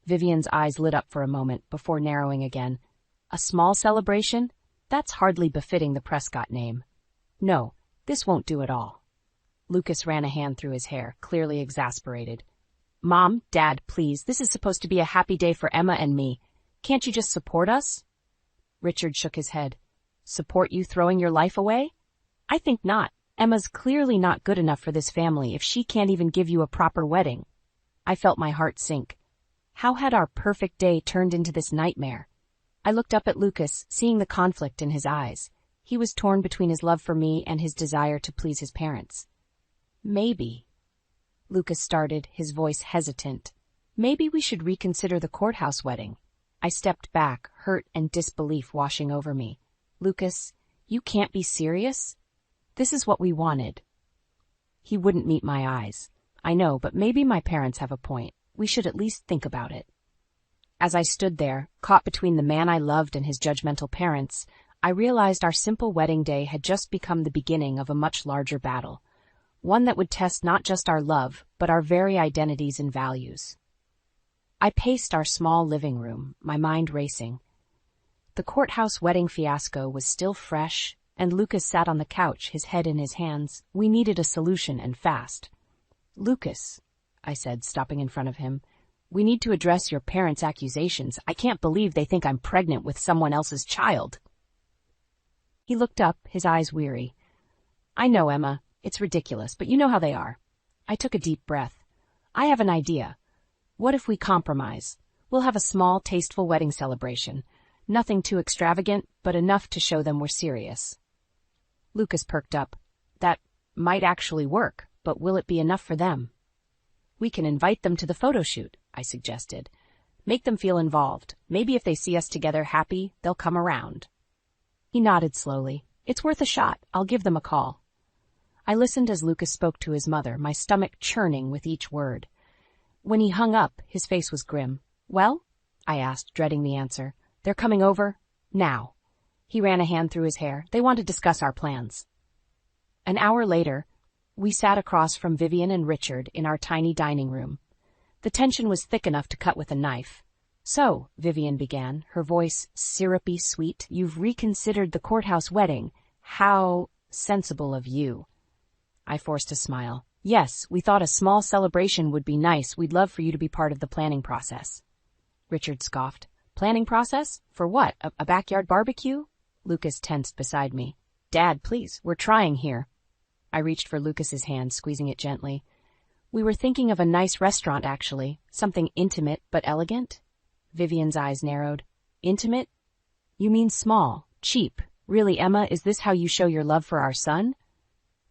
Speaker 2: Vivian's eyes lit up for a moment before narrowing again. "A small celebration? That's hardly befitting the Prescott name. No, this won't do at all." Lucas ran a hand through his hair, clearly exasperated. "Mom, Dad, please, this is supposed to be a happy day for Emma and me. Can't you just support us?" Richard shook his head. "Support you throwing your life away? I think not. Emma's clearly not good enough for this family if she can't even give you a proper wedding." I felt my heart sink. How had our perfect day turned into this nightmare? I looked up at Lucas, seeing the conflict in his eyes. He was torn between his love for me and his desire to please his parents. "Maybe," Lucas started, his voice hesitant. "Maybe we should reconsider the courthouse wedding." I stepped back, hurt and disbelief washing over me. "Lucas, you can't be serious? This is what we wanted." He wouldn't meet my eyes. "I know, but maybe my parents have a point. We should at least think about it." As I stood there, caught between the man I loved and his judgmental parents, I realized our simple wedding day had just become the beginning of a much larger battle. One that would test not just our love, but our very identities and values. I paced our small living room, my mind racing. The courthouse wedding fiasco was still fresh, and Lucas sat on the couch, his head in his hands. We needed a solution, and fast. "Lucas," I said, stopping in front of him, "we need to address your parents' accusations. I can't believe they think I'm pregnant with someone else's child." He looked up, his eyes weary. "I know, Emma. It's ridiculous, but you know how they are." I took a deep breath. "I have an idea. What if we compromise? We'll have a small, tasteful wedding celebration. Nothing too extravagant, but enough to show them we're serious." Lucas perked up. "That might actually work, but will it be enough for them?" "We can invite them to the photo shoot," I suggested. "Make them feel involved. Maybe if they see us together happy, they'll come around." He nodded slowly. "It's worth a shot. I'll give them a call." I listened as Lucas spoke to his mother, my stomach churning with each word. When he hung up, his face was grim. "Well?" I asked, dreading the answer. "They're coming over? Now." He ran a hand through his hair. "They want to discuss our plans." An hour later, we sat across from Vivian and Richard in our tiny dining room. The tension was thick enough to cut with a knife. "So," Vivian began, her voice syrupy sweet, "you've reconsidered the courthouse wedding. How sensible of you." I forced a smile. "Yes, we thought a small celebration would be nice. We'd love for you to be part of the planning process." Richard scoffed. "Planning process? For what? A backyard barbecue?" Lucas tensed beside me. "Dad, please, we're trying here." I reached for Lucas's hand, squeezing it gently. We were thinking of a nice restaurant, actually. Something intimate but elegant. Vivian's eyes narrowed. Intimate? You mean small, cheap. Really, Emma, is this how you show your love for our son?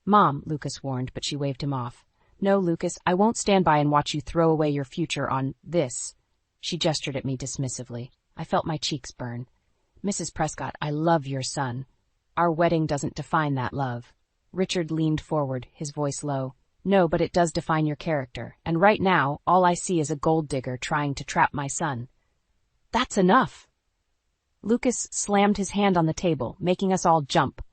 Speaker 2: Mom, Lucas warned, but she waved him off. No, Lucas, I won't stand by and watch you throw away your future on this. She gestured at me dismissively. I felt my cheeks burn. Mrs. Prescott, I love your son. Our wedding doesn't define that love. Richard leaned forward, his voice low. No, but it does define your character, and right now, all I see is a gold digger trying to trap my son. That's enough. Lucas slammed his hand on the table, making us all jump.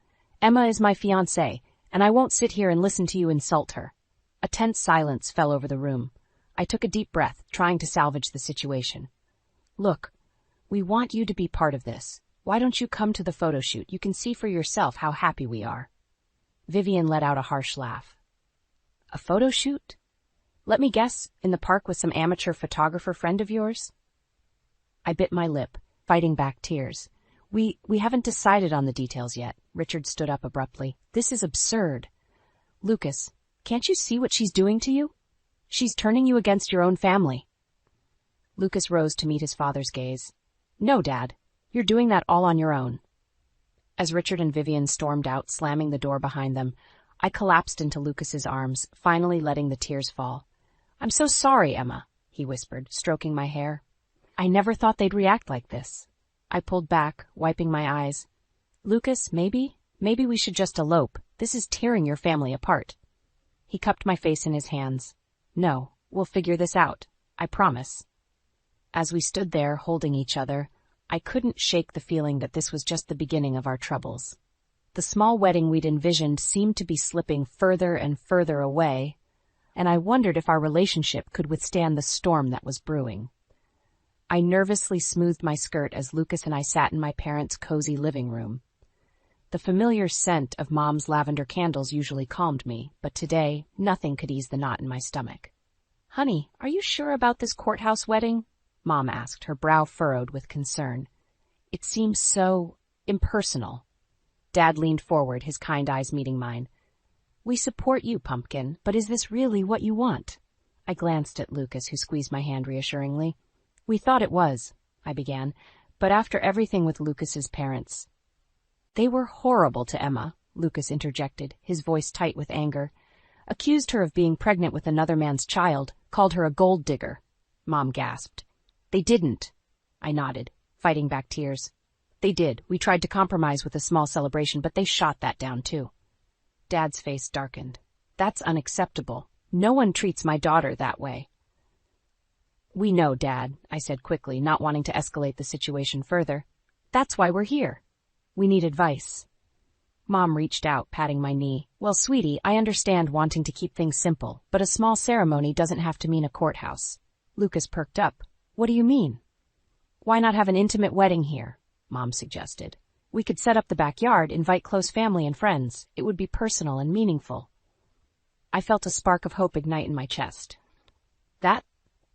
Speaker 2: Emma is my fiancée, and I won't sit here and listen to you insult her. A tense silence fell over the room. I took a deep breath, trying to salvage the situation. Look, we want you to be part of this. Why don't you come to the photo shoot? You can see for yourself how happy we are. Vivian let out a harsh laugh. A photo shoot? Let me guess, in the park with some amateur photographer friend of yours? I bit my lip, fighting back tears. We haven't decided on the details yet. Richard stood up abruptly. This is absurd. Lucas, can't you see what she's doing to you? She's turning you against your own family. Lucas rose to meet his father's gaze. No, Dad. You're doing that all on your own. As Richard and Vivian stormed out, slamming the door behind them, I collapsed into Lucas's arms, finally letting the tears fall. I'm so sorry, Emma, he whispered, stroking my hair. I never thought they'd react like this. I pulled back, wiping my eyes. Lucas, maybe we should just elope. This is tearing your family apart. He cupped my face in his hands. No, we'll figure this out. I promise. As we stood there, holding each other, I couldn't shake the feeling that this was just the beginning of our troubles. The small wedding we'd envisioned seemed to be slipping further and further away, and I wondered if our relationship could withstand the storm that was brewing. I nervously smoothed my skirt as Lucas and I sat in my parents' cozy living room. The familiar scent of Mom's lavender candles usually calmed me, but today, nothing could ease the knot in my stomach. Honey, are you sure about this courthouse wedding? Mom asked, her brow furrowed with concern. It seems so impersonal. Dad leaned forward, his kind eyes meeting mine. We support you, Pumpkin, but is this really what you want? I glanced at Lucas, who squeezed my hand reassuringly. We thought it was, I began, but after everything with Lucas's parents. They were horrible to Emma, Lucas interjected, his voice tight with anger. Accused her of being pregnant with another man's child, called her a gold digger. Mom gasped. They didn't. I nodded, fighting back tears. They did. We tried to compromise with a small celebration, but they shot that down too. Dad's face darkened. That's unacceptable. No one treats my daughter that way. We know, Dad, I said quickly, not wanting to escalate the situation further. That's why we're here. We need advice. Mom reached out, patting my knee. Well, sweetie, I understand wanting to keep things simple, but a small ceremony doesn't have to mean a courthouse. Lucas perked up. What do you mean? Why not have an intimate wedding here? Mom suggested. We could set up the backyard, invite close family and friends. It would be personal and meaningful. I felt a spark of hope ignite in my chest. That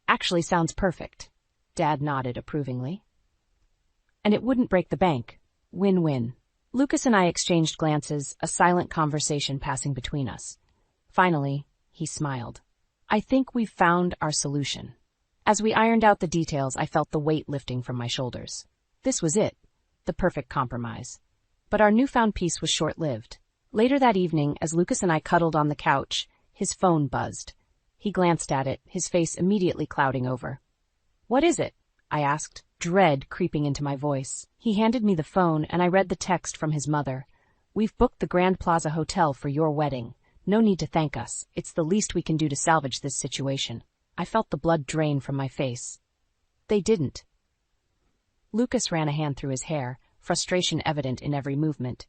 Speaker 2: actually sounds perfect. Dad nodded approvingly. And it wouldn't break the bank. Win-win. Lucas and I exchanged glances, a silent conversation passing between us. Finally, he smiled. I think we've found our solution. As we ironed out the details, I felt the weight lifting from my shoulders. This was it, the perfect compromise. But our newfound peace was short-lived. Later that evening, as Lucas and I cuddled on the couch, his phone buzzed. He glanced at it, his face immediately clouding over. What is it? I asked, dread creeping into my voice. He handed me the phone, and I read the text from his mother. We've booked the Grand Plaza Hotel for your wedding. No need to thank us. It's the least we can do to salvage this situation. I felt the blood drain from my face. They didn't. Lucas ran a hand through his hair, frustration evident in every movement.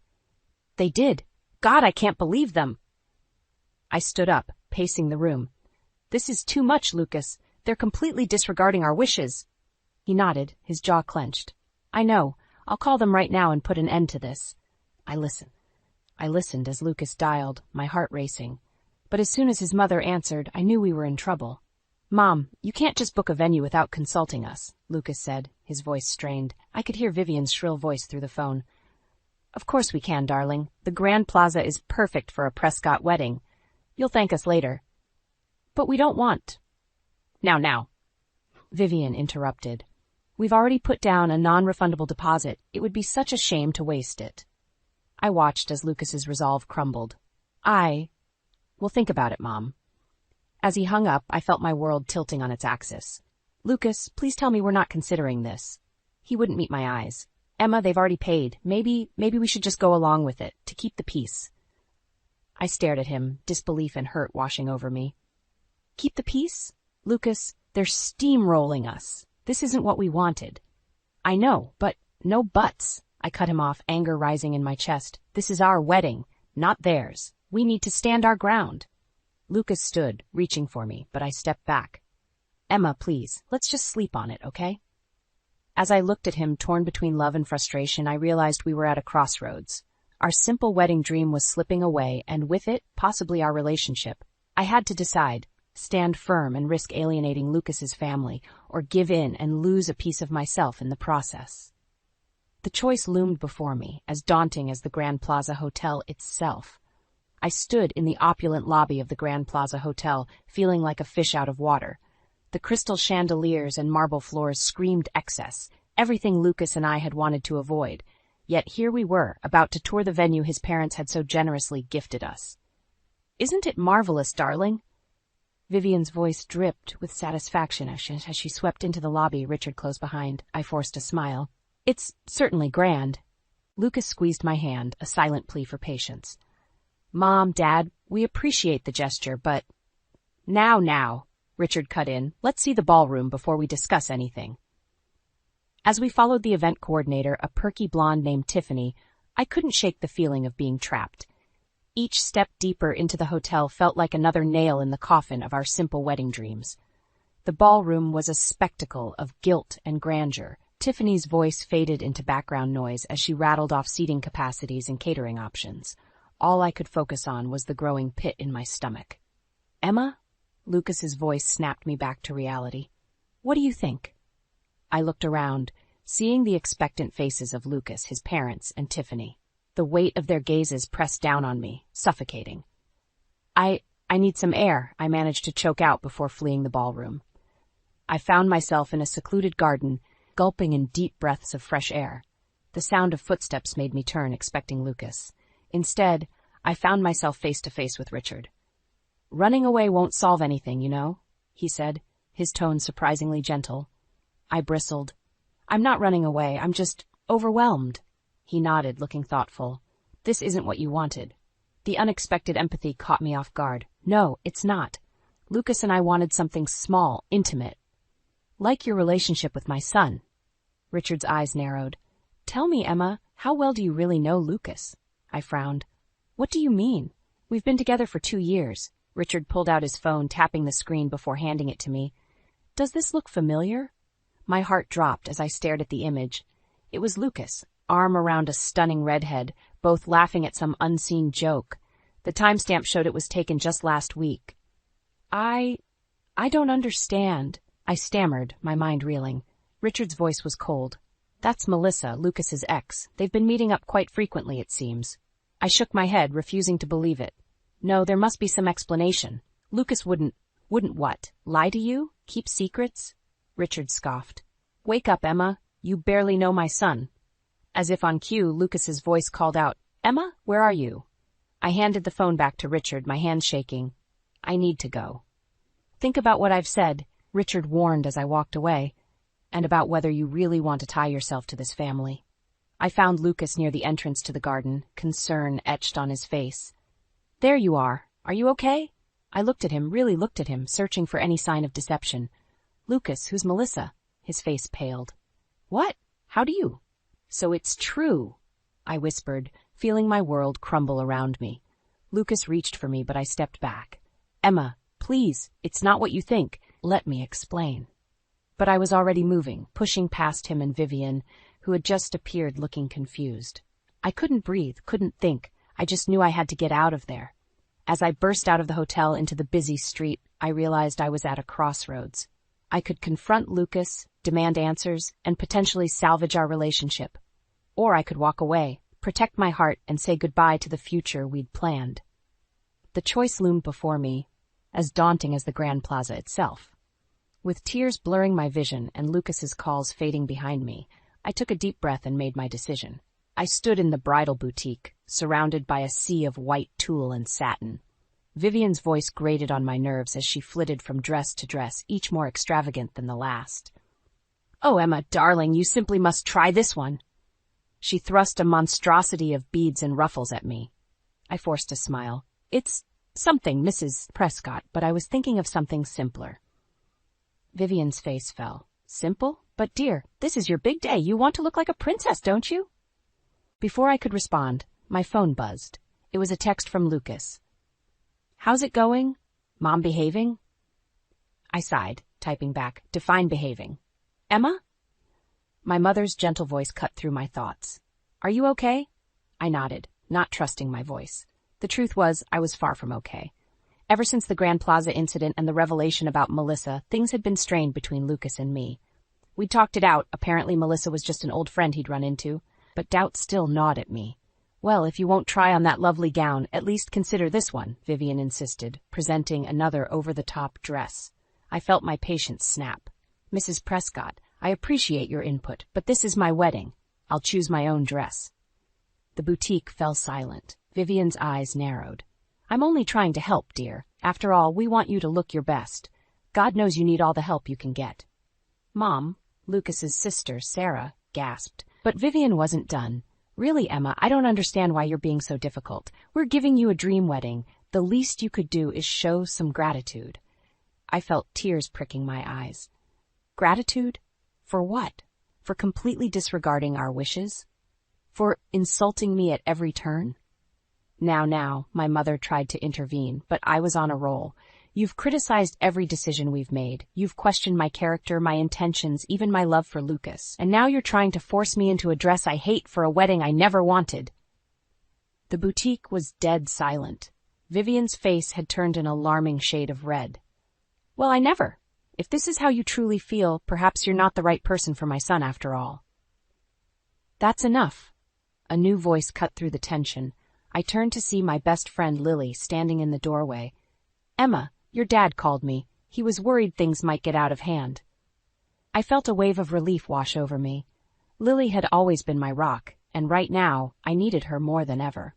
Speaker 2: They did. God, I can't believe them. I stood up, pacing the room. This is too much, Lucas. They're completely disregarding our wishes. He nodded, his jaw clenched. I know. I'll call them right now and put an end to this. I listened as Lucas dialed, my heart racing. But as soon as his mother answered, I knew we were in trouble. Mom, you can't just book a venue without consulting us, Lucas said, his voice strained. I could hear Vivian's shrill voice through the phone. Of course we can, darling. The Grand Plaza is perfect for a Prescott wedding. You'll thank us later. But we don't want. Now. Vivian interrupted. We've already put down a non-refundable deposit. It would be such a shame to waste it. I watched as Lucas's resolve crumbled. Well, think about it, Mom. As he hung up, I felt my world tilting on its axis. Lucas, please tell me we're not considering this. He wouldn't meet my eyes. Emma, they've already paid. Maybe we should just go along with it, to keep the peace. I stared at him, disbelief and hurt washing over me. Keep the peace? Lucas, they're steamrolling us. This isn't what we wanted. I know, but no buts. I cut him off, anger rising in my chest. This is our wedding, not theirs. We need to stand our ground. Lucas stood, reaching for me, but I stepped back. Emma, please, let's just sleep on it, okay? As I looked at him, torn between love and frustration, I realized we were at a crossroads. Our simple wedding dream was slipping away, and with it, possibly our relationship. I had to decide, stand firm and risk alienating Lucas's family, or give in and lose a piece of myself in the process. The choice loomed before me, as daunting as the Grand Plaza Hotel itself. I stood in the opulent lobby of the Grand Plaza Hotel, feeling like a fish out of water. The crystal chandeliers and marble floors screamed excess, everything Lucas and I had wanted to avoid. Yet here we were, about to tour the venue his parents had so generously gifted us. Isn't it marvelous, darling? Vivian's voice dripped with satisfaction as she swept into the lobby, Richard close behind. I forced a smile. It's certainly grand. Lucas squeezed my hand, a silent plea for patience. Mom, Dad, we appreciate the gesture, but... Now, Richard cut in. Let's see the ballroom before we discuss anything. As we followed the event coordinator, a perky blonde named Tiffany, I couldn't shake the feeling of being trapped. Each step deeper into the hotel felt like another nail in the coffin of our simple wedding dreams. The ballroom was a spectacle of gilt and grandeur. Tiffany's voice faded into background noise as she rattled off seating capacities and catering options. All I could focus on was the growing pit in my stomach. Emma? Lucas's voice snapped me back to reality. What do you think? I looked around, seeing the expectant faces of Lucas, his parents, and Tiffany. The weight of their gazes pressed down on me, suffocating. I need some air, I managed to choke out before fleeing the ballroom. I found myself in a secluded garden, gulping in deep breaths of fresh air. The sound of footsteps made me turn, expecting Lucas. Instead, I found myself face to face with Richard. Running away won't solve anything, you know, he said, his tone surprisingly gentle. I bristled. I'm not running away, I'm just overwhelmed. He nodded, looking thoughtful. This isn't what you wanted. The unexpected empathy caught me off guard. No, it's not. Lucas and I wanted something small, intimate. Like your relationship with my son. Richard's eyes narrowed. Tell me, Emma, how well do you really know Lucas? I frowned. What do you mean? We've been together for 2 years. Richard pulled out his phone, tapping the screen before handing it to me. Does this look familiar? My heart dropped as I stared at the image. It was Lucas, arm around a stunning redhead, both laughing at some unseen joke. The timestamp showed it was taken just last week. I don't understand, I stammered, my mind reeling. Richard's voice was cold. That's Melissa, Lucas's ex. They've been meeting up quite frequently, it seems. I shook my head, refusing to believe it. No, there must be some explanation. Lucas wouldn't what? Lie to you? Keep secrets? Richard scoffed. Wake up, Emma. You barely know my son. As if on cue, Lucas's voice called out, Emma, where are you? I handed the phone back to Richard, my hands shaking. I need to go. Think about what I've said, Richard warned as I walked away, and about whether you really want to tie yourself to this family. I found Lucas near the entrance to the garden, concern etched on his face. There you are. Are you okay? I looked at him, really looked at him, searching for any sign of deception. Lucas, who's Melissa? His face paled. What? How do you? So it's true, I whispered, feeling my world crumble around me. Lucas reached for me, but I stepped back. Emma, please, it's not what you think. Let me explain. But I was already moving, pushing past him and Vivian, who had just appeared looking confused. I couldn't breathe, couldn't think. I just knew I had to get out of there. As I burst out of the hotel into the busy street, I realized I was at a crossroads. I could confront Lucas, demand answers, and potentially salvage our relationship. Or I could walk away, protect my heart, and say goodbye to the future we'd planned. The choice loomed before me, as daunting as the Grand Plaza itself. With tears blurring my vision and Lucas's calls fading behind me, I took a deep breath and made my decision. I stood in the bridal boutique, surrounded by a sea of white tulle and satin. Vivian's voice grated on my nerves as she flitted from dress to dress, each more extravagant than the last. "Oh, Emma, darling, you simply must try this one." She thrust a monstrosity of beads and ruffles at me. I forced a smile. "It's something, Mrs. Prescott, but I was thinking of something simpler." Vivian's face fell. "Simple? But dear, this is your big day. You want to look like a princess, don't you?" Before I could respond, my phone buzzed. It was a text from Lucas. "How's it going? Mom behaving?" I sighed, typing back, "Define behaving. Emma?" My mother's gentle voice cut through my thoughts. "Are you okay?" I nodded, not trusting my voice. The truth was, I was far from okay. Ever since the Grand Plaza incident and the revelation about Melissa, things had been strained between Lucas and me. We'd talked it out. Apparently Melissa was just an old friend he'd run into, but doubt still gnawed at me. "Well, if you won't try on that lovely gown, at least consider this one," Vivian insisted, presenting another over-the-top dress. I felt my patience snap. "Mrs. Prescott, I appreciate your input, but this is my wedding. I'll choose my own dress." The boutique fell silent. Vivian's eyes narrowed. "I'm only trying to help, dear. After all, we want you to look your best. God knows you need all the help you can get." "Mom," Lucas's sister, Sarah, gasped. But Vivian wasn't done. "Really, Emma, I don't understand why you're being so difficult. We're giving you a dream wedding. The least you could do is show some gratitude." I felt tears pricking my eyes. Gratitude? For what? For completely disregarding our wishes? For insulting me at every turn? Now, my mother tried to intervene, but I was on a roll. "You've criticized every decision we've made. You've questioned my character, my intentions, even my love for Lucas. And now you're trying to force me into a dress I hate for a wedding I never wanted." The boutique was dead silent. Vivian's face had turned an alarming shade of red. "Well, I never. If this is how you truly feel, perhaps you're not the right person for my son after all." "That's enough." A new voice cut through the tension. I turned to see my best friend Lily standing in the doorway. "Emma, your dad called me. He was worried things might get out of hand." I felt a wave of relief wash over me. Lily had always been my rock, and right now, I needed her more than ever.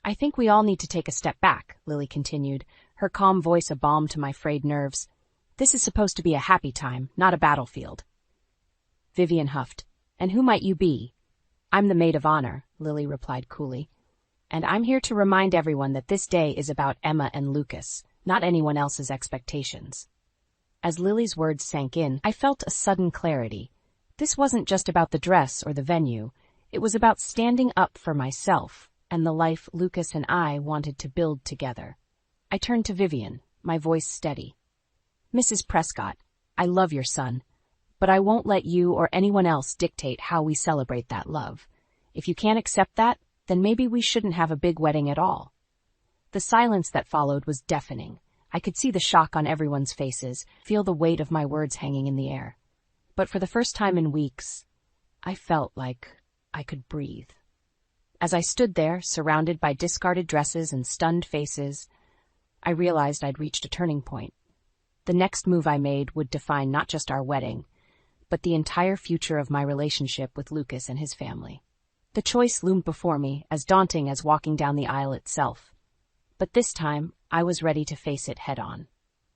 Speaker 2: "I think we all need to take a step back," Lily continued, her calm voice a balm to my frayed nerves. "This is supposed to be a happy time, not a battlefield." Vivian huffed. "And who might you be?" "I'm the maid of honor," Lily replied coolly. "And I'm here to remind everyone that this day is about Emma and Lucas, not anyone else's expectations." As Lily's words sank in, I felt a sudden clarity. This wasn't just about the dress or the venue. It was about standing up for myself and the life Lucas and I wanted to build together. I turned to Vivian, my voice steady. "Mrs. Prescott, I love your son, but I won't let you or anyone else dictate how we celebrate that love. If you can't accept that, then maybe we shouldn't have a big wedding at all." The silence that followed was deafening. I could see the shock on everyone's faces, feel the weight of my words hanging in the air. But for the first time in weeks, I felt like I could breathe. As I stood there, surrounded by discarded dresses and stunned faces, I realized I'd reached a turning point. The next move I made would define not just our wedding, but the entire future of my relationship with Lucas and his family. The choice loomed before me, as daunting as walking down the aisle itself. But this time, I was ready to face it head-on.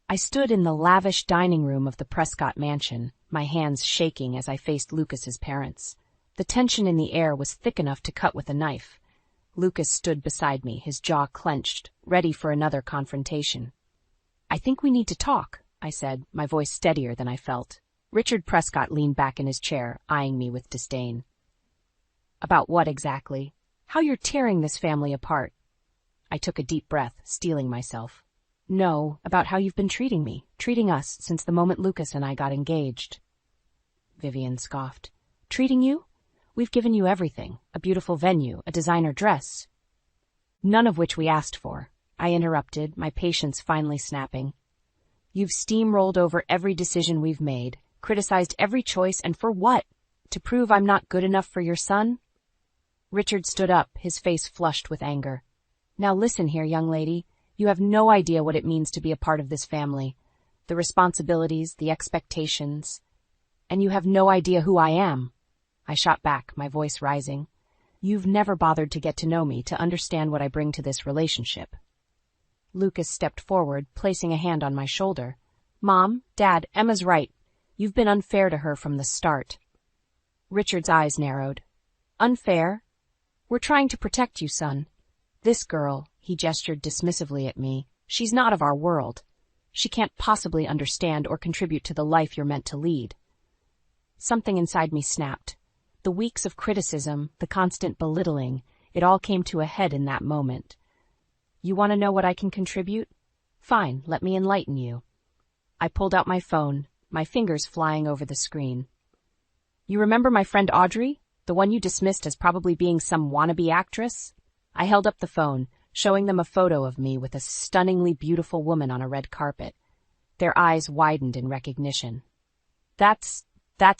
Speaker 2: I stood in the lavish dining room of the Prescott mansion, my hands shaking as I faced Lucas's parents. The tension in the air was thick enough to cut with a knife. Lucas stood beside me, his jaw clenched, ready for another confrontation. "I think we need to talk," I said, my voice steadier than I felt. Richard Prescott leaned back in his chair, eyeing me with disdain. "About what exactly? How you're tearing this family apart." I took a deep breath, steeling myself. "No, about how you've been treating me, treating us, since the moment Lucas and I got engaged." Vivian scoffed. "Treating you? We've given you everything, a beautiful venue, a designer dress." "None of which we asked for," I interrupted, my patience finally snapping. "You've steamrolled over every decision we've made, criticized every choice, and for what? To prove I'm not good enough for your son?" Richard stood up, his face flushed with anger. Now listen here, young lady. You have no idea what it means to be a part of this family. The responsibilities, the expectations. And you have no idea who I am. I shot back, my voice rising. You've never bothered to get to know me, to understand what I bring to this relationship. Lucas stepped forward, placing a hand on my shoulder. Mom, Dad, Emma's right. You've been unfair to her from the start. Richard's eyes narrowed. Unfair? We're trying to protect you, son. This girl, he gestured dismissively at me, she's not of our world. She can't possibly understand or contribute to the life you're meant to lead. Something inside me snapped. The weeks of criticism, the constant belittling, it all came to a head in that moment. You want to know what I can contribute? Fine, let me enlighten you. I pulled out my phone, my fingers flying over the screen. You remember my friend Audrey? The one you dismissed as probably being some wannabe actress? I held up the phone, showing them a photo of me with a stunningly beautiful woman on a red carpet. Their eyes widened in recognition. That's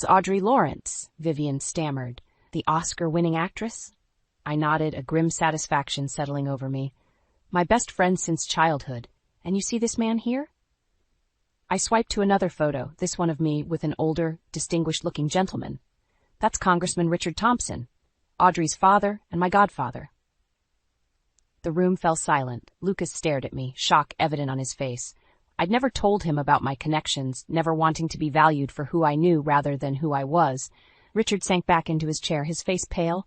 Speaker 2: Audrey Lawrence, Vivian stammered. The Oscar-winning actress? I nodded, a grim satisfaction settling over me. My best friend since childhood. And you see this man here? I swiped to another photo, this one of me with an older, distinguished-looking gentleman. That's Congressman Richard Thompson, Audrey's father and my godfather. The room fell silent. Lucas stared at me, shock evident on his face. I'd never told him about my connections, never wanting to be valued for who I knew rather than who I was. Richard sank back into his chair, his face pale.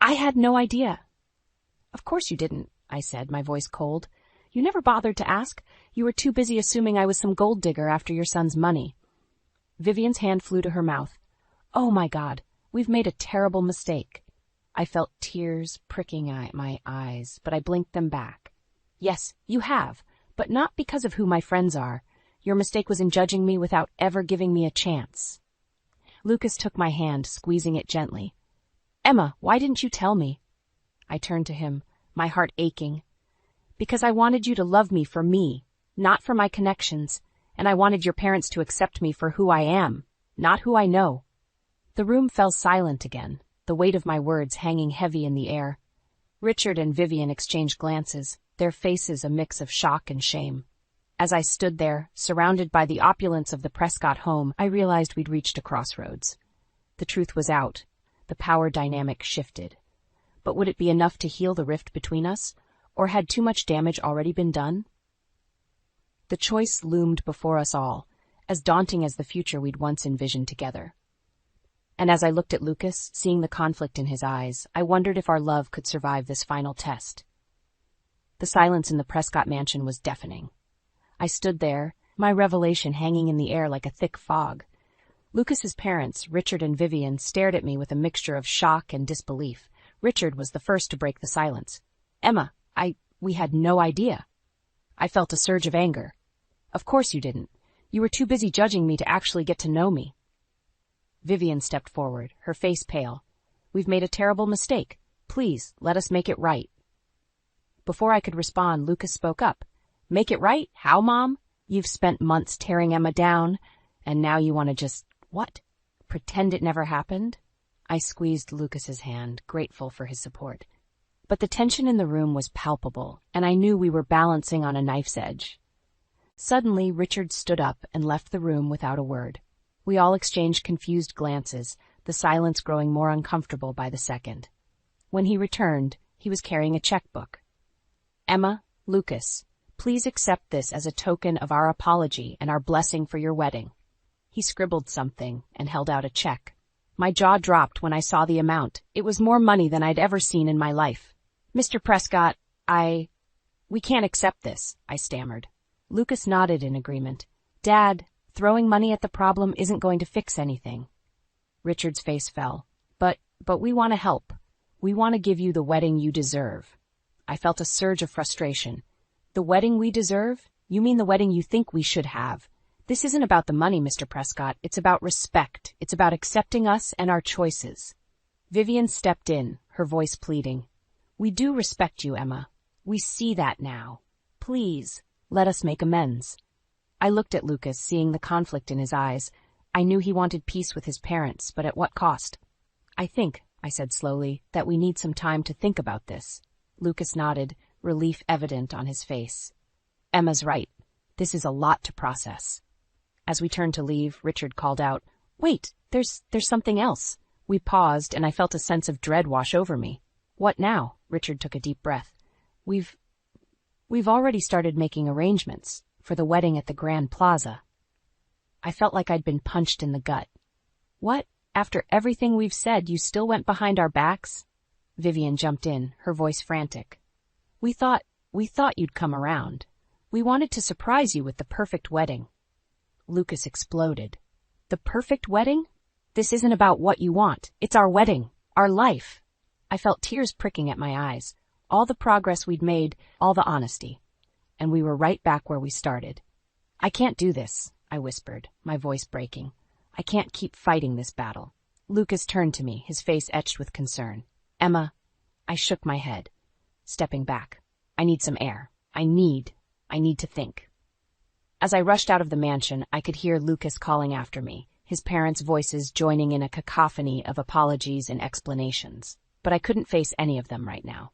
Speaker 2: I had no idea. Of course you didn't, I said, my voice cold. You never bothered to ask. You were too busy assuming I was some gold digger after your son's money. Vivian's hand flew to her mouth. Oh my God, we've made a terrible mistake. I felt tears pricking at my eyes, but I blinked them back. Yes, you have, but not because of who my friends are. Your mistake was in judging me without ever giving me a chance. Lucas took my hand, squeezing it gently. Emma, why didn't you tell me? I turned to him, my heart aching. Because I wanted you to love me, not for my connections, and I wanted your parents to accept me for who I am, not who I know. The room fell silent again, the weight of my words hanging heavy in the air. Richard and Vivian exchanged glances, their faces a mix of shock and shame. As I stood there, surrounded by the opulence of the Prescott home, I realized we'd reached a crossroads. The truth was out. The power dynamic shifted. But would it be enough to heal the rift between us, or had too much damage already been done? The choice loomed before us all, as daunting as the future we'd once envisioned together. And as I looked at Lucas, seeing the conflict in his eyes, I wondered if our love could survive this final test. The silence in the Prescott mansion was deafening. I stood there, my revelation hanging in the air like a thick fog. Lucas's parents, Richard and Vivian, stared at me with a mixture of shock and disbelief. Richard was the first to break the silence. Emma, we had no idea. I felt a surge of anger. Of course you didn't. You were too busy judging me to actually get to know me. Vivian stepped forward, her face pale. We've made a terrible mistake. Please, let us make it right. Before I could respond, Lucas spoke up. Make it right? How, Mom? You've spent months tearing Emma down, and now you want to just, what? Pretend it never happened? I squeezed Lucas's hand, grateful for his support. But the tension in the room was palpable, and I knew we were balancing on a knife's edge. Suddenly, Richard stood up and left the room without a word. We all exchanged confused glances, the silence growing more uncomfortable by the second. When he returned, he was carrying a checkbook. Emma, Lucas, please accept this as a token of our apology and our blessing for your wedding. He scribbled something and held out a check. My jaw dropped when I saw the amount. It was more money than I'd ever seen in my life. Mr. Prescott, we can't accept this, I stammered. Lucas nodded in agreement. Dad, throwing money at the problem isn't going to fix anything. Richard's face fell. But we want to help. We want to give you the wedding you deserve. I felt a surge of frustration. The wedding we deserve? You mean the wedding you think we should have? This isn't about the money, Mr. Prescott. It's about respect. It's about accepting us and our choices. Vivian stepped in, her voice pleading. We do respect you, Emma. We see that now. Please, let us make amends. I looked at Lucas, seeing the conflict in his eyes. I knew he wanted peace with his parents, but at what cost? I think, I said slowly, that we need some time to think about this. Lucas nodded, relief evident on his face. Emma's right. This is a lot to process. As we turned to leave, Richard called out, "Wait, there's something else." We paused, and I felt a sense of dread wash over me. "What now?" Richard took a deep breath. We've already started making arrangements for the wedding at the Grand Plaza." I felt like I'd been punched in the gut. "What? After everything we've said, you still went behind our backs?" Vivian jumped in, her voice frantic. We thought you'd come around. We wanted to surprise you with the perfect wedding." Lucas exploded. "The perfect wedding? This isn't about what you want. It's our wedding. Our life." I felt tears pricking at my eyes. All the progress we'd made, all the honesty. And we were right back where we started. "I can't do this," I whispered, my voice breaking. "I can't keep fighting this battle." Lucas turned to me, his face etched with concern. "Emma," I shook my head, stepping back. "I need some air. I need to think." As I rushed out of the mansion, I could hear Lucas calling after me, his parents' voices joining in a cacophony of apologies and explanations. But I couldn't face any of them right now.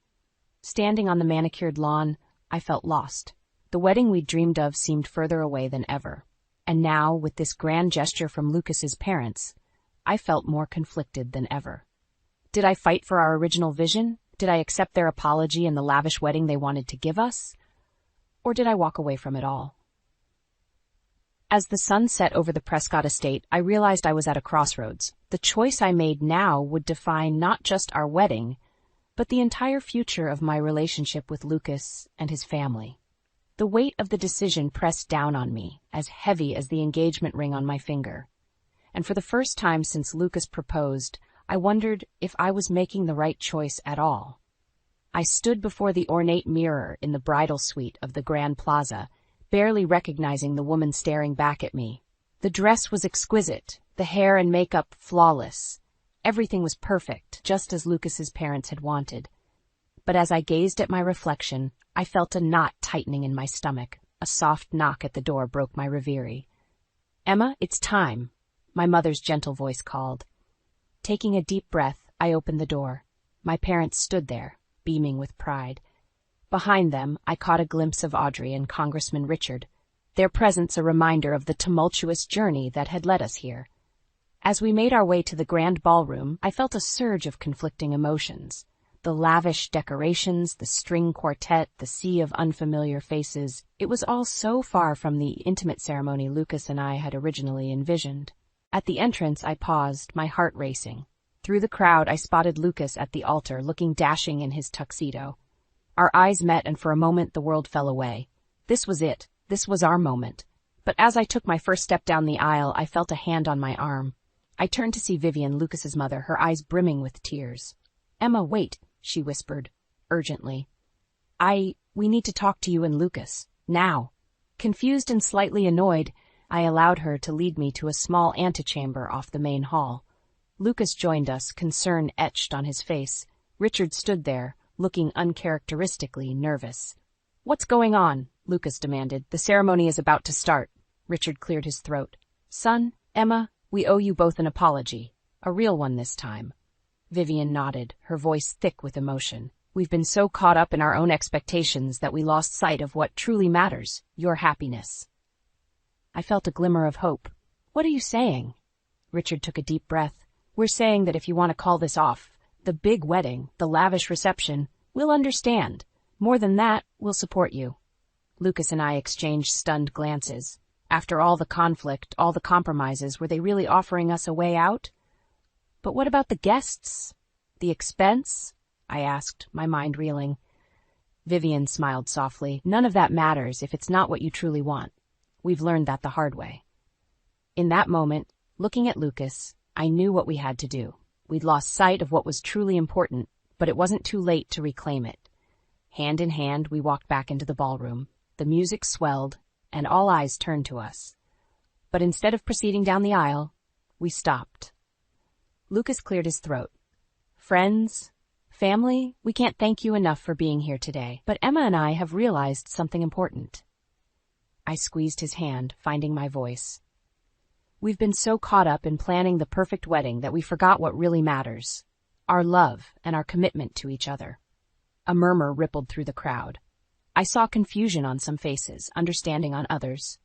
Speaker 2: Standing on the manicured lawn, I felt lost. The wedding we'd dreamed of seemed further away than ever. And now, with this grand gesture from Lucas's parents, I felt more conflicted than ever. Did I fight for our original vision? Did I accept their apology and the lavish wedding they wanted to give us? Or did I walk away from it all? As the sun set over the Prescott estate, I realized I was at a crossroads. The choice I made now would define not just our wedding, but the entire future of my relationship with Lucas and his family. The weight of the decision pressed down on me, as heavy as the engagement ring on my finger. And for the first time since Lucas proposed, I wondered if I was making the right choice at all. I stood before the ornate mirror in the bridal suite of the Grand Plaza, barely recognizing the woman staring back at me. The dress was exquisite, the hair and makeup flawless. Everything was perfect, just as Lucas's parents had wanted. But as I gazed at my reflection, I felt a knot tightening in my stomach. A soft knock at the door broke my reverie. "Emma, it's time," my mother's gentle voice called. Taking a deep breath, I opened the door. My parents stood there, beaming with pride. Behind them, I caught a glimpse of Audrey and Congressman Richard, their presence a reminder of the tumultuous journey that had led us here. As we made our way to the grand ballroom, I felt a surge of conflicting emotions. The lavish decorations, the string quartet, the sea of unfamiliar faces, it was all so far from the intimate ceremony Lucas and I had originally envisioned. At the entrance, I paused, my heart racing. Through the crowd, I spotted Lucas at the altar, looking dashing in his tuxedo. Our eyes met, and for a moment the world fell away. This was it. This was our moment. But as I took my first step down the aisle, I felt a hand on my arm. I turned to see Vivian, Lucas's mother, her eyes brimming with tears. "Emma, wait," she whispered, urgently. We need to talk to you and Lucas. Now." Confused and slightly annoyed, I allowed her to lead me to a small antechamber off the main hall. Lucas joined us, concern etched on his face. Richard stood there, looking uncharacteristically nervous. "What's going on?" Lucas demanded. "The ceremony is about to start." Richard cleared his throat. "Son, Emma, we owe you both an apology. A real one this time." Vivian nodded, her voice thick with emotion. "We've been so caught up in our own expectations that we lost sight of what truly matters, your happiness." I felt a glimmer of hope. "What are you saying?" Richard took a deep breath. "We're saying that if you want to call this off, the big wedding, the lavish reception, we'll understand. More than that, we'll support you." Lucas and I exchanged stunned glances. After all the conflict, all the compromises, were they really offering us a way out? "But what about the guests? The expense?" I asked, my mind reeling. Vivian smiled softly. "None of that matters if it's not what you truly want. We've learned that the hard way." In that moment, looking at Lucas, I knew what we had to do. We'd lost sight of what was truly important, but it wasn't too late to reclaim it. Hand in hand, we walked back into the ballroom. The music swelled, and all eyes turned to us. But instead of proceeding down the aisle, we stopped. Lucas cleared his throat. "Friends, family, we can't thank you enough for being here today, but Emma and I have realized something important." I squeezed his hand, finding my voice. "We've been so caught up in planning the perfect wedding that we forgot what really matters. our love and our commitment to each other. A murmur rippled through the crowd. I saw confusion on some faces, understanding on others.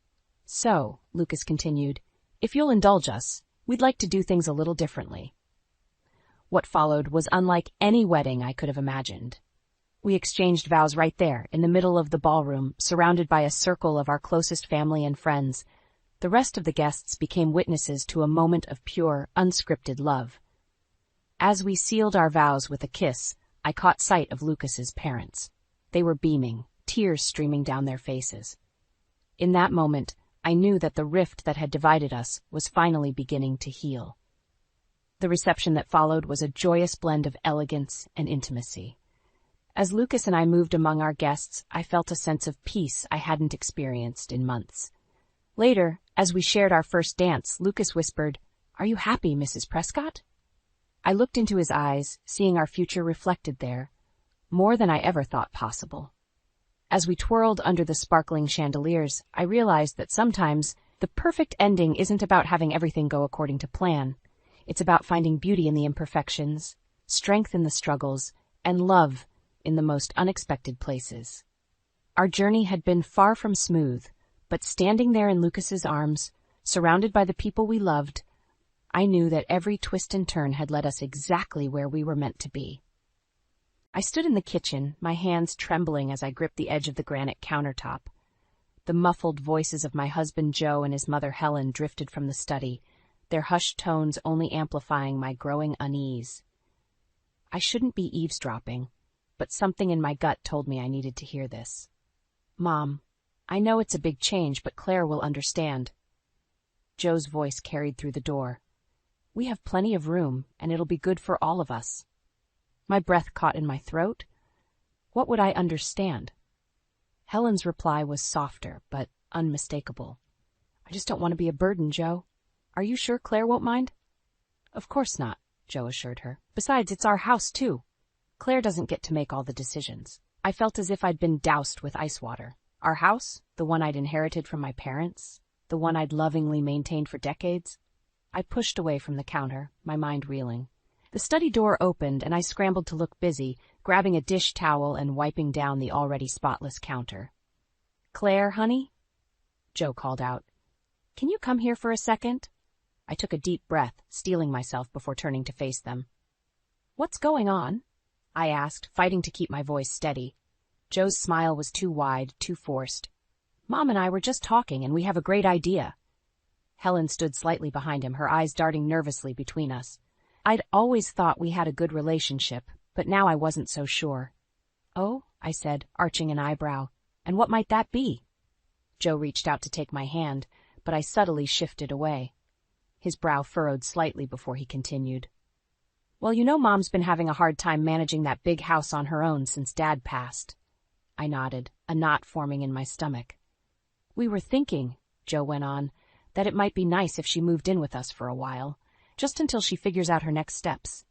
Speaker 2: So, Lucas continued, if you'll indulge us, we'd like to do things a little differently. What followed was unlike any wedding I could have imagined. We exchanged vows right there, in the middle of the ballroom, surrounded by a circle of our closest family and friends. The rest of the guests became witnesses to a moment of pure, unscripted love. As we sealed our vows with a kiss, I caught sight of Lucas's parents. They were beaming, tears streaming down their faces. In that moment, I knew that the rift that had divided us was finally beginning to heal. The reception that followed was a joyous blend of elegance and intimacy. As Lucas and I moved among our guests, I felt a sense of peace I hadn't experienced in months. Later, as we shared our first dance, Lucas whispered, "Are you happy, Mrs. Prescott?" I looked into his eyes, seeing our future reflected there, more than I ever thought possible. As we twirled under the sparkling chandeliers, I realized that sometimes the perfect ending isn't about having everything go according to plan. It's about finding beauty in the imperfections, strength in the struggles, and love in the most unexpected places. Our journey had been far from smooth, but standing there in Lucas's arms, surrounded by the people we loved, I knew that every twist and turn had led us exactly where we were meant to be. I stood in the kitchen, my hands trembling as I gripped the edge of the granite countertop. The muffled voices of my husband Joe and his mother Helen drifted from the study, their hushed tones only amplifying my growing unease. I shouldn't be eavesdropping, but something in my gut told me I needed to hear this. "Mom, I know it's a big change, but Claire will understand." Joe's voice carried through the door. "We have plenty of room, and it'll be good for all of us." My breath caught in my throat. What would I understand? Helen's reply was softer, but unmistakable. "I just don't want to be a burden, Joe. Are you sure Claire won't mind?" "Of course not," Joe assured her. "Besides, it's our house, too. Claire doesn't get to make all the decisions." I felt as if I'd been doused with ice water. Our house, the one I'd inherited from my parents, the one I'd lovingly maintained for decades. I pushed away from the counter, my mind reeling. The study door opened, and I scrambled to look busy, grabbing a dish towel and wiping down the already spotless counter. "Claire, honey?" Joe called out. "Can you come here for a second?" I took a deep breath, steeling myself before turning to face them. "What's going on?" I asked, fighting to keep my voice steady. Joe's smile was too wide, too forced. "Mom and I were just talking, and we have a great idea." Helen stood slightly behind him, her eyes darting nervously between us. I'd always thought we had a good relationship, but now I wasn't so sure. "Oh," I said, arching an eyebrow. "And what might that be?" Joe reached out to take my hand, but I subtly shifted away. His brow furrowed slightly before he continued. "Well, you know Mom's been having a hard time managing that big house on her own since Dad passed." I nodded, a knot forming in my stomach. "We were thinking," Joe went on, "that it might be nice if she moved in with us for a while, just until she figures out her next steps."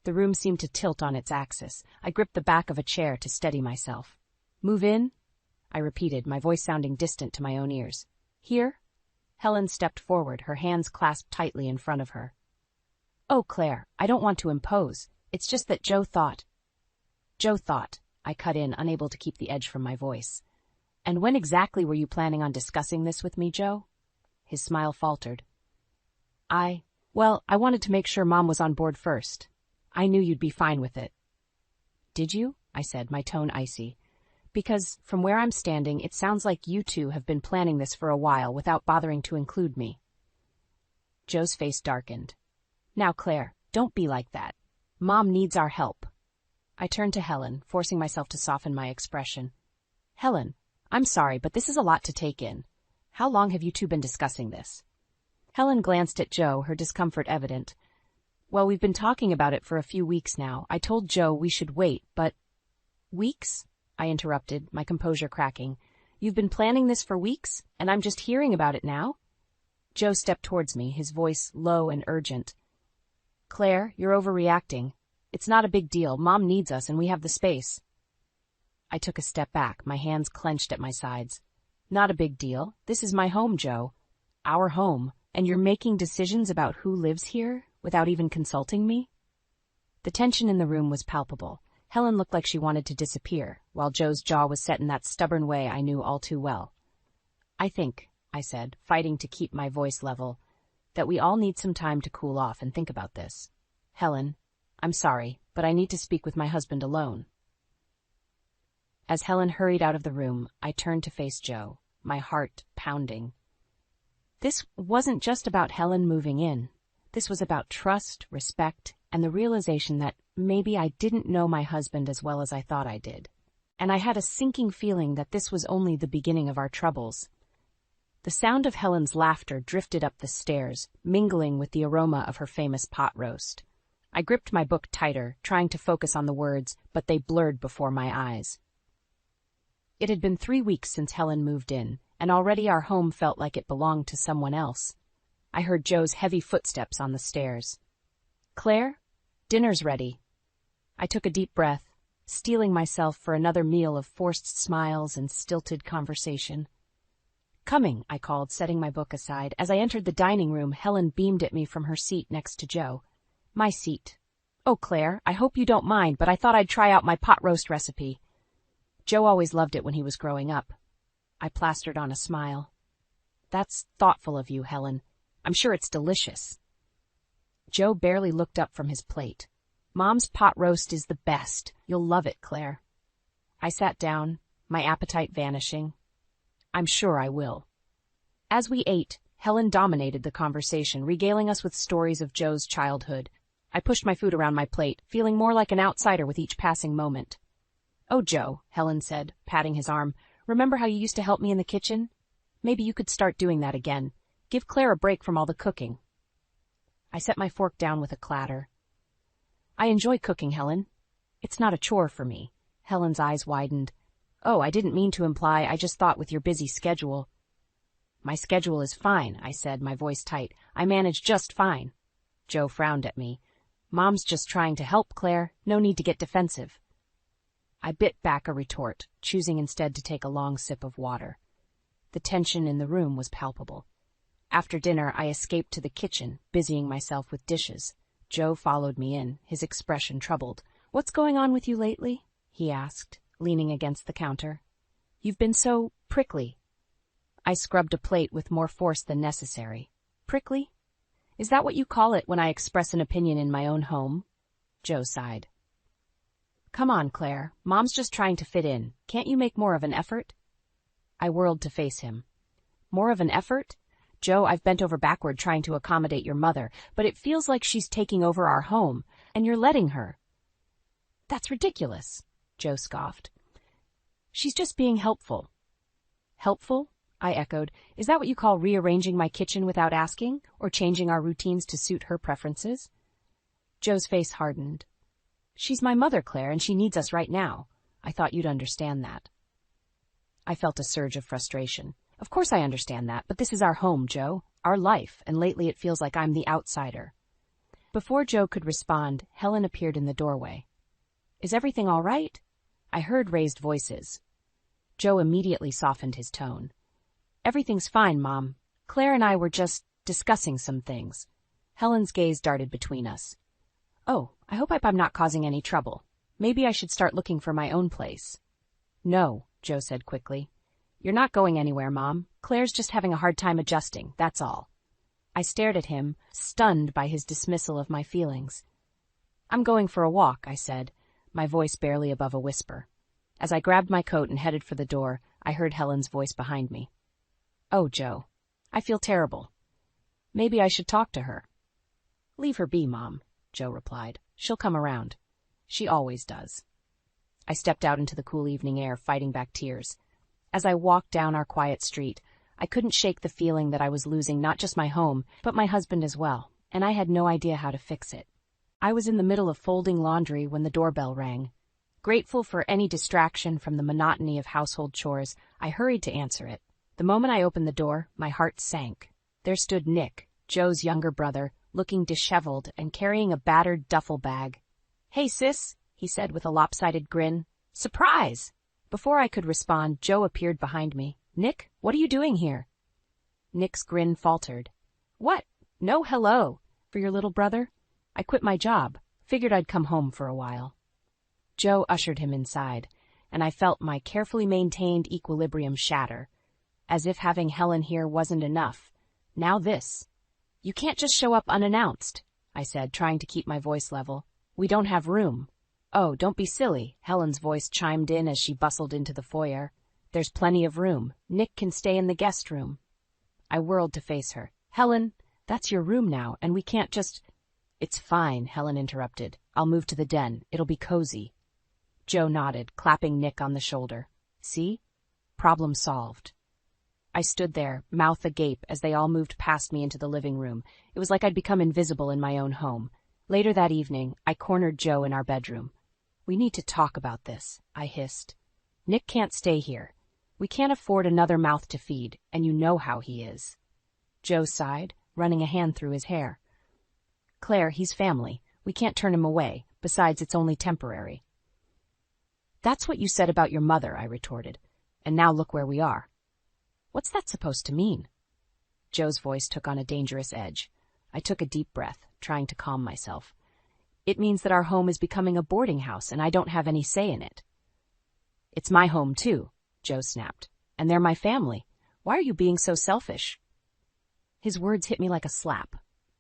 Speaker 2: The room seemed to tilt on its axis. I gripped the back of a chair to steady myself. "Move in?" I repeated, my voice sounding distant to my own ears. "Here?" Helen stepped forward, her hands clasped tightly in front of her. "Oh, Claire, I don't want to impose. It's just that Joe thought." I cut in, unable to keep the edge from my voice. "And when exactly were you planning on discussing this with me, Joe?" His smile faltered. Well, I wanted to make sure Mom was on board first. I knew you'd be fine with it." "Did you?" I said, my tone icy. "Because, from where I'm standing, it sounds like you two have been planning this for a while without bothering to include me." Joe's face darkened. "Now, Claire, don't be like that. Mom needs our help." I turned to Helen, forcing myself to soften my expression. "Helen, I'm sorry, but this is a lot to take in. How long have you two been discussing this?" Helen glanced at Joe, her discomfort evident. "Well, we've been talking about it for a few weeks now. I told Joe we should wait, but—" "Weeks?" I interrupted, my composure cracking. "You've been planning this for weeks, and I'm just hearing about it now?" Joe stepped towards me, his voice low and urgent. "Claire, you're overreacting. It's not a big deal. Mom needs us, and we have the space." I took a step back, my hands clenched at my sides. "Not a big deal. This is my home, Joe. Our home. And you're making decisions about who lives here without even consulting me?" The tension in the room was palpable. Helen looked like she wanted to disappear, while Joe's jaw was set in that stubborn way I knew all too well. "I think," I said, fighting to keep my voice level, "that we all need some time to cool off and think about this. Helen, I'm sorry, but I need to speak with my husband alone." As Helen hurried out of the room, I turned to face Joe, my heart pounding. This wasn't just about Helen moving in. This was about trust, respect, and the realization that maybe I didn't know my husband as well as I thought I did. And I had a sinking feeling that this was only the beginning of our troubles. The sound of Helen's laughter drifted up the stairs, mingling with the aroma of her famous pot roast. I gripped my book tighter, trying to focus on the words, but they blurred before my eyes. It had been 3 weeks since Helen moved in, and already our home felt like it belonged to someone else. I heard Joe's heavy footsteps on the stairs. "Claire, dinner's ready." I took a deep breath, steeling myself for another meal of forced smiles and stilted conversation. "Coming," I called, setting my book aside. As I entered the dining room, Helen beamed at me from her seat next to Joe. "My seat." "Oh, Claire, I hope you don't mind, but I thought I'd try out my pot roast recipe. Joe always loved it when he was growing up." I plastered on a smile. "That's thoughtful of you, Helen. I'm sure it's delicious." Joe barely looked up from his plate. "Mom's pot roast is the best. You'll love it, Claire." I sat down, my appetite vanishing. "I'm sure I will." As we ate, Helen dominated the conversation, regaling us with stories of Joe's childhood. I pushed my food around my plate, feeling more like an outsider with each passing moment. "Oh, Joe," Helen said, patting his arm, "remember how you used to help me in the kitchen? Maybe you could start doing that again. Give Claire a break from all the cooking." I set my fork down with a clatter. "I enjoy cooking, Helen. It's not a chore for me." Helen's eyes widened. "Oh, I didn't mean to imply. I just thought with your busy schedule." "My schedule is fine," I said, my voice tight. "I manage just fine." Joe frowned at me. "Mom's just trying to help, Claire. No need to get defensive." I bit back a retort, choosing instead to take a long sip of water. The tension in the room was palpable. After dinner, I escaped to the kitchen, busying myself with dishes. Joe followed me in, his expression troubled. "What's going on with you lately?" he asked, leaning against the counter. "You've been so prickly." I scrubbed a plate with more force than necessary. "Prickly? Is that what you call it when I express an opinion in my own home?" Joe sighed. "Come on, Claire. Mom's just trying to fit in. Can't you make more of an effort?" I whirled to face him. "More of an effort? Joe, I've bent over backward trying to accommodate your mother, but it feels like she's taking over our home, and you're letting her." "That's ridiculous," Joe scoffed. "She's just being helpful." "Helpful?" I echoed. "Is that what you call rearranging my kitchen without asking, or changing our routines to suit her preferences?" Joe's face hardened. "She's my mother, Claire, and she needs us right now. I thought you'd understand that." I felt a surge of frustration. "Of course I understand that, but this is our home, Joe, our life, and lately it feels like I'm the outsider." Before Joe could respond, Helen appeared in the doorway. "Is everything all right?" I heard raised voices. Joe immediately softened his tone. "Everything's fine, Mom. Claire and I were just discussing some things." Helen's gaze darted between us. "Oh, I hope I'm not causing any trouble. Maybe I should start looking for my own place." "No," Joe said quickly. "You're not going anywhere, Mom. Claire's just having a hard time adjusting, that's all." I stared at him, stunned by his dismissal of my feelings. "I'm going for a walk," I said, my voice barely above a whisper. As I grabbed my coat and headed for the door, I heard Helen's voice behind me. "Oh, Joe, I feel terrible. Maybe I should talk to her." "Leave her be, Mom," Joe replied. "She'll come around. She always does." I stepped out into the cool evening air, fighting back tears. As I walked down our quiet street, I couldn't shake the feeling that I was losing not just my home, but my husband as well, and I had no idea how to fix it. I was in the middle of folding laundry when the doorbell rang. Grateful for any distraction from the monotony of household chores, I hurried to answer it. The moment I opened the door, my heart sank. There stood Nick, Joe's younger brother, looking disheveled and carrying a battered duffel bag. "Hey, sis," he said with a lopsided grin. "Surprise!" Before I could respond, Joe appeared behind me. "Nick, what are you doing here?" Nick's grin faltered. "What? No hello? For your little brother? I quit my job. Figured I'd come home for a while. Joe ushered him inside, and I felt my carefully maintained equilibrium shatter. As if having Helen here wasn't enough. Now this. You can't just show up unannounced, I said, trying to keep my voice level. We don't have room. Oh, don't be silly, Helen's voice chimed in as she bustled into the foyer. There's plenty of room. Nick can stay in the guest room. I whirled to face her. Helen, that's your room now, and we can't just... It's fine, Helen interrupted. I'll move to the den. It'll be cozy. Joe nodded, clapping Nick on the shoulder. See? Problem solved. I stood there, mouth agape, as they all moved past me into the living room. It was like I'd become invisible in my own home. Later that evening, I cornered Joe in our bedroom. We need to talk about this, I hissed. Nick can't stay here. We can't afford another mouth to feed, and you know how he is. Joe sighed, running a hand through his hair. Claire, he's family. We can't turn him away. Besides, it's only temporary. That's what you said about your mother, I retorted. And now look where we are. What's that supposed to mean? Joe's voice took on a dangerous edge. I took a deep breath, trying to calm myself. It means that our home is becoming a boarding house, and I don't have any say in it. It's my home, too, Joe snapped. And they're my family. Why are you being so selfish? His words hit me like a slap.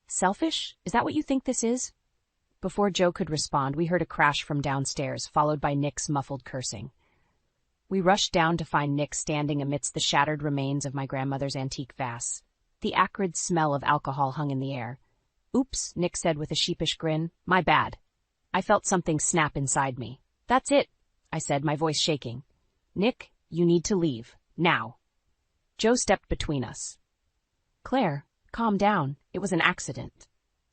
Speaker 2: Selfish? Is that what you think this is? Before Joe could respond, we heard a crash from downstairs, followed by Nick's muffled cursing. We rushed down to find Nick standing amidst the shattered remains of my grandmother's antique vase. The acrid smell of alcohol hung in the air. Oops, Nick said with a sheepish grin. My bad. I felt something snap inside me. That's it, I said, my voice shaking. Nick, you need to leave. Now. Joe stepped between us. Claire, calm down. It was an accident.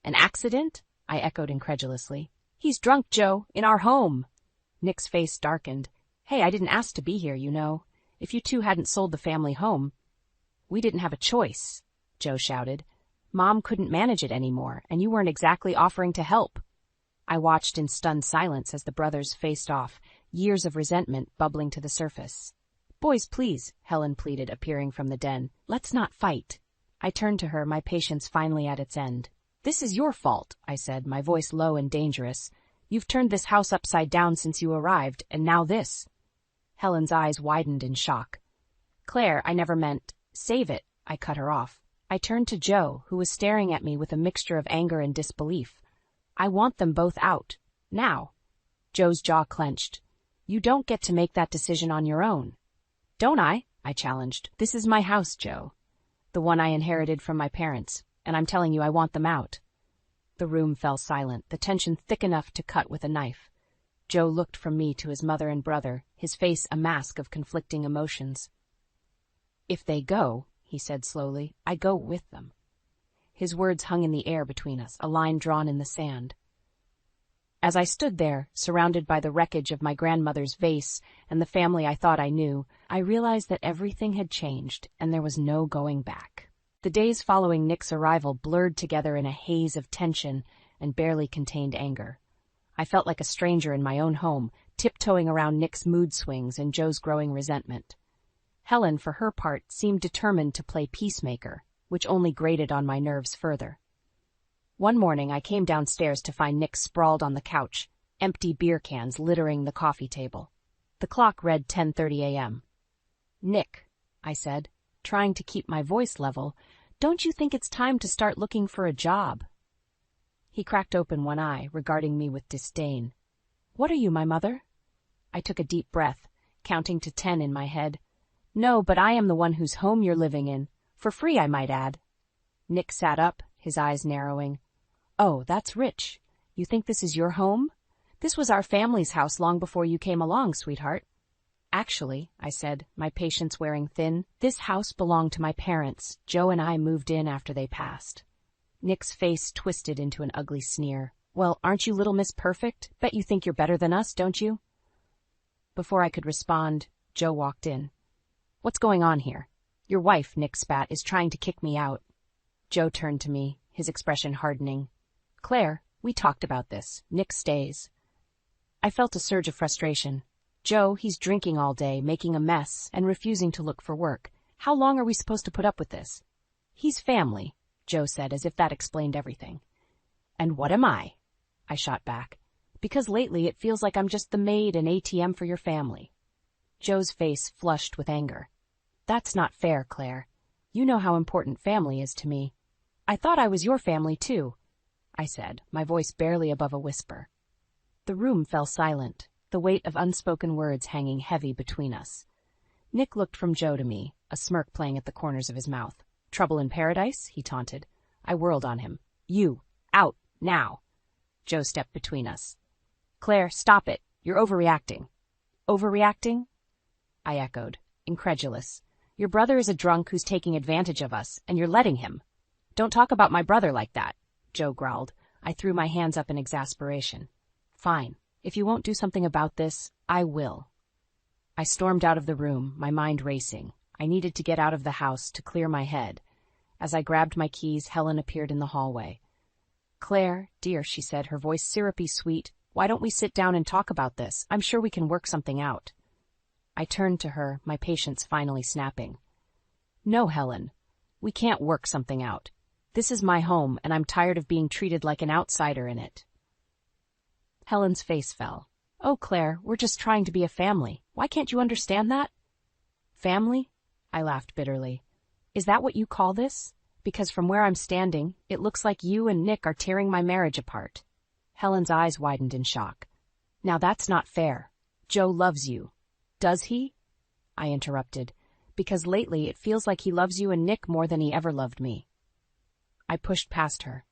Speaker 2: An accident? I echoed incredulously. He's drunk, Joe, in our home. Nick's face darkened. Hey, I didn't ask to be here, you know. If you two hadn't sold the family home. We didn't have a choice, Joe shouted. Mom couldn't manage it anymore, and you weren't exactly offering to help. I watched in stunned silence as the brothers faced off, years of resentment bubbling to the surface. Boys, please, Helen pleaded, appearing from the den. Let's not fight. I turned to her, my patience finally at its end. This is your fault, I said, my voice low and dangerous. You've turned this house upside down since you arrived, and now this. Helen's eyes widened in shock. Claire, I never meant... Save it, I cut her off. I turned to Joe, who was staring at me with a mixture of anger and disbelief. I want them both out. Now. Joe's jaw clenched. You don't get to make that decision on your own. Don't I challenged. This is my house, Joe. The one I inherited from my parents, and I'm telling you I want them out. The room fell silent, the tension thick enough to cut with a knife. Joe looked from me to his mother and brother, his face a mask of conflicting emotions. If they go, he said slowly, I go with them. His words hung in the air between us, a line drawn in the sand. As I stood there, surrounded by the wreckage of my grandmother's vase and the family I thought I knew, I realized that everything had changed, and there was no going back. The days following Nick's arrival blurred together in a haze of tension and barely contained anger. I felt like a stranger in my own home, tiptoeing around Nick's mood swings and Joe's growing resentment. Helen, for her part, seemed determined to play peacemaker, which only grated on my nerves further. One morning I came downstairs to find Nick sprawled on the couch, empty beer cans littering the coffee table. The clock read 10:30 a.m. Nick, I said, trying to keep my voice level, don't you think it's time to start looking for a job? He cracked open one eye, regarding me with disdain. What are you, my mother? I took a deep breath, counting to 10 in my head. No, but I am the one whose home you're living in. For free, I might add. Nick sat up, his eyes narrowing. Oh, that's rich. You think this is your home? This was our family's house long before you came along, sweetheart. Actually, I said, my patience wearing thin, this house belonged to my parents. Joe and I moved in after they passed. Nick's face twisted into an ugly sneer. Well, aren't you Little Miss Perfect? Bet you think you're better than us, don't you? Before I could respond, Joe walked in. What's going on here? Your wife, Nick spat, is trying to kick me out. Joe turned to me, his expression hardening. Claire, we talked about this. Nick stays. I felt a surge of frustration. Joe, he's drinking all day, making a mess, and refusing to look for work. How long are we supposed to put up with this? He's family, Joe said, as if that explained everything. And what am I? I shot back. Because lately it feels like I'm just the maid and ATM for your family. Joe's face flushed with anger. That's not fair, Claire. You know how important family is to me. I thought I was your family too, I said, my voice barely above a whisper. The room fell silent, the weight of unspoken words hanging heavy between us. Nick looked from Joe to me, a smirk playing at the corners of his mouth. Trouble in paradise? He taunted. I whirled on him. You, out, now. Joe stepped between us. Claire, stop it. You're overreacting. Overreacting? I echoed, incredulous. Your brother is a drunk who's taking advantage of us, and you're letting him. Don't talk about my brother like that, Joe growled. I threw my hands up in exasperation. Fine. If you won't do something about this, I will. I stormed out of the room, my mind racing. I needed to get out of the house to clear my head. As I grabbed my keys, Helen appeared in the hallway. Claire, dear, she said, her voice syrupy sweet, why don't we sit down and talk about this? I'm sure we can work something out. I turned to her, my patience finally snapping. No, Helen. We can't work something out. This is my home, and I'm tired of being treated like an outsider in it. Helen's face fell. Oh, Claire, we're just trying to be a family. Why can't you understand that? Family? I laughed bitterly. Is that what you call this? Because from where I'm standing, it looks like you and Nick are tearing my marriage apart. Helen's eyes widened in shock. Now that's not fair. Joe loves you. Does he? I interrupted. Because lately it feels like he loves you and Nick more than he ever loved me. I pushed past her,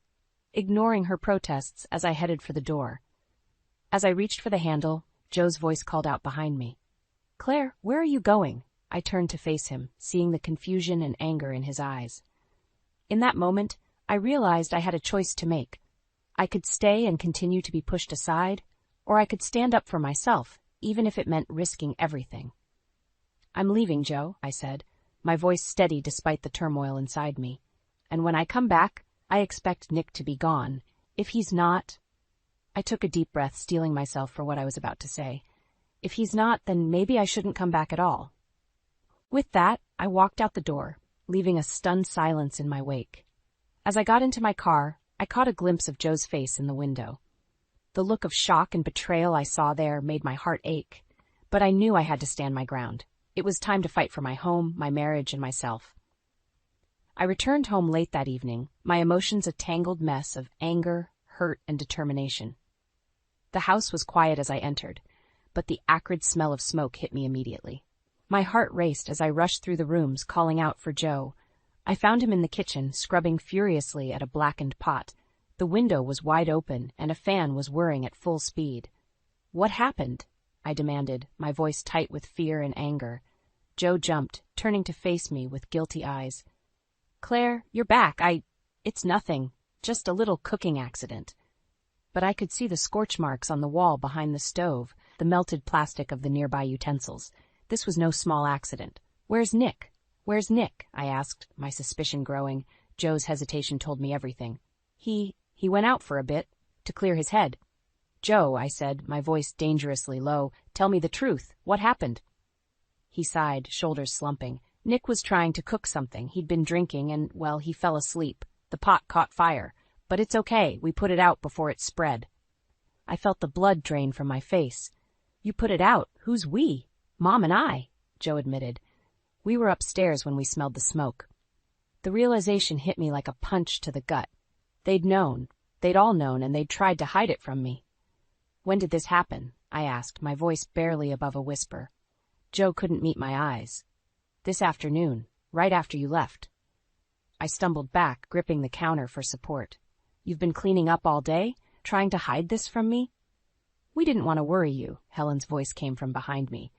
Speaker 2: ignoring her protests as I headed for the door. As I reached for the handle, Joe's voice called out behind me. Claire, where are you going? I turned to face him, seeing the confusion and anger in his eyes. In that moment, I realized I had a choice to make. I could stay and continue to be pushed aside, or I could stand up for myself, even if it meant risking everything. I'm leaving, Joe, I said, my voice steady despite the turmoil inside me. And when I come back, I expect Nick to be gone. If he's not... I took a deep breath, steeling myself for what I was about to say. If he's not, then maybe I shouldn't come back at all. With that, I walked out the door, leaving a stunned silence in my wake. As I got into my car, I caught a glimpse of Joe's face in the window. The look of shock and betrayal I saw there made my heart ache, but I knew I had to stand my ground. It was time to fight for my home, my marriage, and myself. I returned home late that evening, my emotions a tangled mess of anger, hurt, and determination. The house was quiet as I entered, but the acrid smell of smoke hit me immediately. My heart raced as I rushed through the rooms, calling out for Joe. I found him in the kitchen, scrubbing furiously at a blackened pot. The window was wide open, and a fan was whirring at full speed. What happened? I demanded, my voice tight with fear and anger. Joe jumped, turning to face me with guilty eyes. Claire, you're back. It's nothing. Just a little cooking accident. But I could see the scorch marks on the wall behind the stove, the melted plastic of the nearby utensils. This was no small accident. Where's Nick? Where's Nick? I asked, my suspicion growing. Joe's hesitation told me everything. He went out for a bit, to clear his head. Joe, I said, my voice dangerously low, tell me the truth. What happened? He sighed, shoulders slumping. Nick was trying to cook something. He'd been drinking and, well, he fell asleep. The pot caught fire. But it's okay. We put it out before it spread. I felt the blood drain from my face. You put it out? Who's we? Mom and I, Joe admitted. We were upstairs when we smelled the smoke. The realization hit me like a punch to the gut. They'd known. They'd all known, and they'd tried to hide it from me. When did this happen? I asked, my voice barely above a whisper. Joe couldn't meet my eyes. This afternoon, right after you left. I stumbled back, gripping the counter for support. You've been cleaning up all day, trying to hide this from me? We didn't want to worry you, Helen's voice came from behind me.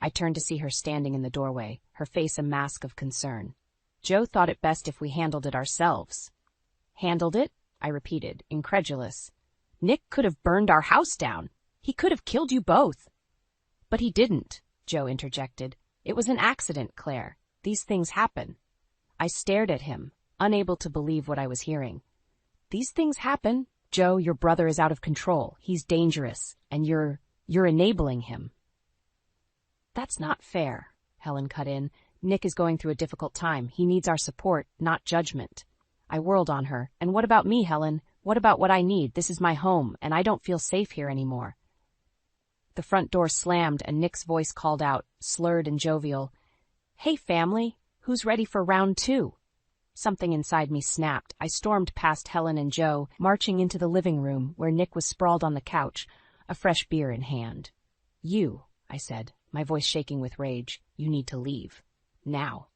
Speaker 2: I turned to see her standing in the doorway, her face a mask of concern. Joe thought it best if we handled it ourselves. Handled it? I repeated, incredulous. Nick could have burned our house down. He could have killed you both. But he didn't, Joe interjected. It was an accident, Claire. These things happen. I stared at him, unable to believe what I was hearing. These things happen. Joe, your brother is out of control. He's dangerous, and you're enabling him. That's not fair, Helen cut in. Nick is going through a difficult time. He needs our support, not judgment. I whirled on her. And what about me, Helen? What about what I need? This is my home, and I don't feel safe here anymore. The front door slammed, and Nick's voice called out, slurred and jovial, "Hey, family, who's ready for round 2? Something inside me snapped. I stormed past Helen and Joe, marching into the living room where Nick was sprawled on the couch, a fresh beer in hand. "You," I said, my voice shaking with rage, "you need to leave. Now."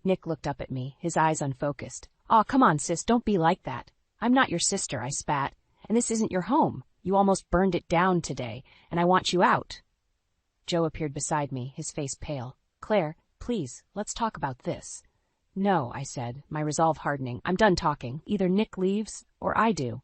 Speaker 2: Nick looked up at me, his eyes unfocused. "Aw, come on, sis, don't be like that. I'm not your sister," I spat, "and this isn't your home. You almost burned it down today, and I want you out." Joe appeared beside me, his face pale. "Claire, please, let's talk about this." "No," I said, my resolve hardening. "I'm done talking. Either Nick leaves, or I do."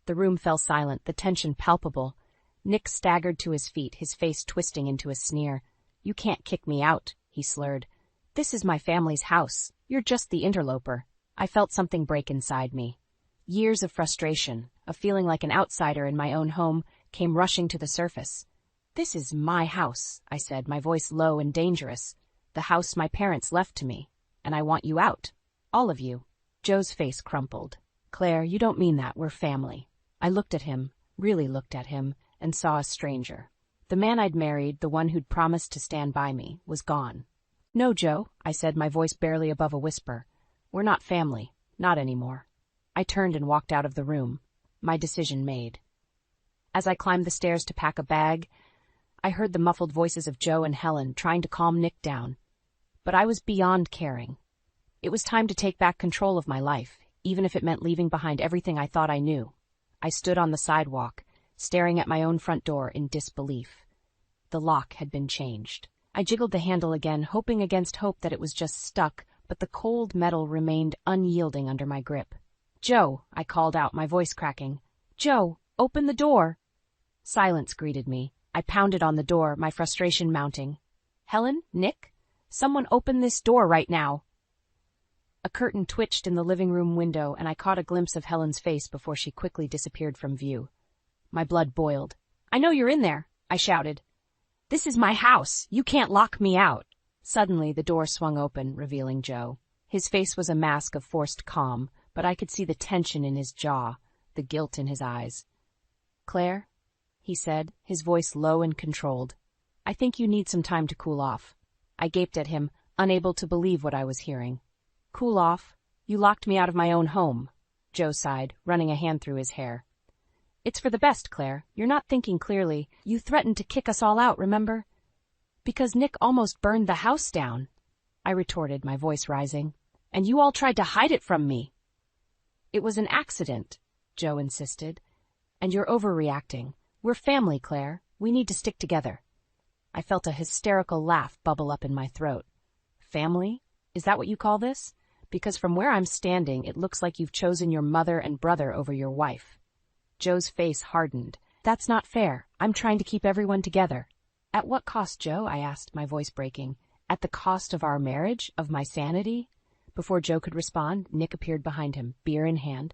Speaker 2: The room fell silent, the tension palpable. Nick staggered to his feet, his face twisting into a sneer. "You can't kick me out," he slurred. "This is my family's house. You're just the interloper." I felt something break inside me. Years of frustration, of feeling like an outsider in my own home, came rushing to the surface. "This is my house," I said, my voice low and dangerous. "The house my parents left to me. And I want you out. All of you." Joe's face crumpled. "Claire, you don't mean that. We're family." I looked at him, really looked at him, and saw a stranger. The man I'd married, the one who'd promised to stand by me, was gone. "No, Joe," I said, my voice barely above a whisper. "We're not family. Not anymore." I turned and walked out of the room, my decision made. As I climbed the stairs to pack a bag, I heard the muffled voices of Joe and Helen trying to calm Nick down. But I was beyond caring. It was time to take back control of my life, even if it meant leaving behind everything I thought I knew. I stood on the sidewalk, staring at my own front door in disbelief. The lock had been changed. I jiggled the handle again, hoping against hope that it was just stuck, but the cold metal remained unyielding under my grip. "Joe," I called out, my voice cracking. "Joe, open the door." Silence greeted me. I pounded on the door, my frustration mounting. "Helen? Nick? Someone open this door right now." A curtain twitched in the living room window, and I caught a glimpse of Helen's face before she quickly disappeared from view. My blood boiled. "I know you're in there," I shouted. "This is my house. You can't lock me out." Suddenly, the door swung open, revealing Joe. His face was a mask of forced calm, but I could see the tension in his jaw, the guilt in his eyes. "Claire," he said, his voice low and controlled, "I think you need some time to cool off." I gaped at him, unable to believe what I was hearing. "Cool off? You locked me out of my own home," Joe sighed, running a hand through his hair. "It's for the best, Claire. You're not thinking clearly. You threatened to kick us all out, remember? Because Nick almost burned the house down," I retorted, my voice rising. "And you all tried to hide it from me." "It was an accident," Joe insisted. "And you're overreacting. We're family, Claire. We need to stick together." I felt a hysterical laugh bubble up in my throat. "Family? Is that what you call this? Because from where I'm standing, it looks like you've chosen your mother and brother over your wife." Joe's face hardened. "That's not fair. I'm trying to keep everyone together." "At what cost, Joe?" I asked, my voice breaking. "At the cost of our marriage? Of my sanity?" Before Joe could respond, Nick appeared behind him, beer in hand.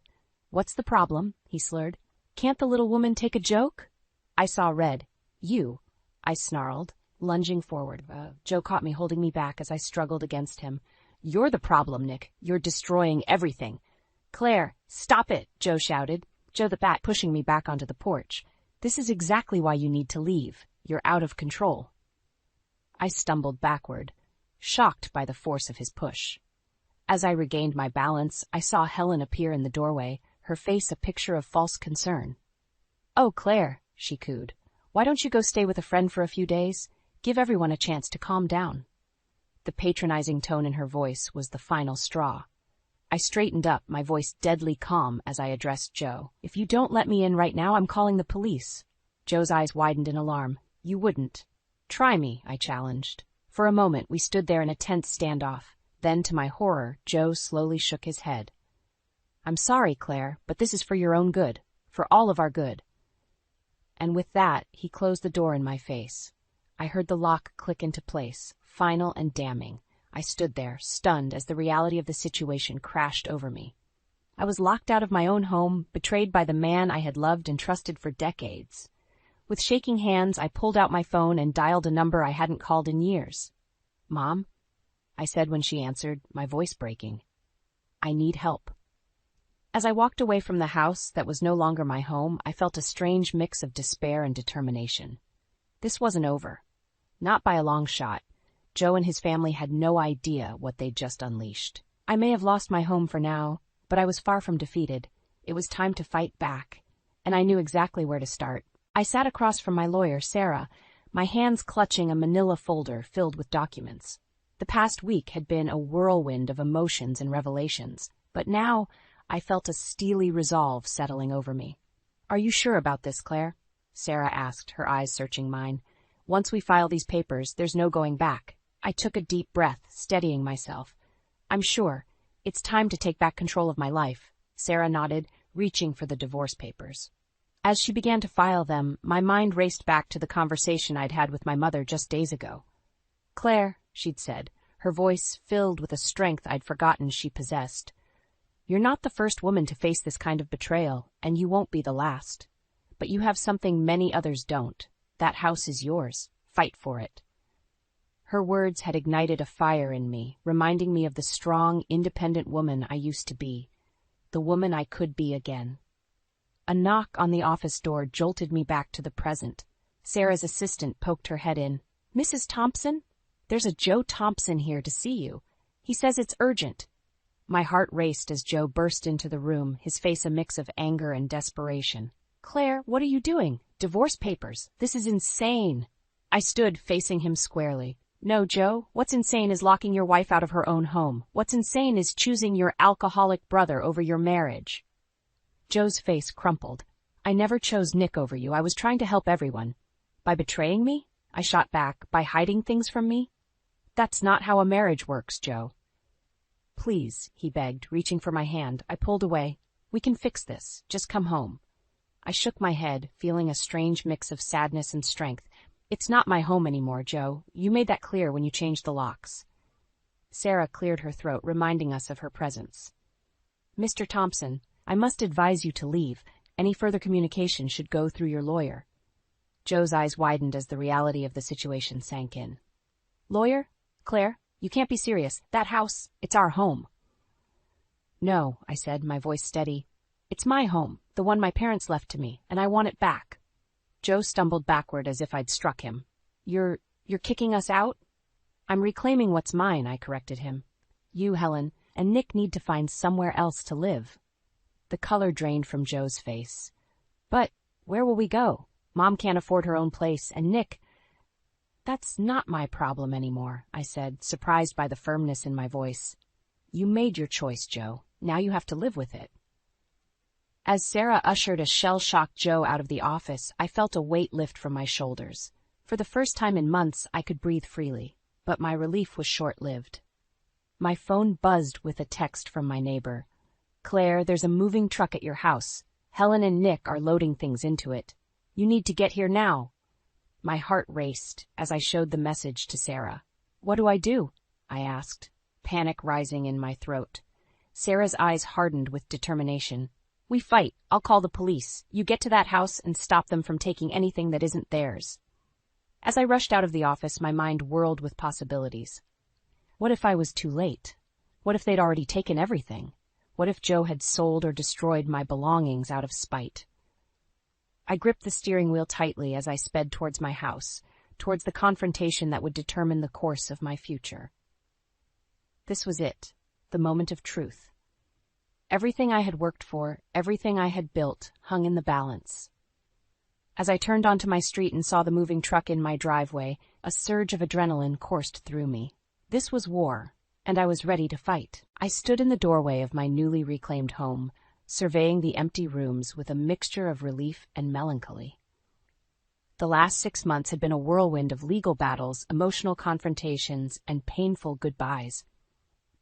Speaker 2: "What's the problem?" he slurred. "Can't the little woman take a joke?" I saw red. "You," I snarled, lunging forward. Joe caught me, holding me back as I struggled against him. "You're the problem, Nick. You're destroying everything." "Claire, stop it," Joe shouted, Joe the Bat pushing me back onto the porch. "This is exactly why you need to leave. You're out of control." I stumbled backward, shocked by the force of his push. As I regained my balance, I saw Helen appear in the doorway, her face a picture of false concern. "Oh, Claire," she cooed. "Why don't you go stay with a friend for a few days? Give everyone a chance to calm down." The patronizing tone in her voice was the final straw. I straightened up, my voice deadly calm as I addressed Joe. "If you don't let me in right now, I'm calling the police." Joe's eyes widened in alarm. "You wouldn't." "Try me," I challenged. For a moment, we stood there in a tense standoff. Then, to my horror, Joe slowly shook his head. "I'm sorry, Claire, but this is for your own good. For all of our good." And with that, he closed the door in my face. I heard the lock click into place, final and damning. I stood there, stunned as the reality of the situation crashed over me. I was locked out of my own home, betrayed by the man I had loved and trusted for decades. With shaking hands, I pulled out my phone and dialed a number I hadn't called in years. "Mom?" I said when she answered, my voice breaking. "I need help." As I walked away from the house that was no longer my home, I felt a strange mix of despair and determination. This wasn't over. Not by a long shot. Joe and his family had no idea what they'd just unleashed. I may have lost my home for now, but I was far from defeated. It was time to fight back, and I knew exactly where to start. I sat across from my lawyer, Sarah, my hands clutching a manila folder filled with documents. The past week had been a whirlwind of emotions and revelations, but now I felt a steely resolve settling over me. "Are you sure about this, Claire?" Sarah asked, her eyes searching mine. "Once we file these papers, there's no going back." I took a deep breath, steadying myself. "I'm sure. It's time to take back control of my life," Sarah nodded, reaching for the divorce papers. As she began to file them, my mind raced back to the conversation I'd had with my mother just days ago. "Claire," she'd said, her voice filled with a strength I'd forgotten she possessed, "you're not the first woman to face this kind of betrayal, and you won't be the last. But you have something many others don't. That house is yours. Fight for it." Her words had ignited a fire in me, reminding me of the strong, independent woman I used to be, the woman I could be again. A knock on the office door jolted me back to the present. Sarah's assistant poked her head in. "Mrs. Thompson? There's a Joe Thompson here to see you. He says it's urgent." My heart raced as Joe burst into the room, his face a mix of anger and desperation. "Claire, what are you doing? Divorce papers. This is insane." I stood facing him squarely. "No, Joe, what's insane is locking your wife out of her own home. What's insane is choosing your alcoholic brother over your marriage." Joe's face crumpled. "I never chose Nick over you. I was trying to help everyone. By betraying me?" I shot back. "By hiding things from me? That's not how a marriage works, Joe." "Please," he begged, reaching for my hand. I pulled away. "We can fix this. Just come home." I shook my head, feeling a strange mix of sadness and strength. "It's not my home anymore, Joe. You made that clear when you changed the locks." Sarah cleared her throat, reminding us of her presence. "Mr. Thompson, I must advise you to leave. Any further communication should go through your lawyer." Joe's eyes widened as the reality of the situation sank in. "Lawyer? Claire, you can't be serious. That house, it's our home." "No," I said, my voice steady. "It's my home, the one my parents left to me, and I want it back." Joe stumbled backward as if I'd struck him. You're kicking us out?" "I'm reclaiming what's mine," I corrected him. "You, Helen, and Nick need to find somewhere else to live." The color drained from Joe's face. "But where will we go? Mom can't afford her own place, and Nick—" "That's not my problem anymore," I said, surprised by the firmness in my voice. "You made your choice, Joe. Now you have to live with it." As Sarah ushered a shell-shocked Joe out of the office, I felt a weight lift from my shoulders. For the first time in months, I could breathe freely, but my relief was short-lived. My phone buzzed with a text from my neighbor. "Claire, there's a moving truck at your house. Helen and Nick are loading things into it. You need to get here now." My heart raced as I showed the message to Sarah. "What do I do?" I asked, panic rising in my throat. Sarah's eyes hardened with determination. "We fight. I'll call the police. You get to that house and stop them from taking anything that isn't theirs." As I rushed out of the office, my mind whirled with possibilities. What if I was too late? What if they'd already taken everything? What if Joe had sold or destroyed my belongings out of spite? I gripped the steering wheel tightly as I sped towards my house, towards the confrontation that would determine the course of my future. This was it, the moment of truth. Everything I had worked for, everything I had built, hung in the balance. As I turned onto my street and saw the moving truck in my driveway, a surge of adrenaline coursed through me. This was war, and I was ready to fight. I stood in the doorway of my newly reclaimed home, surveying the empty rooms with a mixture of relief and melancholy. The last 6 months had been a whirlwind of legal battles, emotional confrontations, and painful goodbyes.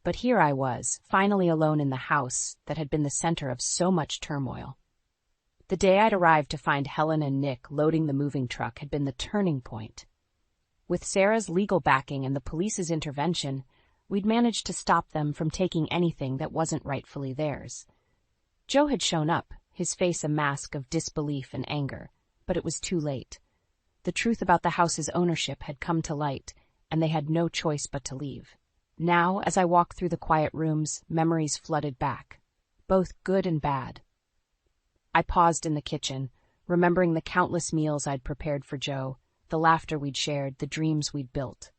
Speaker 2: But here I was, finally alone in the house that had been the center of so much turmoil. The day I'd arrived to find Helen and Nick loading the moving truck had been the turning point. With Sarah's legal backing and the police's intervention, we'd managed to stop them from taking anything that wasn't rightfully theirs. Joe had shown up, his face a mask of disbelief and anger, but it was too late. The truth about the house's ownership had come to light, and they had no choice but to leave. Now, as I walked through the quiet rooms, memories flooded back. both good and bad. I paused in the kitchen, remembering the countless meals I'd prepared for Joe, the laughter we'd shared, the dreams we'd built.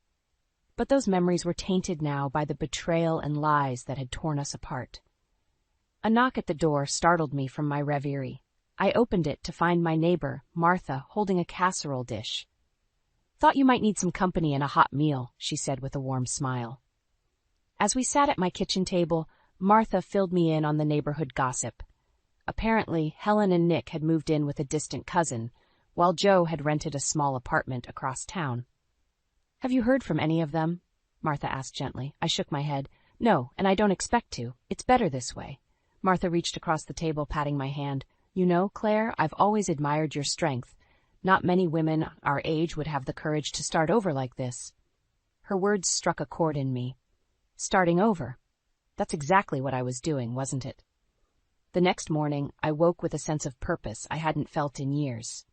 Speaker 2: But those memories were tainted now by the betrayal and lies that had torn us apart. A knock at the door startled me from my reverie. I opened it to find my neighbor, Martha, holding a casserole dish. "Thought you might need some company and a hot meal," she said with a warm smile. As we sat at my kitchen table, Martha filled me in on the neighborhood gossip. Apparently, Helen and Nick had moved in with a distant cousin, while Joe had rented a small apartment across town. "Have you heard from any of them?" Martha asked gently. I shook my head. "No, and I don't expect to. It's better this way." Martha reached across the table, patting my hand. "You know, Claire, I've always admired your strength. Not many women our age would have the courage to start over like this." Her words struck a chord in me. Starting over. That's exactly what I was doing, wasn't it? The next morning, I woke with a sense of purpose I hadn't felt in years.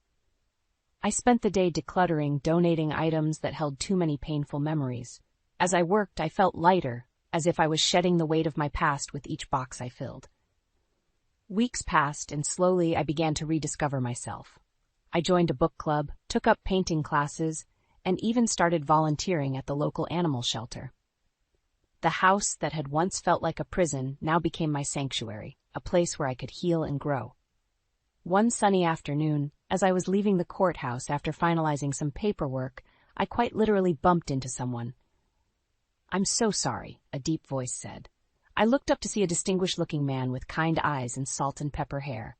Speaker 2: I spent the day decluttering, donating items that held too many painful memories. As I worked, I felt lighter, as if I was shedding the weight of my past with each box I filled. Weeks passed, and slowly I began to rediscover myself. I joined a book club, took up painting classes, and even started volunteering at the local animal shelter. The house that had once felt like a prison now became my sanctuary, a place where I could heal and grow. One sunny afternoon, as I was leaving the courthouse after finalizing some paperwork, I quite literally bumped into someone. "I'm so sorry," a deep voice said. I looked up to see a distinguished-looking man with kind eyes and salt and pepper hair.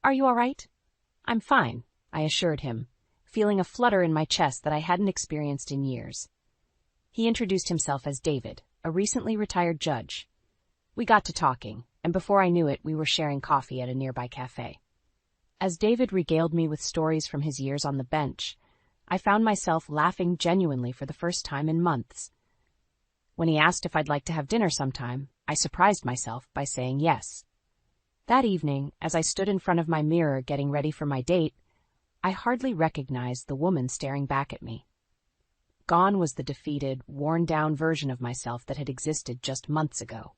Speaker 2: "Are you all right?" "I'm fine," I assured him, feeling a flutter in my chest that I hadn't experienced in years. He introduced himself as David, a recently retired judge. We got to talking, and before I knew it, we were sharing coffee at a nearby cafe. As David regaled me with stories from his years on the bench, I found myself laughing genuinely for the first time in months. When he asked if I'd like to have dinner sometime, I surprised myself by saying yes. That evening, as I stood in front of my mirror getting ready for my date, I hardly recognized the woman staring back at me. Gone was the defeated, worn-down version of myself that had existed just months ago.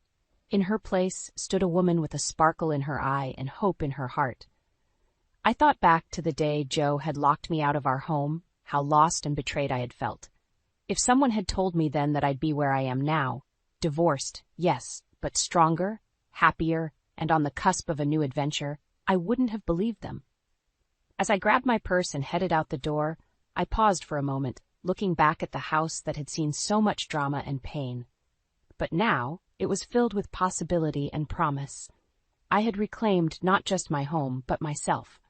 Speaker 2: In her place stood a woman with a sparkle in her eye and hope in her heart. I thought back to the day Joe had locked me out of our home, how lost and betrayed I had felt. If someone had told me then that I'd be where I am now, divorced, yes, but stronger, happier, and on the cusp of a new adventure, I wouldn't have believed them. As I grabbed my purse and headed out the door, I paused for a moment, looking back at the house that had seen so much drama and pain. But now, it was filled with possibility and promise. I had reclaimed not just my home, but myself.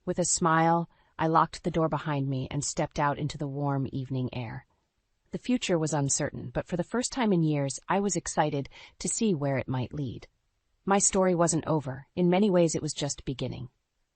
Speaker 2: With a smile, I locked the door behind me and stepped out into the warm evening air. The future was uncertain, but for the first time in years, I was excited to see where it might lead. My story wasn't over. In many ways, it was just beginning.